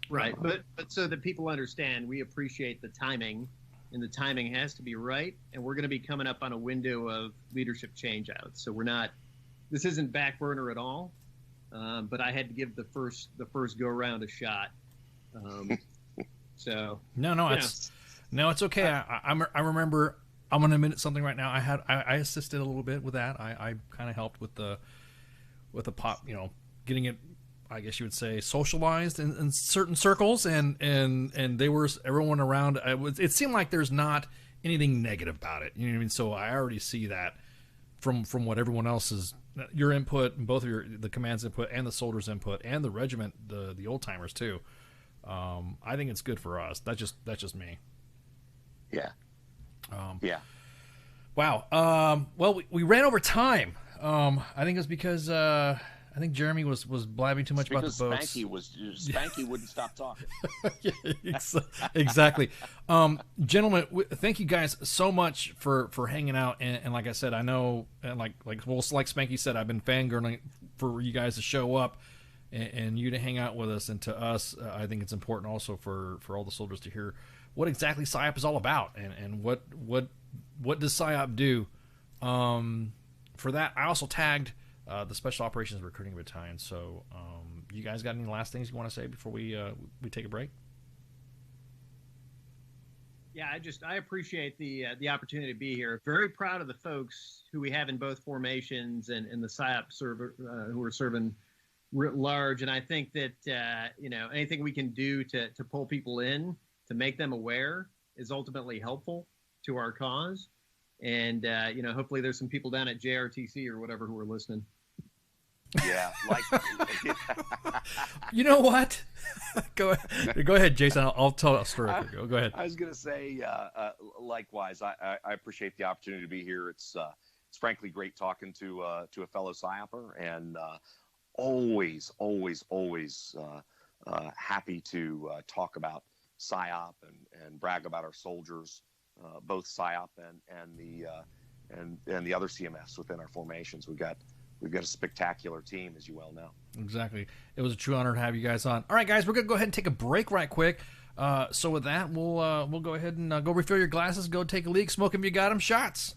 right. But so that people understand, we appreciate the timing, and the timing has to be right. And we're going to be coming up on a window of leadership change out. So this isn't back burner at all. but I had to give the first go around a shot. So it's okay. I remember. I'm gonna admit something right now. I assisted a little bit with that. I kind of helped with the pop, getting it, I guess you would say, socialized in certain circles, and they were, everyone around. It seemed like there's not anything negative about it. You know what I mean? So I already see that from what everyone else's, your input, both of the command's input and the soldiers' input and the regiment, the old timers too. I think it's good for us. That's just me. Yeah. Wow. Well, we ran over time. I think it was because I think Jeremy was blabbing too much about the boats. Spanky wouldn't stop talking. Yeah, exactly. Gentlemen, thank you guys so much for hanging out. And like I said, I know, and like Spanky said, I've been fangirling for you guys to show up and you to hang out with us. And to us, I think it's important also for all the soldiers to hear what exactly PSYOP is all about, and what does PSYOP do. For that, I also tagged the Special Operations Recruiting Battalion. So, you guys got any last things you want to say before we take a break? Yeah, I appreciate the opportunity to be here. Very proud of the folks who we have in both formations and the PSYOP who are serving writ large. And I think that anything we can do to pull people in, to make them aware, is ultimately helpful to our cause. And hopefully there's some people down at JRTC or whatever who are listening. Yeah, you know what? Go ahead, Jason. I'll tell a story. Go ahead. I was going to say, likewise, I appreciate the opportunity to be here. It's frankly great talking to a fellow PSYOPer, and always happy to talk about PSYOP and brag about our soldiers, both PSYOP and the other CMS within our formations. We've got a spectacular team, as you well know. Exactly. It was a true honor to have you guys on. All right, guys, we're gonna go ahead and take a break right quick. So with that, we'll go ahead and go refill your glasses, go take a leak, smoke them. You got them. Shots.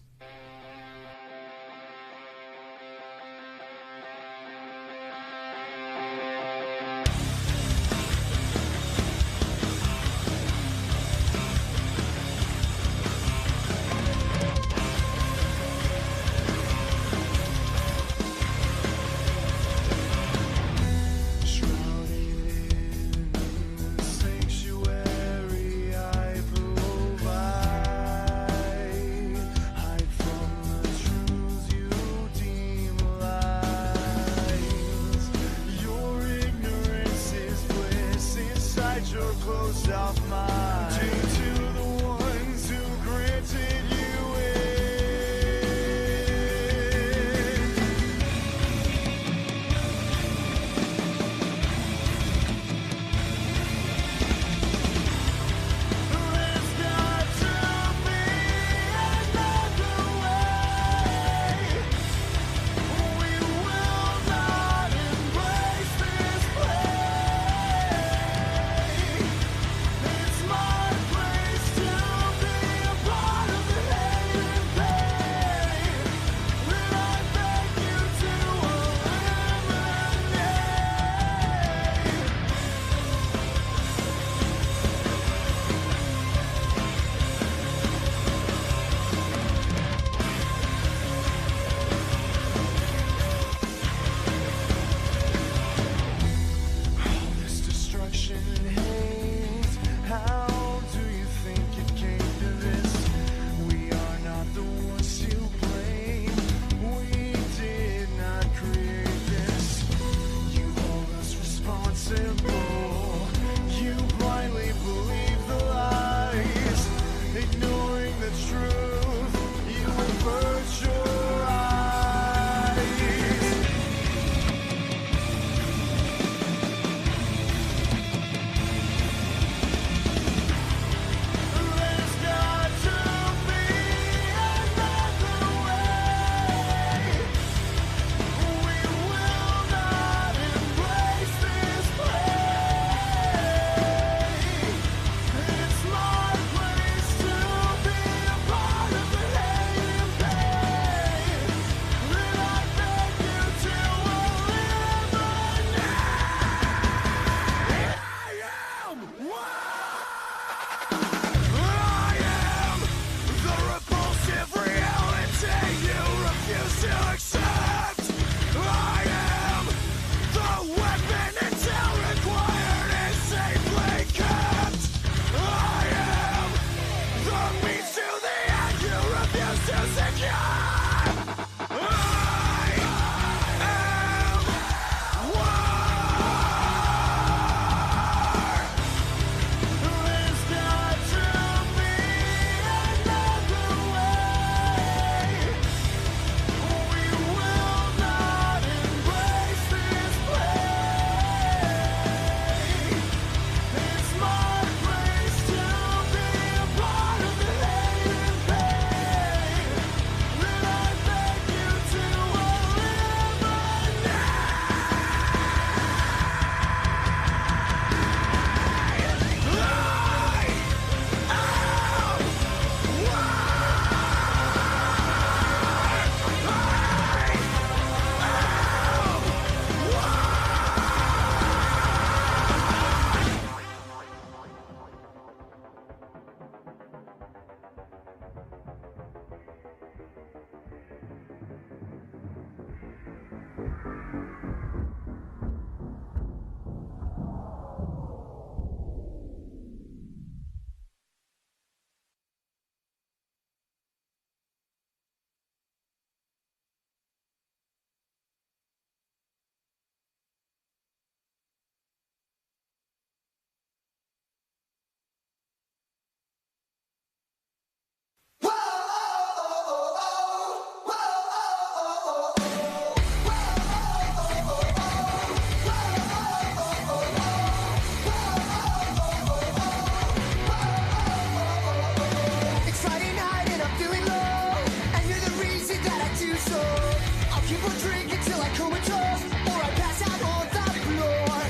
Keep on drinking till I comatose, or I pass out on the floor.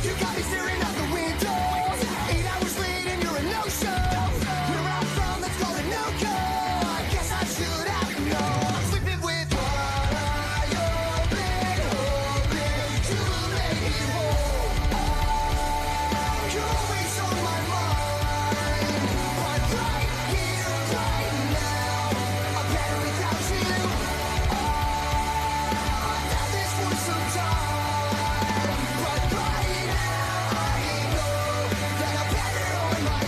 You got me staring out the window. 8 hours late and you're a no-show. Where I'm from, that's called a no-go. I guess I should have known. I'm sleeping with what I open, hoping to make it whole. You're always on my mind, but right here, right now, I'm better without you. I've done this for some time, but right now I know that I'm better on my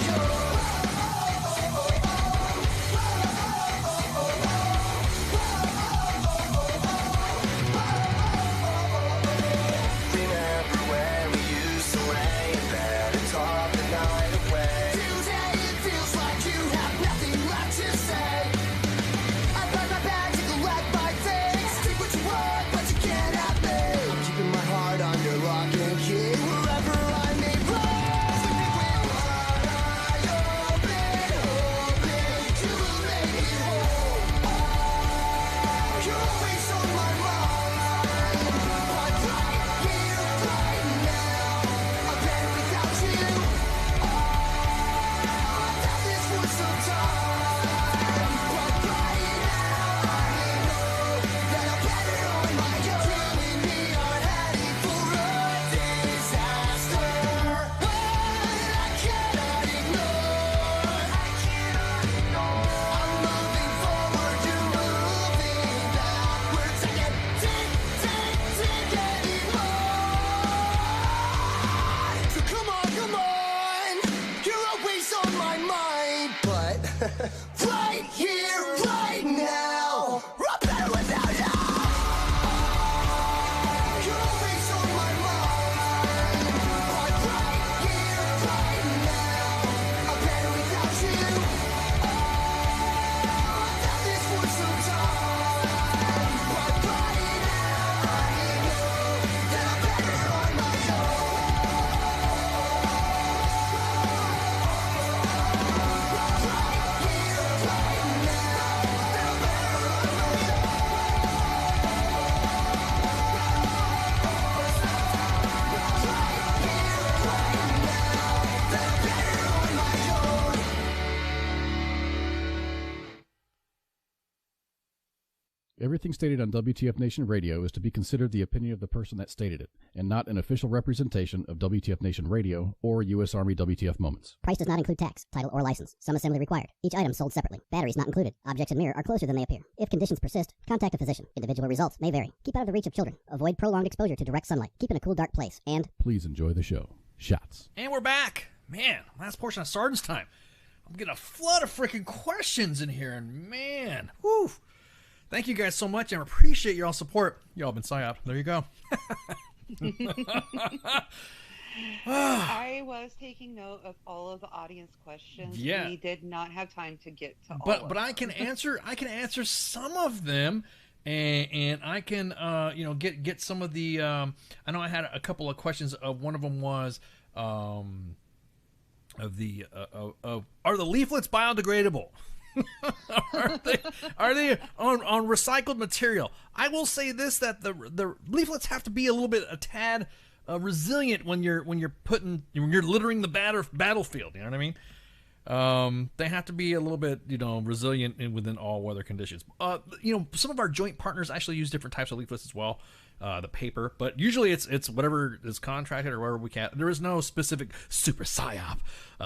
Remember when we used to lay in bed and talk the night away? Today it feels like you have nothing left to say. I pack my bags and collect my things. Take what you want, but you can't have me. I'm keeping my heart under lock and key wherever I may roam. Sleeping with what I open, hoping to make it whole. You're always on my mind, but right here, right now, I'm better without you. I've done this for some time, but right now I know that I'm better on my own. You and me are heading for a disaster, one I cannot ignore. I'm moving forward, you're moving backwards. I can't take anymore. So come on, you're always on my mind, but right here, right now, I'm better without you. You're always on my mind, but right here, right now, I'm better without you. I've done this for some time, but right now I know that I'm better on my Everything stated on WTF Nation Radio is to be considered the opinion of the person that stated it, and not an official representation of WTF Nation Radio or U.S. Army WTF Moments. Price does not include tax, title, or license. Some assembly required. Each item sold separately. Batteries not included. Objects in mirror are closer than they appear. If conditions persist, contact a physician. Individual results may vary. Keep out of the reach of children. Avoid prolonged exposure to direct sunlight. Keep in a cool, dark place. And Please enjoy the show. Shots. And we're back. Man, last portion of Sergeant's time. I'm getting a flood of freaking questions in here, and man, whew. Thank you guys so much, and I appreciate your all support. Y'all been PSYOP. There you go. I was taking note of all of the audience questions. Yeah. We did not have time to get to all of But them. I can answer some of them, and I can get some of the I know I had a couple of questions. One of them was are the leaflets biodegradable? are they on recycled material? I will say this, that the leaflets have to be a tad resilient when you're littering the battlefield. You know what I mean? They have to be a little bit resilient within all weather conditions. Some of our joint partners actually use different types of leaflets as well. The paper, but usually it's whatever is contracted or whatever we can. There is no specific super PSYOP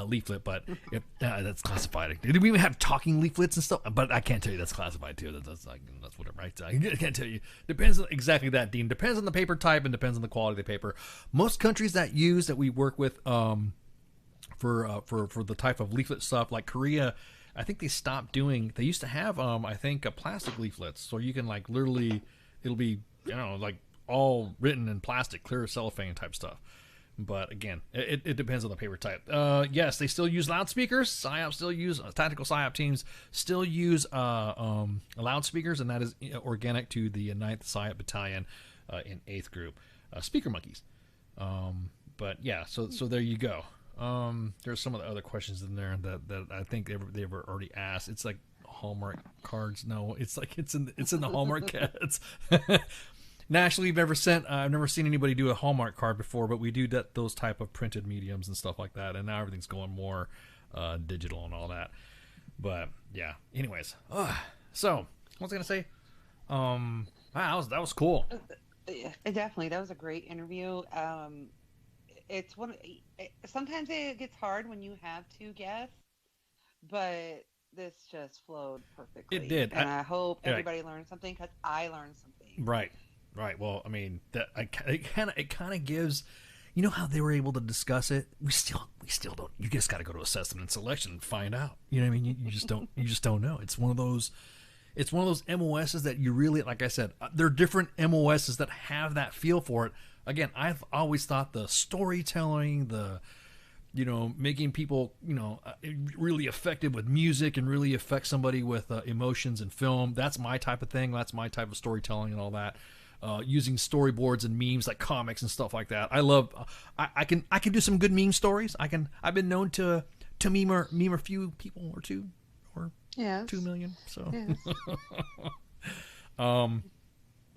leaflet, but that's classified. Did we even have talking leaflets and stuff? But I can't tell you that's classified too. That's whatever. Right? I can't tell you. Depends on exactly that, Dean. Depends on the paper type and depends on the quality of the paper. Most countries that we work with for the type of leaflet stuff, like Korea, I think they stopped doing. They used to have I think plastic leaflets, so you can literally it'll be all written in plastic, clear cellophane type stuff. But again, it depends on the paper type. Yes, they still use loudspeakers. PSYOP still use tactical PSYOP teams still use loudspeakers, and that is organic to the 9th PSYOP Battalion in 8th Group, Speaker Monkeys. But yeah, so there you go. There's some of the other questions in there that I think they were already asked. It's like Hallmark cards. No, it's like it's in the Hallmark cats. Nationally, I've never seen anybody do a Hallmark card before, but we do those type of printed mediums and stuff like that, and now everything's going more digital and all that. But yeah, anyways, so what was I gonna say? Wow, that was cool. Definitely, that was a great interview. It's sometimes it gets hard when you have two guests, but this just flowed perfectly. It did, and I hope everybody learned something, because I learned something. Right. Well, I mean, it kind of gives, you know how they were able to discuss it. We still don't. You just got to go to assessment and selection and find out. You know what I mean? You just don't know. It's one of those MOSs that you really, like I said, there are different MOSs that have that feel for it. Again, I've always thought the storytelling, making people, really effective with music and really affect somebody with emotions and film. That's my type of thing. That's my type of storytelling and all that. Using storyboards and memes like comics and stuff like that. I love. I can do some good meme stories. I've been known to meme a few people or two, or 2 million. So. Yes.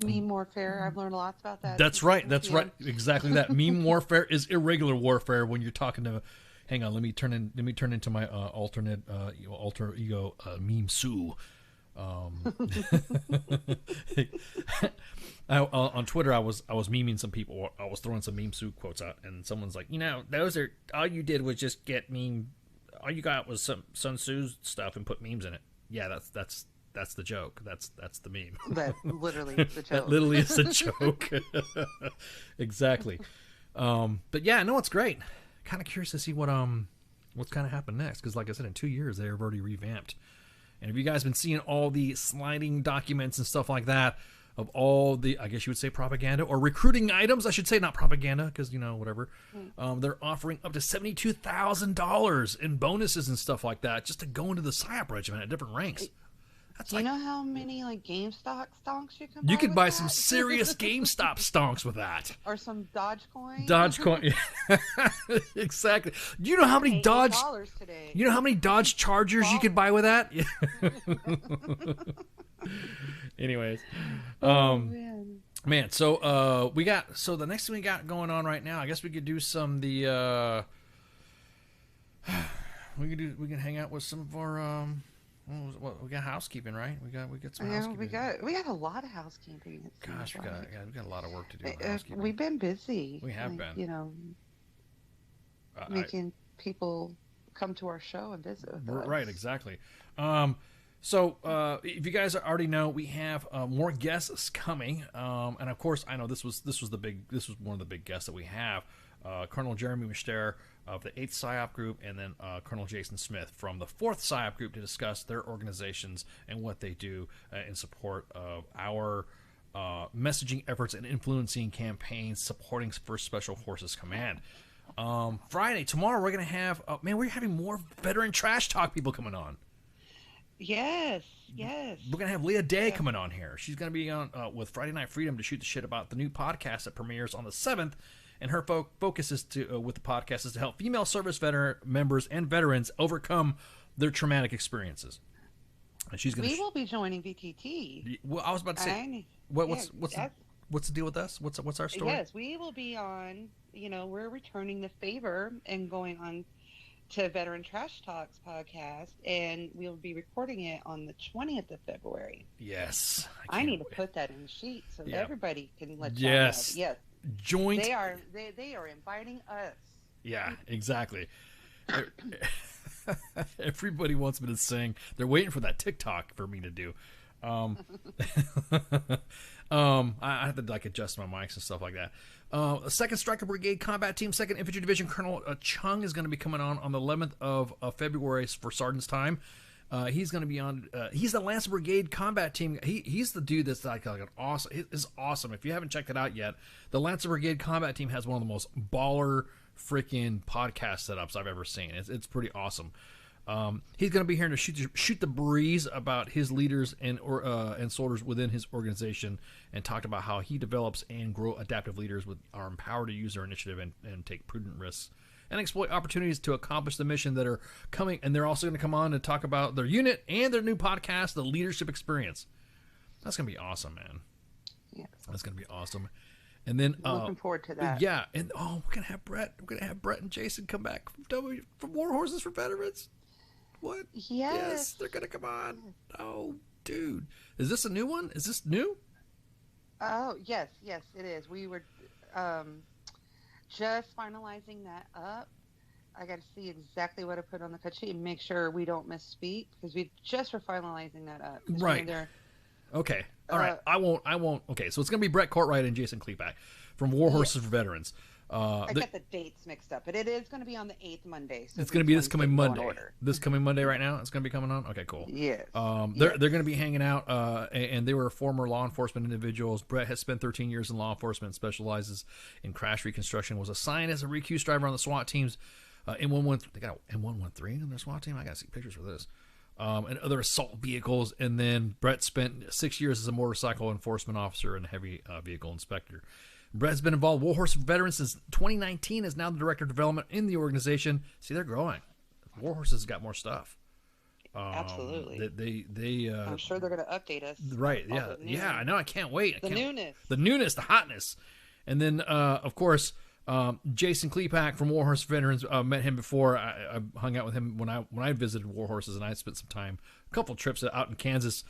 Meme warfare. I've learned lots about that. That's right. Exactly that. Meme warfare is irregular warfare when you're talking to. Hang on. Let me turn into my alter ego, Meme Sue. On Twitter, I was memeing some people. I was throwing some Meme Sue quotes out, and someone's like, those are all you did was just get meme. All you got was some Sun Tzu's stuff and put memes in it. Yeah, that's the joke. That's the meme. That literally is the joke. That literally is a joke. Exactly. But yeah, no, it's great. Kind of curious to see what's kind of happened next, because like I said, in 2 years they have already revamped. And have you guys been seeing all the sliding documents and stuff like that of all the, I guess you would say, propaganda or recruiting items? I should say not propaganda, because, whatever. They're offering up to $72,000 in bonuses and stuff like that just to go into the PSYOP regiment at different ranks. Do you know how many GameStop stonks you can buy? You could buy some serious GameStop stonks with that. Or some Dogecoin. Dogecoin. Exactly. Do you know how many Dodge? Today. You know how many Dodge Chargers you could buy with that? Anyways, man. So the next thing we got going on right now, I guess we could do we can hang out with some of our we got housekeeping, right? We got some housekeeping. We got a lot of housekeeping. Gosh, we got a lot of work to do. With housekeeping. We've been busy. We have been. Making people come to our show and visit with us. Right, exactly. So if you guys already know, we have more guests coming, and of course, I know this was one of the big guests that we have. Colonel Jeremy Mushtare of the 8th PSYOP Group, and then Colonel Jason Smith from the 4th PSYOP Group to discuss their organizations and what they do in support of our messaging efforts and influencing campaigns supporting 1st Special Forces Command. Friday, tomorrow, we're going to have, we're having more veteran trash talk people coming on. Yes. We're going to have Leah Day coming on here. She's going to be on with Friday Night Freedom to shoot the shit about the new podcast that premieres on the 7th. And her focus is with the podcast is to help female service veteran members and veterans overcome their traumatic experiences. And she's going to. We will be joining VTT. Well, I was about to say, what's the deal with us? What's our story? Yes, we will be on. We're returning the favor and going on to Veteran Trash Talks podcast, and we'll be recording it on the 20th of February. Yes, I need to put that in the sheet so that everybody can let you know. Yes. Joint. They are inviting us. Yeah, exactly. Everybody wants me to sing. They're waiting for that TikTok for me to do. I have to adjust my mics and stuff like that. 2nd Striker Brigade Combat Team, 2nd Infantry Division Colonel Chung is going to be coming on the 11th of February for Sergeant's Time. He's going to be on. He's the Lancer Brigade Combat Team. He's the dude that's like an awesome. It's awesome. If you haven't checked it out yet, the Lancer Brigade Combat Team has one of the most baller freaking podcast setups I've ever seen. It's pretty awesome. He's going to be here to shoot the breeze about his leaders and soldiers within his organization, and talked about how he develops and grow adaptive leaders are empowered to use their initiative and take prudent risks and exploit opportunities to accomplish the mission that are coming. And they're also going to come on and talk about their unit and their new podcast, The Leadership Experience. That's going to be awesome, man. Yeah. That's going to be awesome. And then looking forward to that. Yeah, and we're gonna have Brett. We're gonna have Brett and Jason come back from War Horses for Veterans. What? Yes, they're gonna come on. Oh, dude, is this a new one? Is this new? Oh yes, it is. We were just finalizing that up. I got to see exactly what I put on the cut sheet and make sure we don't misspeak because we just were finalizing that up. Right. Okay. All right. I won't. Okay. So it's going to be Brett Courtwright and Jason Kleepak from War Horses for Veterans. I got the dates mixed up, but it is going to be on the 8th Monday. So it's going to be this coming Monday. This coming Monday right now? It's going to be coming on? Okay, cool. Yes. They're going to be hanging out, and they were former law enforcement individuals. Brett has spent 13 years in law enforcement, specializes in crash reconstruction, was assigned as a recuse driver on the SWAT teams. M113, they got an M113 on their SWAT team? I got to see pictures for this. And other assault vehicles. And then Brett spent 6 years as a motorcycle enforcement officer and heavy vehicle inspector. Brett has been involved with War Horse for Veterans since 2019, is now the director of development in the organization. See, they're growing. War Horses got more stuff. Absolutely. They I'm sure they're going to update us. Right, yeah. Yeah, I know. I can't wait. Newness. The newness, the hotness. And then, of course, Jason Kleepak from War Horse Veterans, met him before. I hung out with him when I visited War Horses, and I spent some time, a couple trips out in Kansas.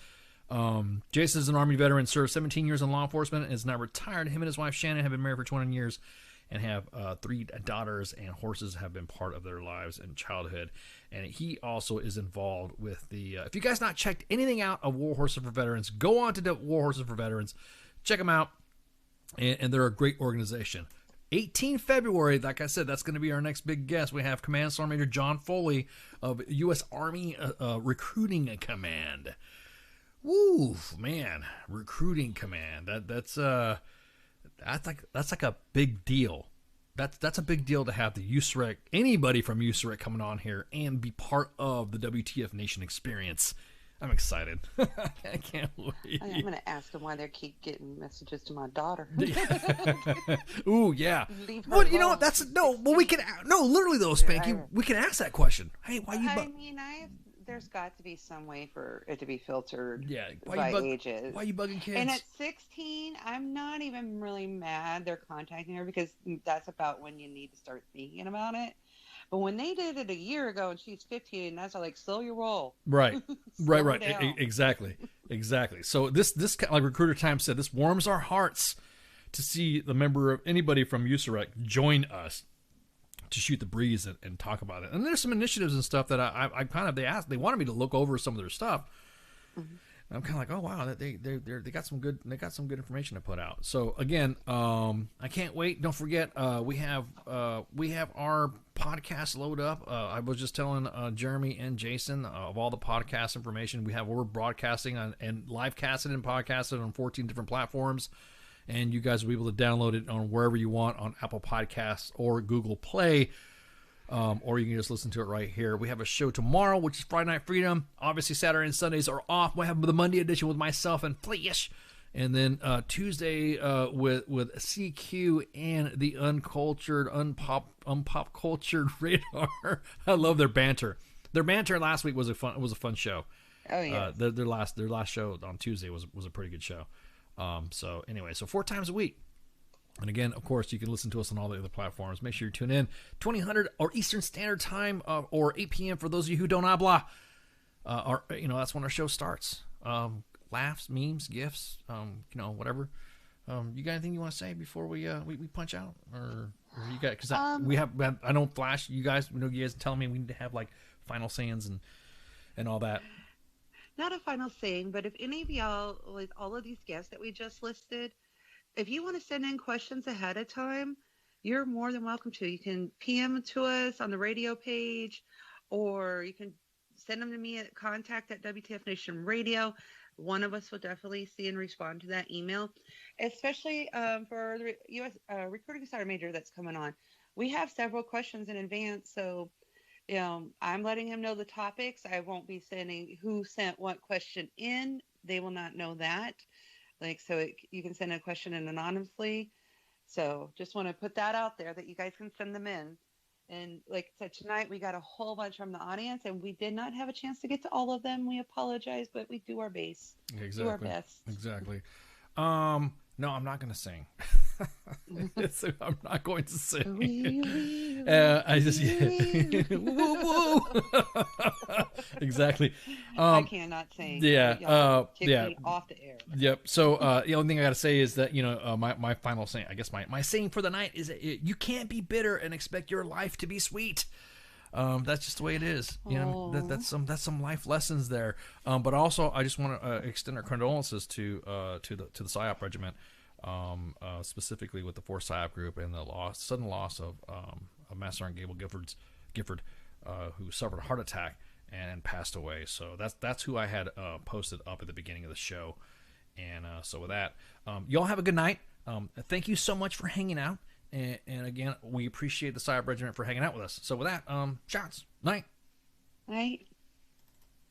Jason is an Army veteran, served 17 years in law enforcement, and is now retired. Him and his wife Shannon have been married for 20 years and have 3 daughters, and horses have been part of their lives and childhood. And he also is involved with the, if you guys not checked anything out of War Horses for Veterans, go on to War Horses for Veterans, check them out, and they're a great organization. 18 February, like I said, that's going to be our next big guest. We have Command Sergeant Major John Foley of U.S. Army Recruiting Command. Woo, man, Recruiting Command. That's like a big deal. That's a big deal to have the USREC, anybody from USREC coming on here and be part of the WTF Nation experience. I'm excited. I can't wait. I'm going to ask them why they keep getting messages to my daughter. Ooh, yeah. Leave her Well, you know alone. what? Well, we can. No, literally though, Spanky, we can ask that question. Hey, why you? There's got to be some way for it to be filtered. Yeah. By ages. Why you bugging kids? And at 16, I'm not even really mad they're contacting her because that's about when you need to start thinking about it. But when they did it a year ago and she's 15, that's like slow your roll. Right. right. down. Exactly. So this like Recruiter Time said, this warms our hearts to see the member of anybody from USREC join us to shoot the breeze and talk about it. And there's some initiatives and stuff that I kind of, they wanted me to look over some of their stuff. Mm-hmm. And I'm kind of like, oh wow, they got some good information to put out. So again, I can't wait. Don't forget, we have our podcast load up. I was just telling Jeremy and Jason of all the podcast information we're broadcasting on and live casted and podcasted on 14 different platforms. And you guys will be able to download it on wherever you want on Apple Podcasts or Google Play. Or you can just listen to it right here. We have a show tomorrow, which is Friday Night Freedom. Obviously, Saturday and Sundays are off. We have the Monday edition with myself and Fleesh. And then Tuesday with CQ and the uncultured, unpop cultured radar. I love their banter. Their banter last week was a fun show. Oh yeah. Their last show on Tuesday was a pretty good show. So anyway, 4 times a week. And again, of course, you can listen to us on all the other platforms. Make sure you tune in 2000 or Eastern Standard Time or 8 p.m. for those of you who don't habla. That's when our show starts. Laughs, memes, gifs, whatever. You got anything you want to say before we punch out, or you got? Because I don't flash. You guys, you guys telling me we need to have like final sayings and all that. Not a final saying, but if any of y'all, with all of these guests that we just listed, if you want to send in questions ahead of time, you're more than welcome to. You can PM to us on the radio page, or you can send them to me at contact@WTF Nation Radio. One of us will definitely see and respond to that email, especially for the U.S. Recruiting Sergeant Major that's coming on. We have several questions in advance, so I'm letting him know the topics. I won't be sending who sent what question in. They will not know that. You can send a question in anonymously. So just want to put that out there that you guys can send them in. And like I said, tonight we got a whole bunch from the audience, and we did not have a chance to get to all of them. We apologize, but we do our best. Exactly. Do our best. Exactly. No, I'm not going to sing. I'm not going to sing. I just woo. Exactly. I cannot sing. Yeah. Kick me off the air. Yep. So the only thing I got to say is that my final saying, I guess my saying for the night is that you can't be bitter and expect your life to be sweet. That's just the way it is. That's some life lessons there. But also, I just want to extend our condolences to the PSYOP regiment, specifically with the 4th PSYOP group and the sudden loss of Master Sergeant Gable Gifford, who suffered a heart attack and passed away. So that's who I had posted up at the beginning of the show. And so with that, y'all have a good night. Thank you so much for hanging out. And again, we appreciate the PSYOP regiment for hanging out with us. So with that, shots. Night. Night.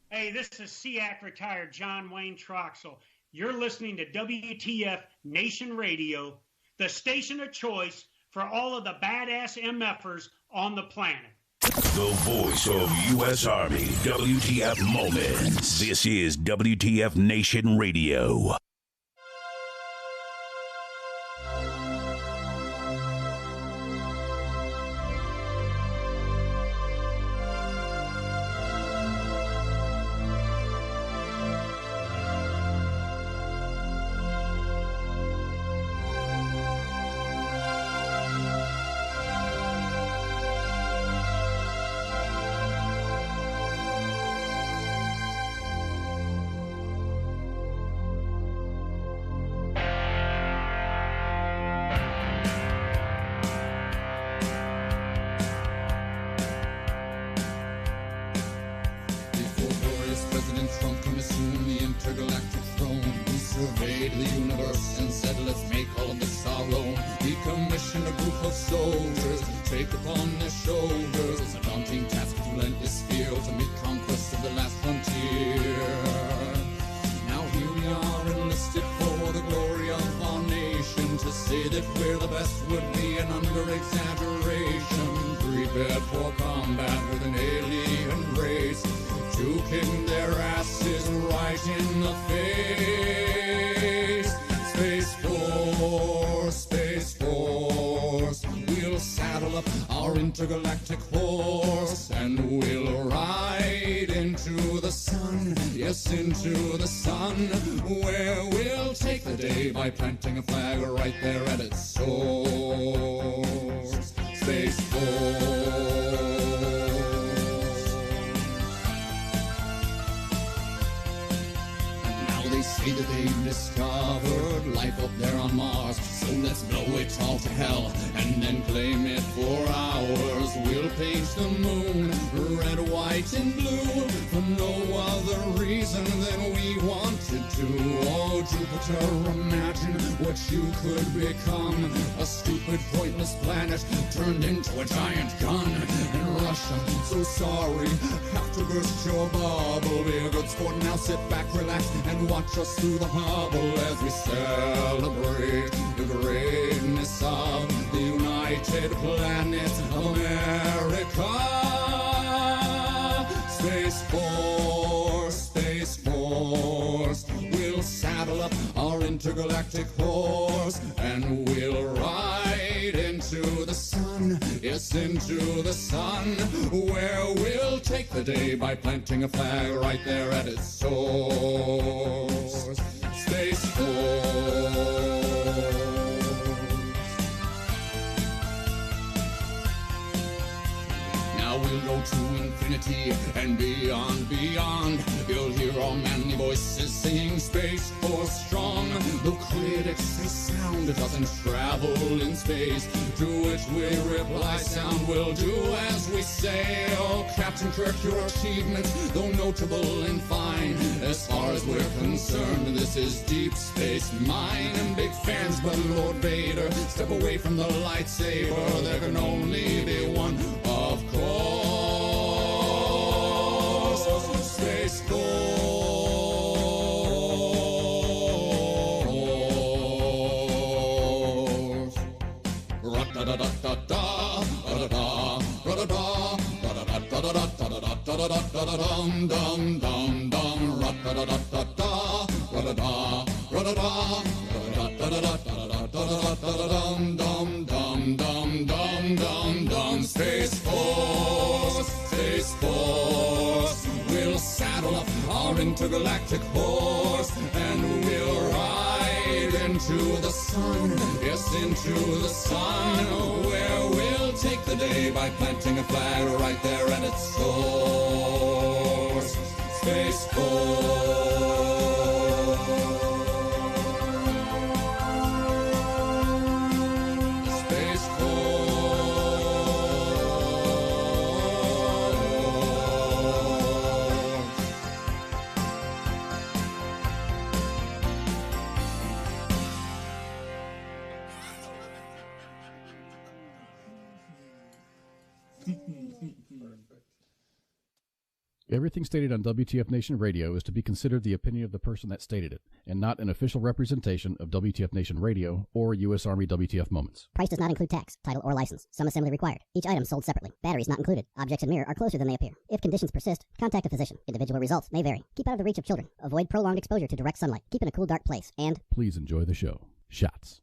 Hey, this is SEAC retired John Wayne Troxel. You're listening to WTF Nation Radio, the station of choice for all of the badass MFers on the planet. The voice of U.S. Army, WTF Moments. This is WTF Nation Radio. Intergalactic horse, and we'll ride into the sun, yes, into the sun, where we'll take the day by planting a flag right there at its source. Space Force. Now they say that they've discovered life up there on Mars, so let's blow it all to hell and then claim it for ours. We'll paint the moon red, white, and blue for no other reason than we wanted to. Oh, Jupiter, imagine what you could become. A stupid, pointless planet turned into a giant gun. And Russia, so sorry, have to burst your bubble. Be a good sport now, sit back, relax, and watch us through the Hubble as we celebrate the greatness of the United Planets of America. Space Force, Space Force. We'll saddle up our intergalactic horse and we'll ride into the sun, yes, into the sun, where we'll take the day by planting a flag right there at its source. Space Force. We'll go to infinity and beyond, beyond. You'll hear our manly voices singing Space Force strong. The critics say sound doesn't travel in space, to which we reply sound will do as we say. Oh, Captain Kirk, your achievements, though notable and fine, as far as we're concerned, this is Deep Space Mine. And big fans, but Lord Vader, step away from the lightsaber. There can only be one, of course. Space Force. Ra-da-da-da-da-da, ra-da-da, Ra-da-dum, dum, dum, dum, ra-da-da-da-da-da, ra-da-da, ra-da-da, ra-da-da-da-da-da-da-da-da-da-dum, dum, dum, dum, dum, dum, dum. Space Force, Space Force. We'll saddle up our intergalactic horse and we'll ride into the sun, yes, into the sun, where we'll take the day by planting a flag right there at its source. Space Force. Everything stated on WTF Nation Radio is to be considered the opinion of the person that stated it, and not an official representation of WTF Nation Radio or U.S. Army WTF Moments. Price does not include tax, title, or license. Some assembly required. Each item sold separately. Batteries not included. Objects in mirror are closer than they appear. If conditions persist, contact a physician. Individual results may vary. Keep out of the reach of children. Avoid prolonged exposure to direct sunlight. Keep in a cool, dark place. And please enjoy the show. Shots.